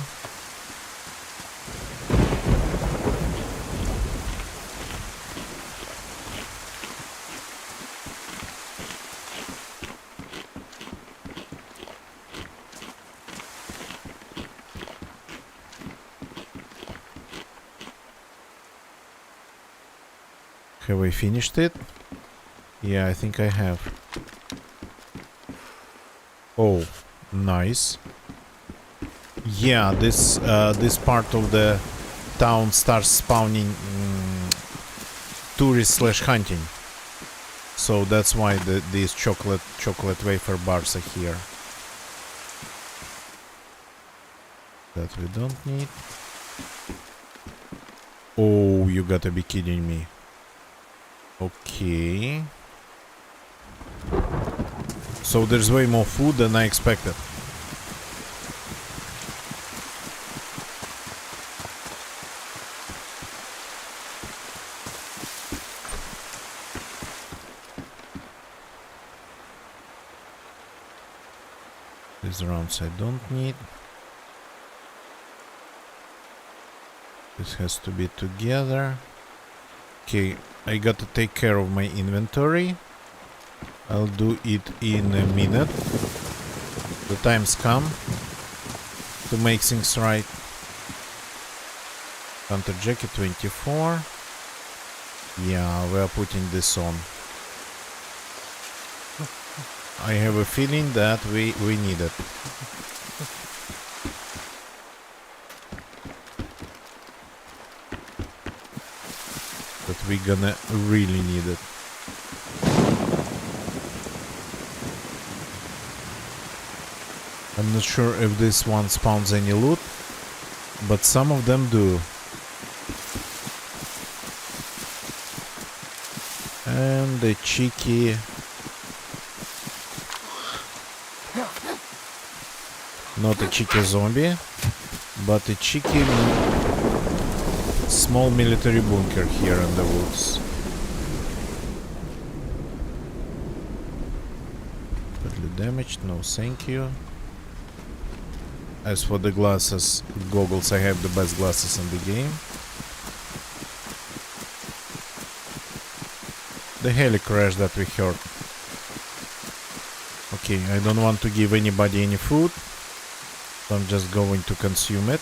have I finished it? Yeah, I think I have. Oh, nice. Yeah, this part of the town starts spawning tourists slash hunting. So that's why these chocolate wafer bars are here. That we don't need. Oh, you gotta be kidding me. Okay. So there's way more food than I expected. These rounds I don't need. This has to be together. Okay, I gotta take care of my inventory. I'll do it in a minute. The time's come to make things right. Hunter jacket 24. Yeah, we are putting this on. I have a feeling that we need it. That we're gonna really need it. I'm not sure if this one spawns any loot, but some of them do. And the cheeky... Not a cheeky zombie, but a cheeky small military bunker here in the woods. Badly damaged, no thank you. As for the glasses, goggles, I have the best glasses in the game. The heli crash that we heard. Okay, I don't want to give anybody any food, so I'm just going to consume it.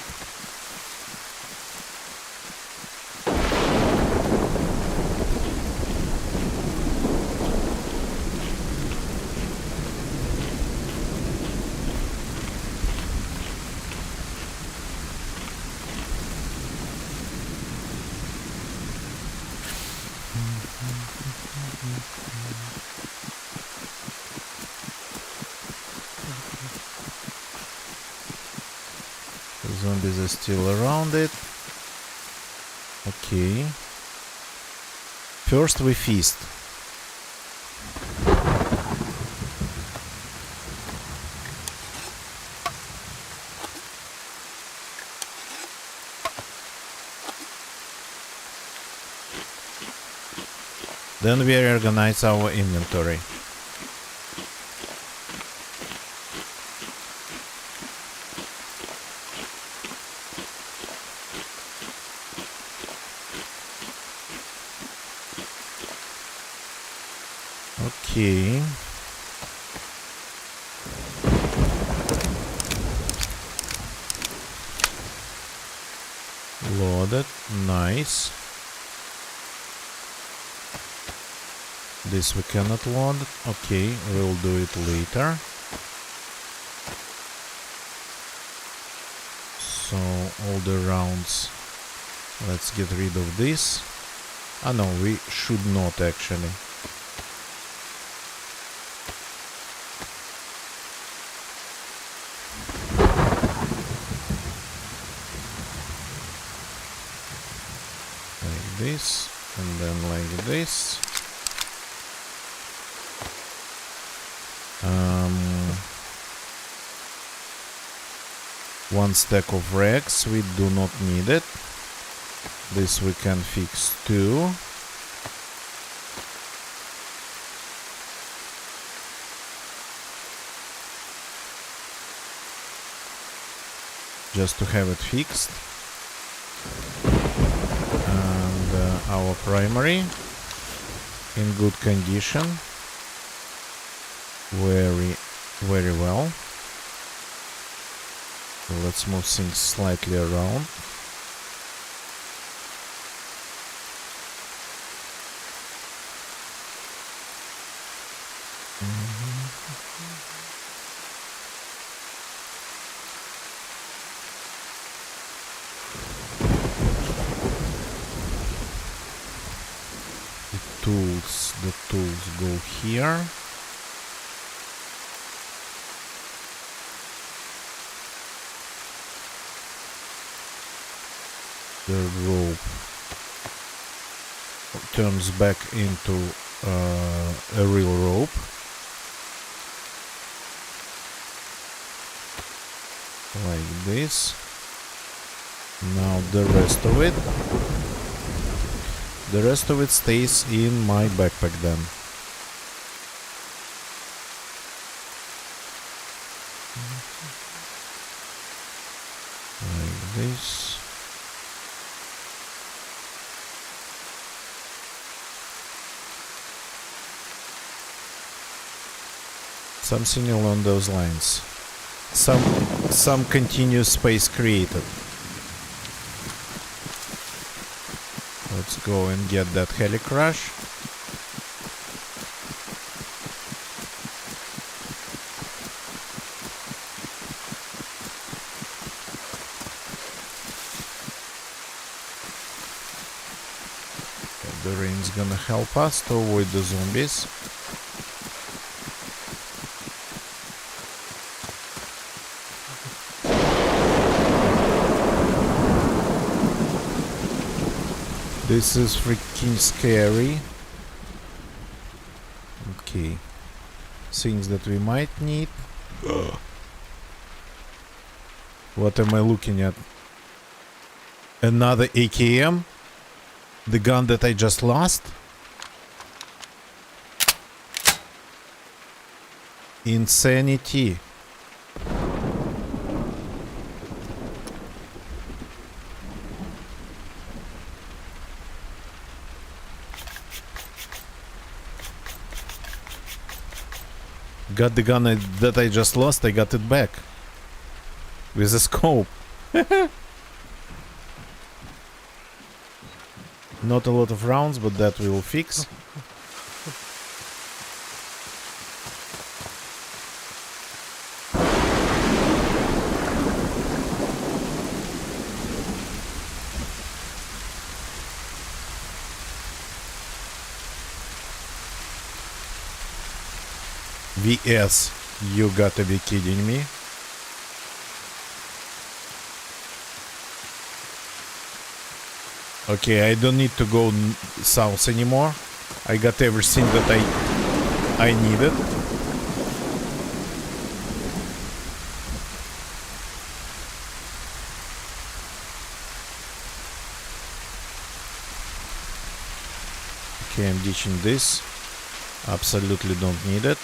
The zombies are still around it. Okay. First we feast. Then we reorganize our inventory. Okay. Loaded. Nice. This we cannot load. Okay, we'll do it later. So all the rounds. Let's get rid of this. Ah no, we should not actually. Like this, and then like this. One stack of rags, we do not need it. This we can fix too. Just to have it fixed. And our primary in good condition. Very well. So let's move things slightly around. The tools go here. The rope turns back into a real rope. Like this. Now the rest of it. The rest of it stays in my backpack then. Like this. Something along those lines. Some continuous space created. Let's go and get that heli crash. Okay, the rain's gonna help us to avoid the zombies. This is freaking scary. Okay. Things that we might need. What am I looking at? Another AKM? The gun that I just lost? Insanity. Got the gun that I just lost, I got it back. With a scope. Not a lot of rounds, but that we will fix. VS, you gotta be kidding me. Okay, I don't need to go south anymore. I got everything that I needed. Okay, I'm ditching this. Absolutely don't need it.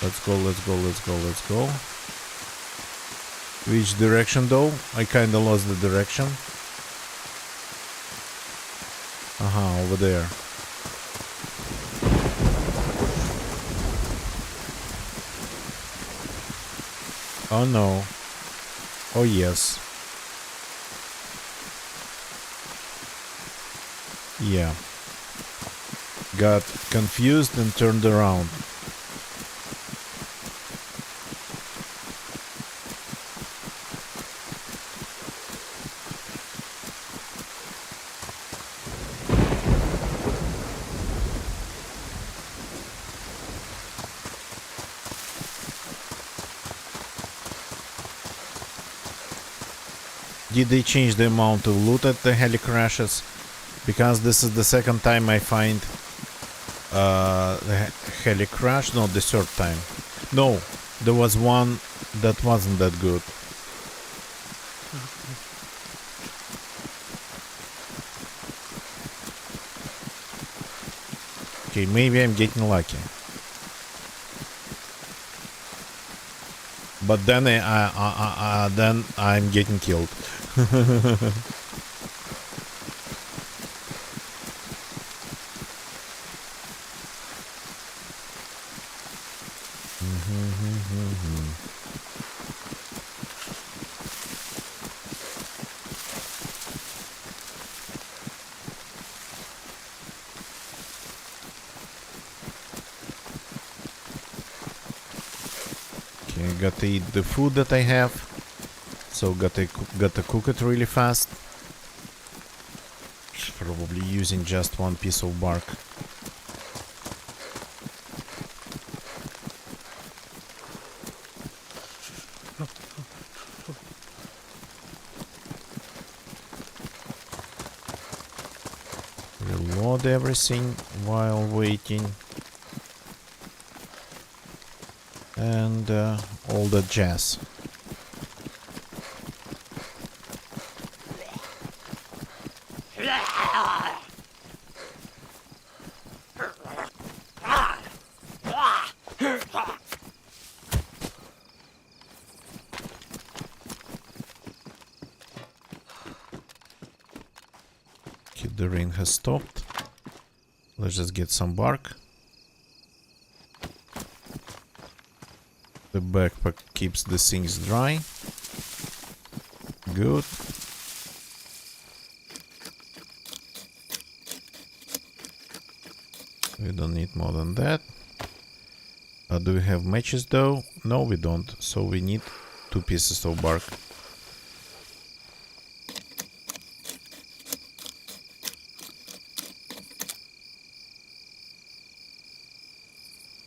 Let's go, let's go, let's go, let's go. Which direction though? I kinda lost the direction. Aha, over there. Oh no. Oh yes. Yeah. Got confused and turned around. Did they change the amount of loot at the heli crashes? Because this is the second time I find the heli crash. No, the third time. No, there was one that wasn't that good. Okay, maybe I'm getting lucky. But then then I'm getting killed. Okay, gotta eat the food that I have. So gotta cook it really fast. Probably using just one piece of bark. Reload everything while waiting. And all the jazz. Okay, the rain has stopped. Let's just get some bark. The backpack keeps the things dry. Good. We don't need more than that. Do we have matches though? No, we don't. So we need 2 pieces of bark.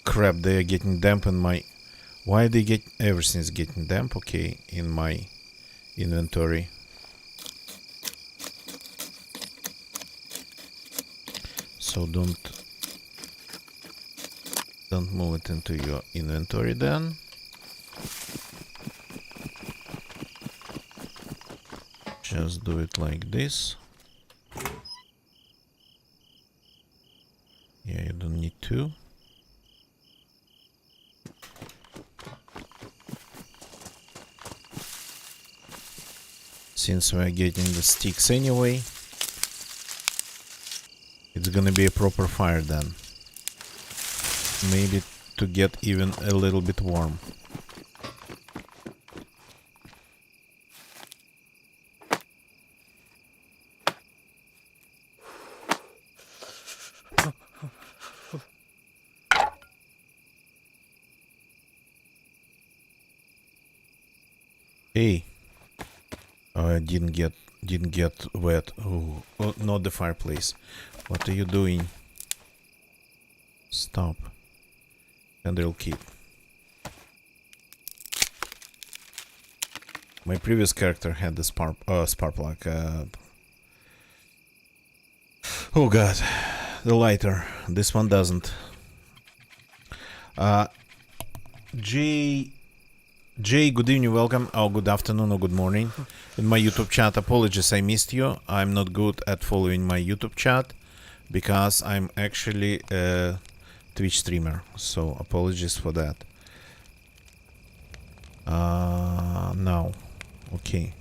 Crap, they are getting damp in my... Why they get... Everything's getting damp, okay, in my inventory. So don't move it into your inventory then. Just do it like this. Yeah, you don't need to. Since we're getting the sticks anyway, it's gonna be a proper fire then. Maybe to get even a little bit warm. Hey. I didn't get wet. Oh, not the fireplace. What are you doing? Stop. And they'll keep. My previous character had the spark plug. Oh god, the lighter. This one doesn't. Jay, good evening, welcome. Oh, good afternoon or good morning. In my YouTube chat, apologies, I missed you. I'm not good at following my YouTube chat because I'm actually a Twitch streamer. So apologies for that. Now, okay.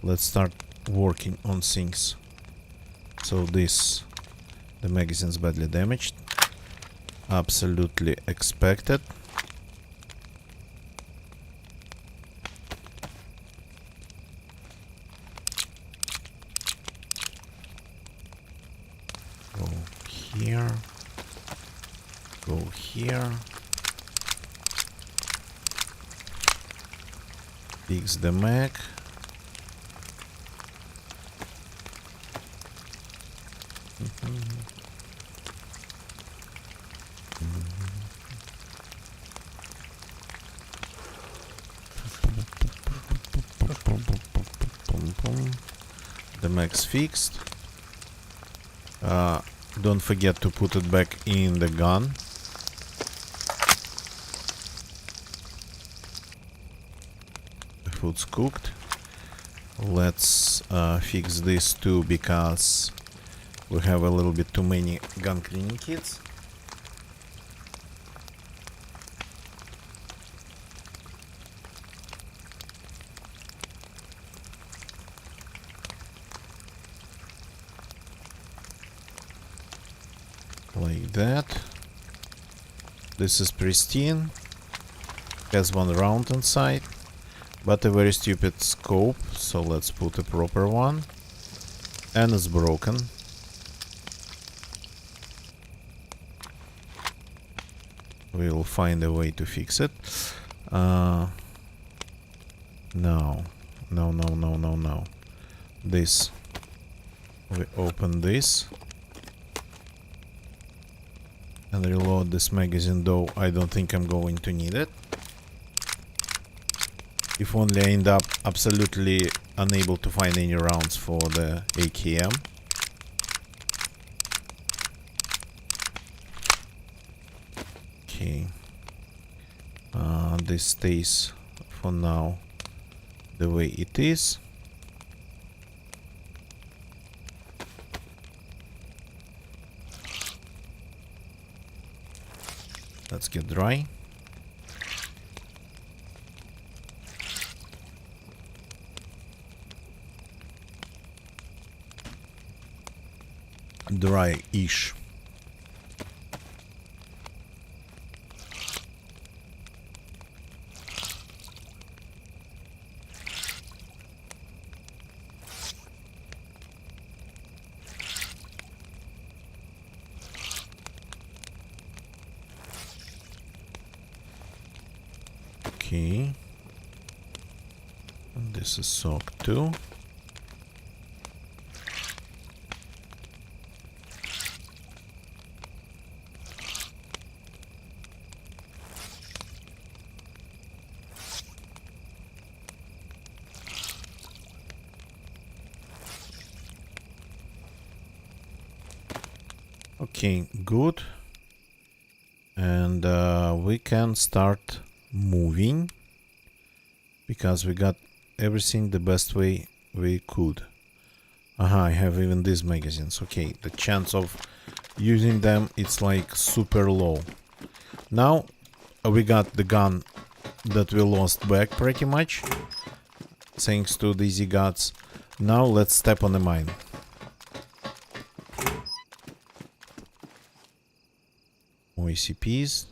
Let's start working on things. So the magazine's badly damaged. Absolutely expected. here. Go here. Fix the Mac. The Mac's fixed. Don't forget to put it back in the gun. The food's cooked. Let's fix this too, because we have a little bit too many gun cleaning kits. Like that. This is pristine. Has one round inside, but a very stupid scope, so let's put a proper one. And it's broken. We'll find a way to fix it. No. No. This. We open this. And reload this magazine, though I don't think I'm going to need it. If only I end up absolutely unable to find any rounds for the AKM. Okay. This stays for now the way it is. Let's get dry. Dry-ish. Okay. And this is soaked too. Okay, good. And we can start moving, because we got everything the best way we could. I have even these magazines. Okay, the chance of using them, it's like super low. Now we got the gun that we lost back pretty much, thanks to the easy guts. Now let's step on the mine. More ACPs.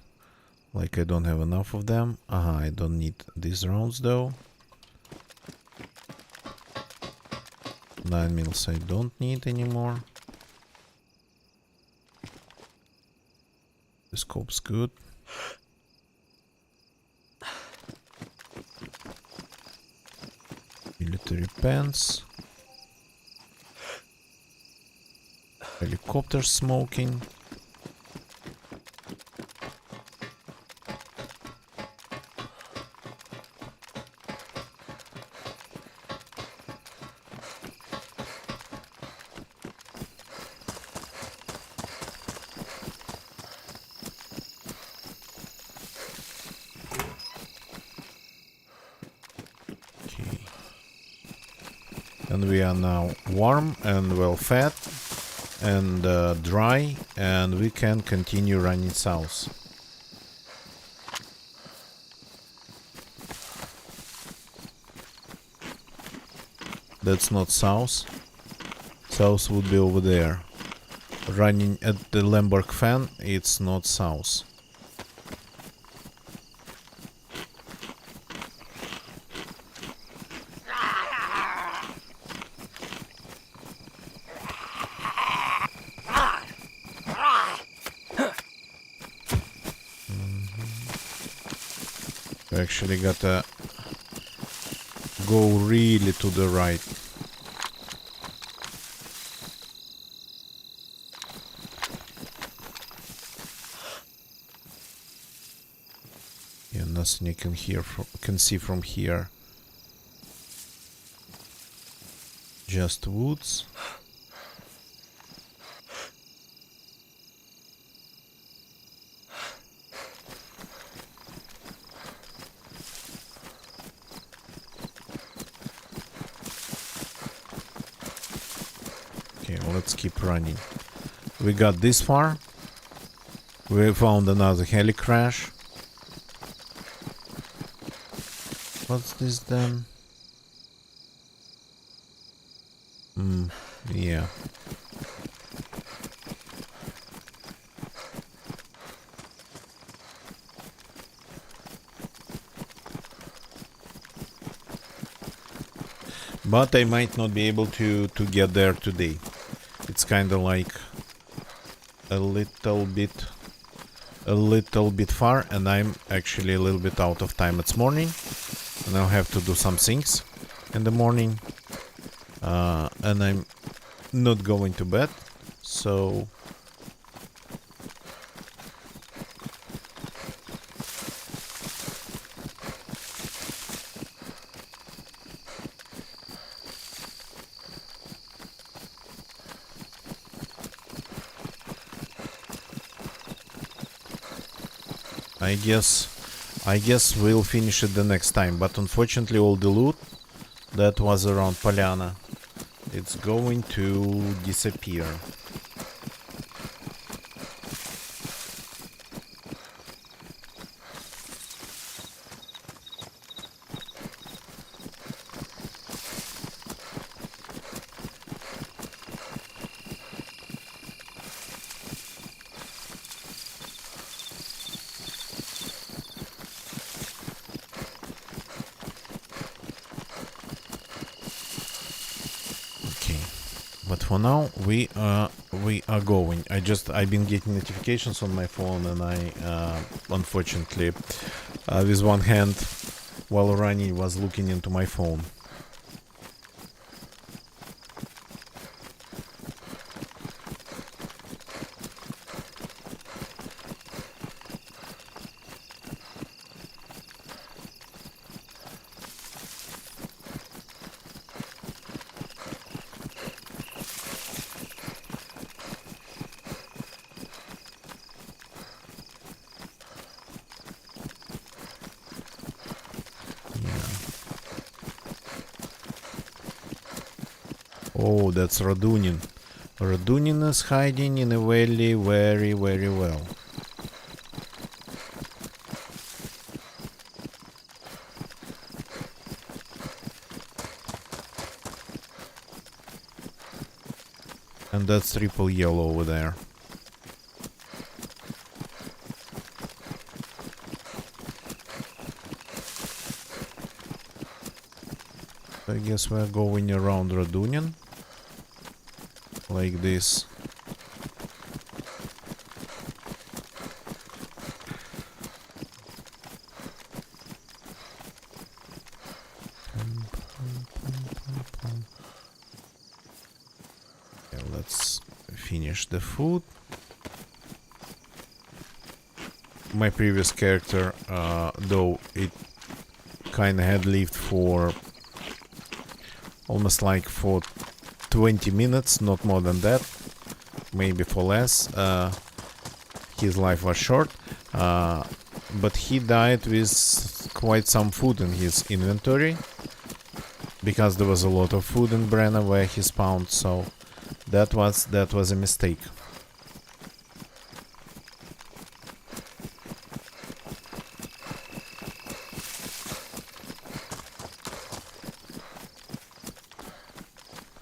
Like I don't have enough of them. I don't need these rounds though. 9 mils I don't need anymore. The scope's good. Military pants. Helicopter smoking. And we are now warm and well fed and dry, and we can continue running south. That's not south. South would be over there. Running at the Lemberg fan, it's not south. We actually gotta go really to the right. Yeah, nothing you can see from here. Just woods. Okay, let's keep running. We got this far. We found another heli crash. What's this then? Yeah. But I might not be able to get there today. It's kind of like a little bit far, and I'm actually a little bit out of time. It's morning, and I'll have to do some things in the morning, and I'm not going to bed, so I guess we'll finish it the next time. But unfortunately, all the loot that was around Polyana, it's going to disappear. But for now, we are going. I've been getting notifications on my phone, and I unfortunately, with one hand, while running, was looking into my phone. Oh, that's Radunin. Radunin is hiding in a valley very, very well. And that's triple yellow over there. I guess we're going around Radunin. Like this. Okay, let's finish the food. My previous character, though it kinda had lived for almost like for 20 minutes, not more than that, maybe for less. His life was short, but he died with quite some food in his inventory, because there was a lot of food in Brenna where he spawned, so that was a mistake.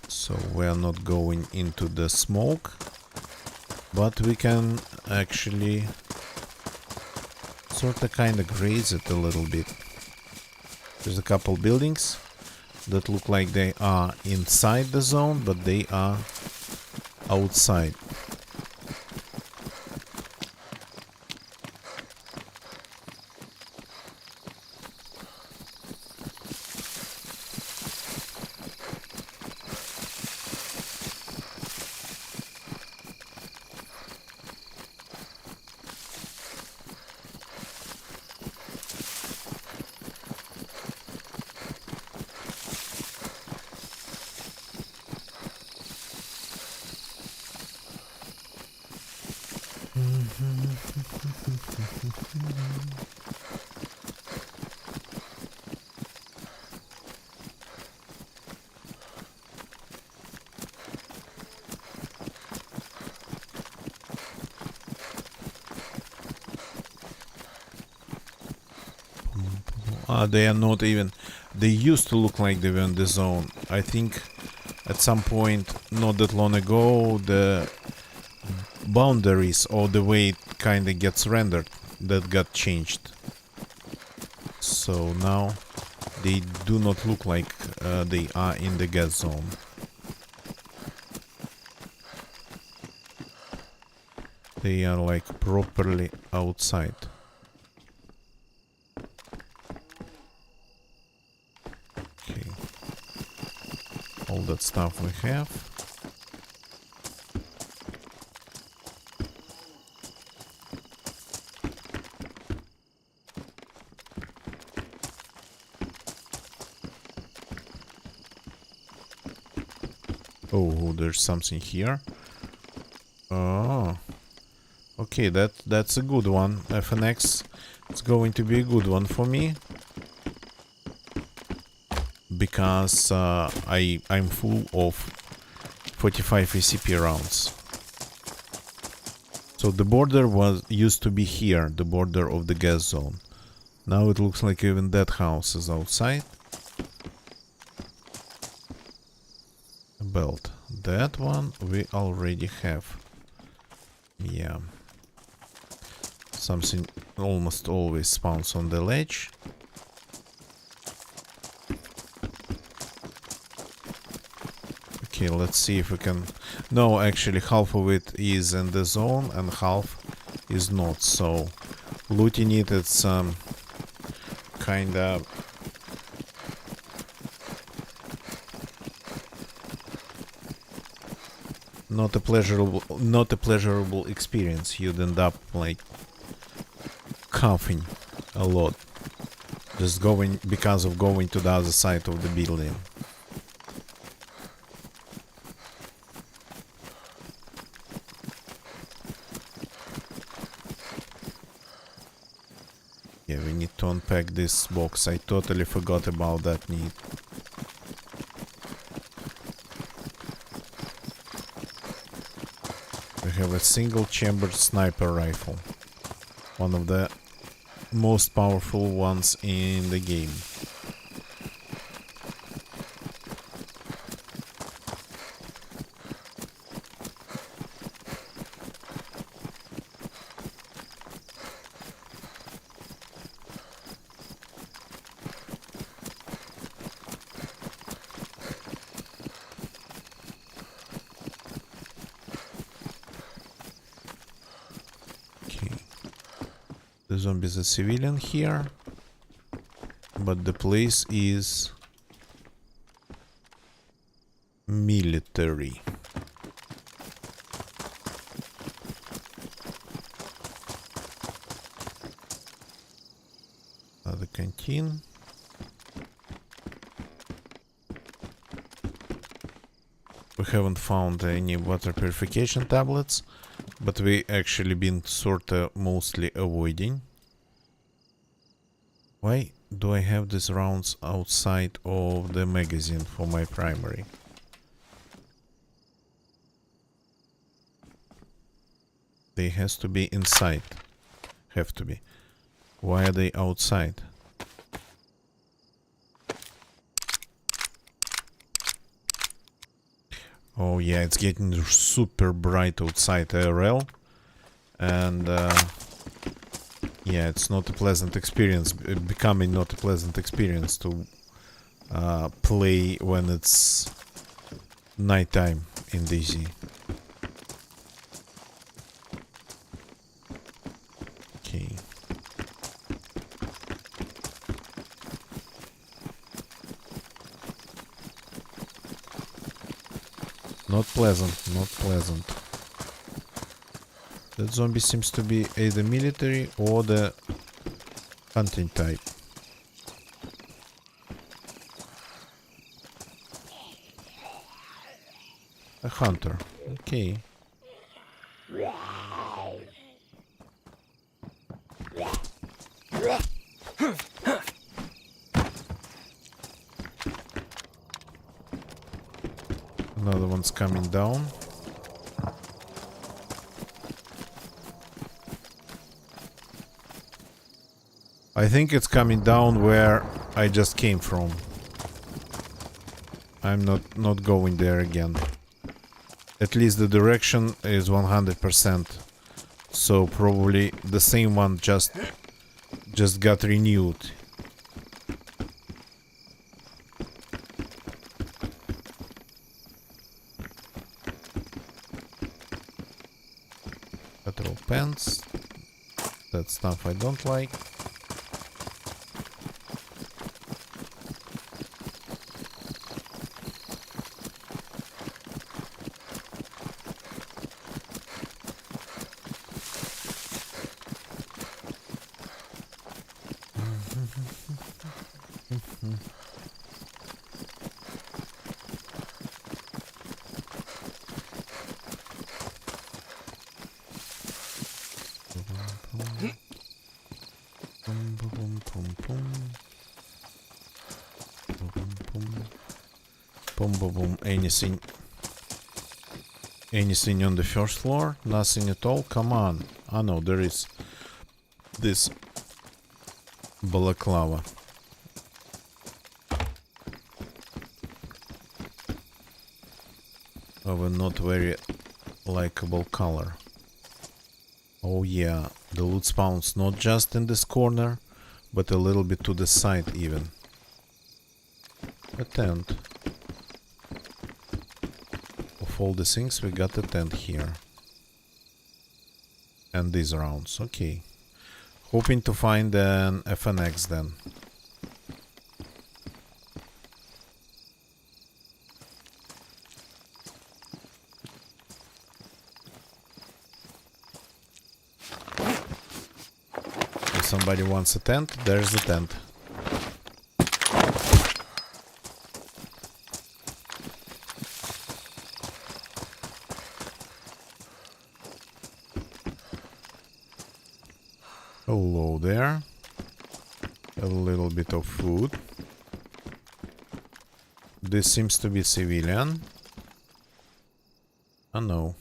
So we are not going into the smoke, but we can actually sort of kind of graze it a little bit. There's a couple buildings that look like they are inside the zone, but they are outside. They are not even. They used to look like they were in the zone. I think at some point, not that long ago, the boundaries or the way it kind of gets rendered that got changed. So now they do not look like they are in the gas zone. They are like properly outside. Okay. All that stuff we have. Oh, there's something here. Oh. Okay, that's a good one. FNX, it's going to be a good one for me. Because I'm full of 45 ACP rounds. So the border used to be here, the border of the gas zone. Now it looks like even that house is outside. Belt. That one we already have. Yeah. Something almost always spawns on the ledge. Okay, let's see if we can... No, actually half of it is in the zone and half is not. So looting it, it's kinda... not a pleasurable experience. You'd end up like coughing a lot just going because of going to the other side of the building. Yeah, we need to unpack this box. I totally forgot about that need. We have a single chambered sniper rifle. One of the most powerful ones in the game. The zombie is a civilian here, but the place is military. The canteen. We haven't found any water purification tablets, but we actually been sorta mostly avoiding. Why do I have these rounds outside of the magazine for my primary? They has to be inside. Have to be. Why are they outside? Oh yeah, it's getting super bright outside IRL. And yeah, it's not a pleasant experience, becoming not a pleasant experience to play when it's nighttime in DZ. Okay. Not pleasant, not pleasant. That zombie seems to be either military or the hunting type. A hunter. Okay. it's coming down. I think it's coming down where I just came from. I'm not going there again. At least the direction is 100%. So probably the same one just got renewed. Petrol pants. That stuff I don't like. Boom, boom, boom. Anything on the first floor? Nothing at all? Come on. Oh no, there is this balaclava. Of a not very likable color. Oh yeah, the loot spawns not just in this corner, but a little bit to the side even. A tent. Of all the things, we got a tent here. And these rounds, okay. Hoping to find an FNX then. If somebody wants a tent, there's a tent. Hello there. A little bit of food. This seems to be civilian. Oh no.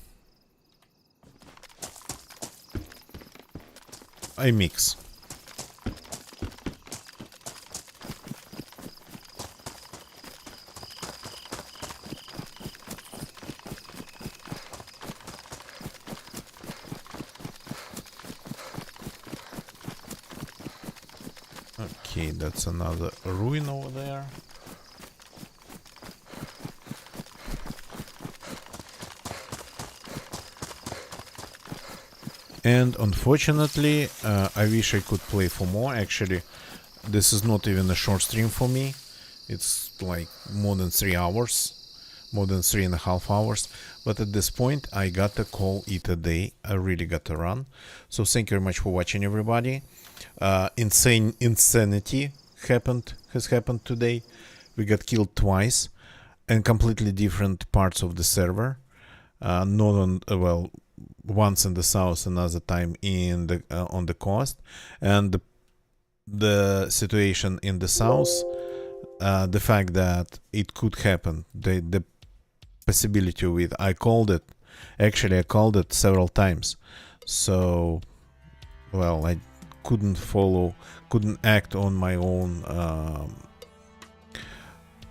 I mix. Okay, that's another ruin over there. And unfortunately, I wish I could play for more. Actually, this is not even a short stream for me. It's like more than 3 hours. More than 3.5 hours. But at this point, I got to call it a day. I really got to run. So thank you very much for watching, everybody. Insanity has happened today. We got killed twice in completely different parts of the server. Not on well, once in the south, another time in the on the coast, and the situation in the south, the fact that it could happen, the possibility of it, I called it. Actually, I called it several times. So, well, I couldn't act on my own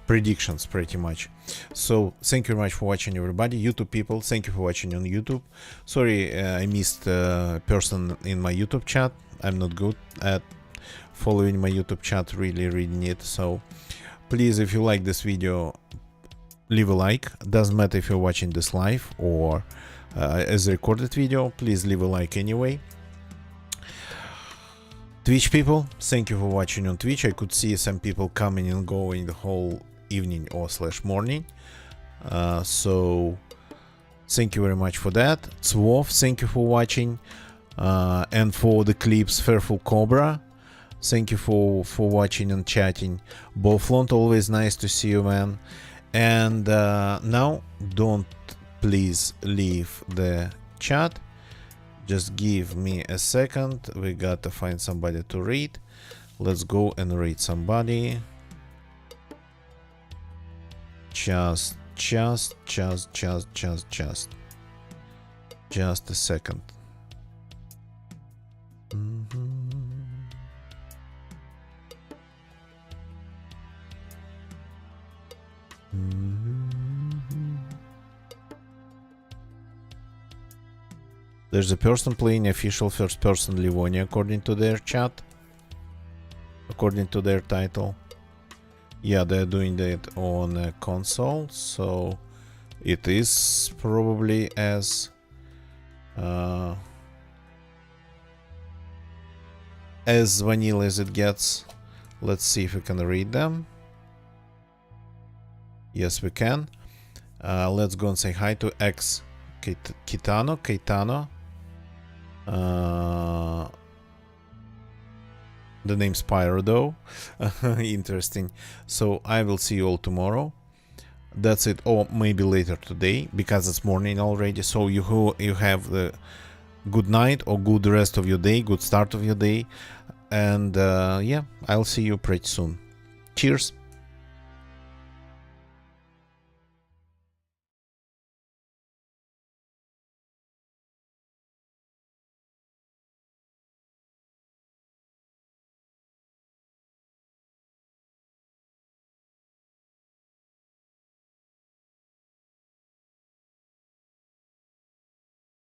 predictions pretty much. So thank you very much for watching, everybody. YouTube people, thank you for watching on YouTube. Sorry, I missed a person in my YouTube chat. I'm not good at following my YouTube chat, really reading it. So please, if you like this video, leave a like. Doesn't matter if you're watching this live or as a recorded video, please leave a like anyway. Twitch people, thank you for watching on Twitch. I could see some people coming and going the whole evening or / morning. So thank you very much for that. Zwof, thank you for watching. And for the clips, Fearful Cobra, thank you for watching and chatting. Boflont, always nice to see you, man. And now don't please leave the chat. Just give me a second. We gotta find somebody to read. Let's go and read somebody. Just Just a second. There's a person playing official first person Livonia according to their chat. According to their title. Yeah, they're doing that on a console, so it is probably as vanilla as it gets. Let's see if we can read them. Yes, we can. Let's go and say hi to X Kitano. The name's Pyro though. Interesting. So I will see you all tomorrow. That's it, or maybe later today, because it's morning already. So you have the good night or good rest of your day, good start of your day, and yeah, I'll see you pretty soon. Cheers.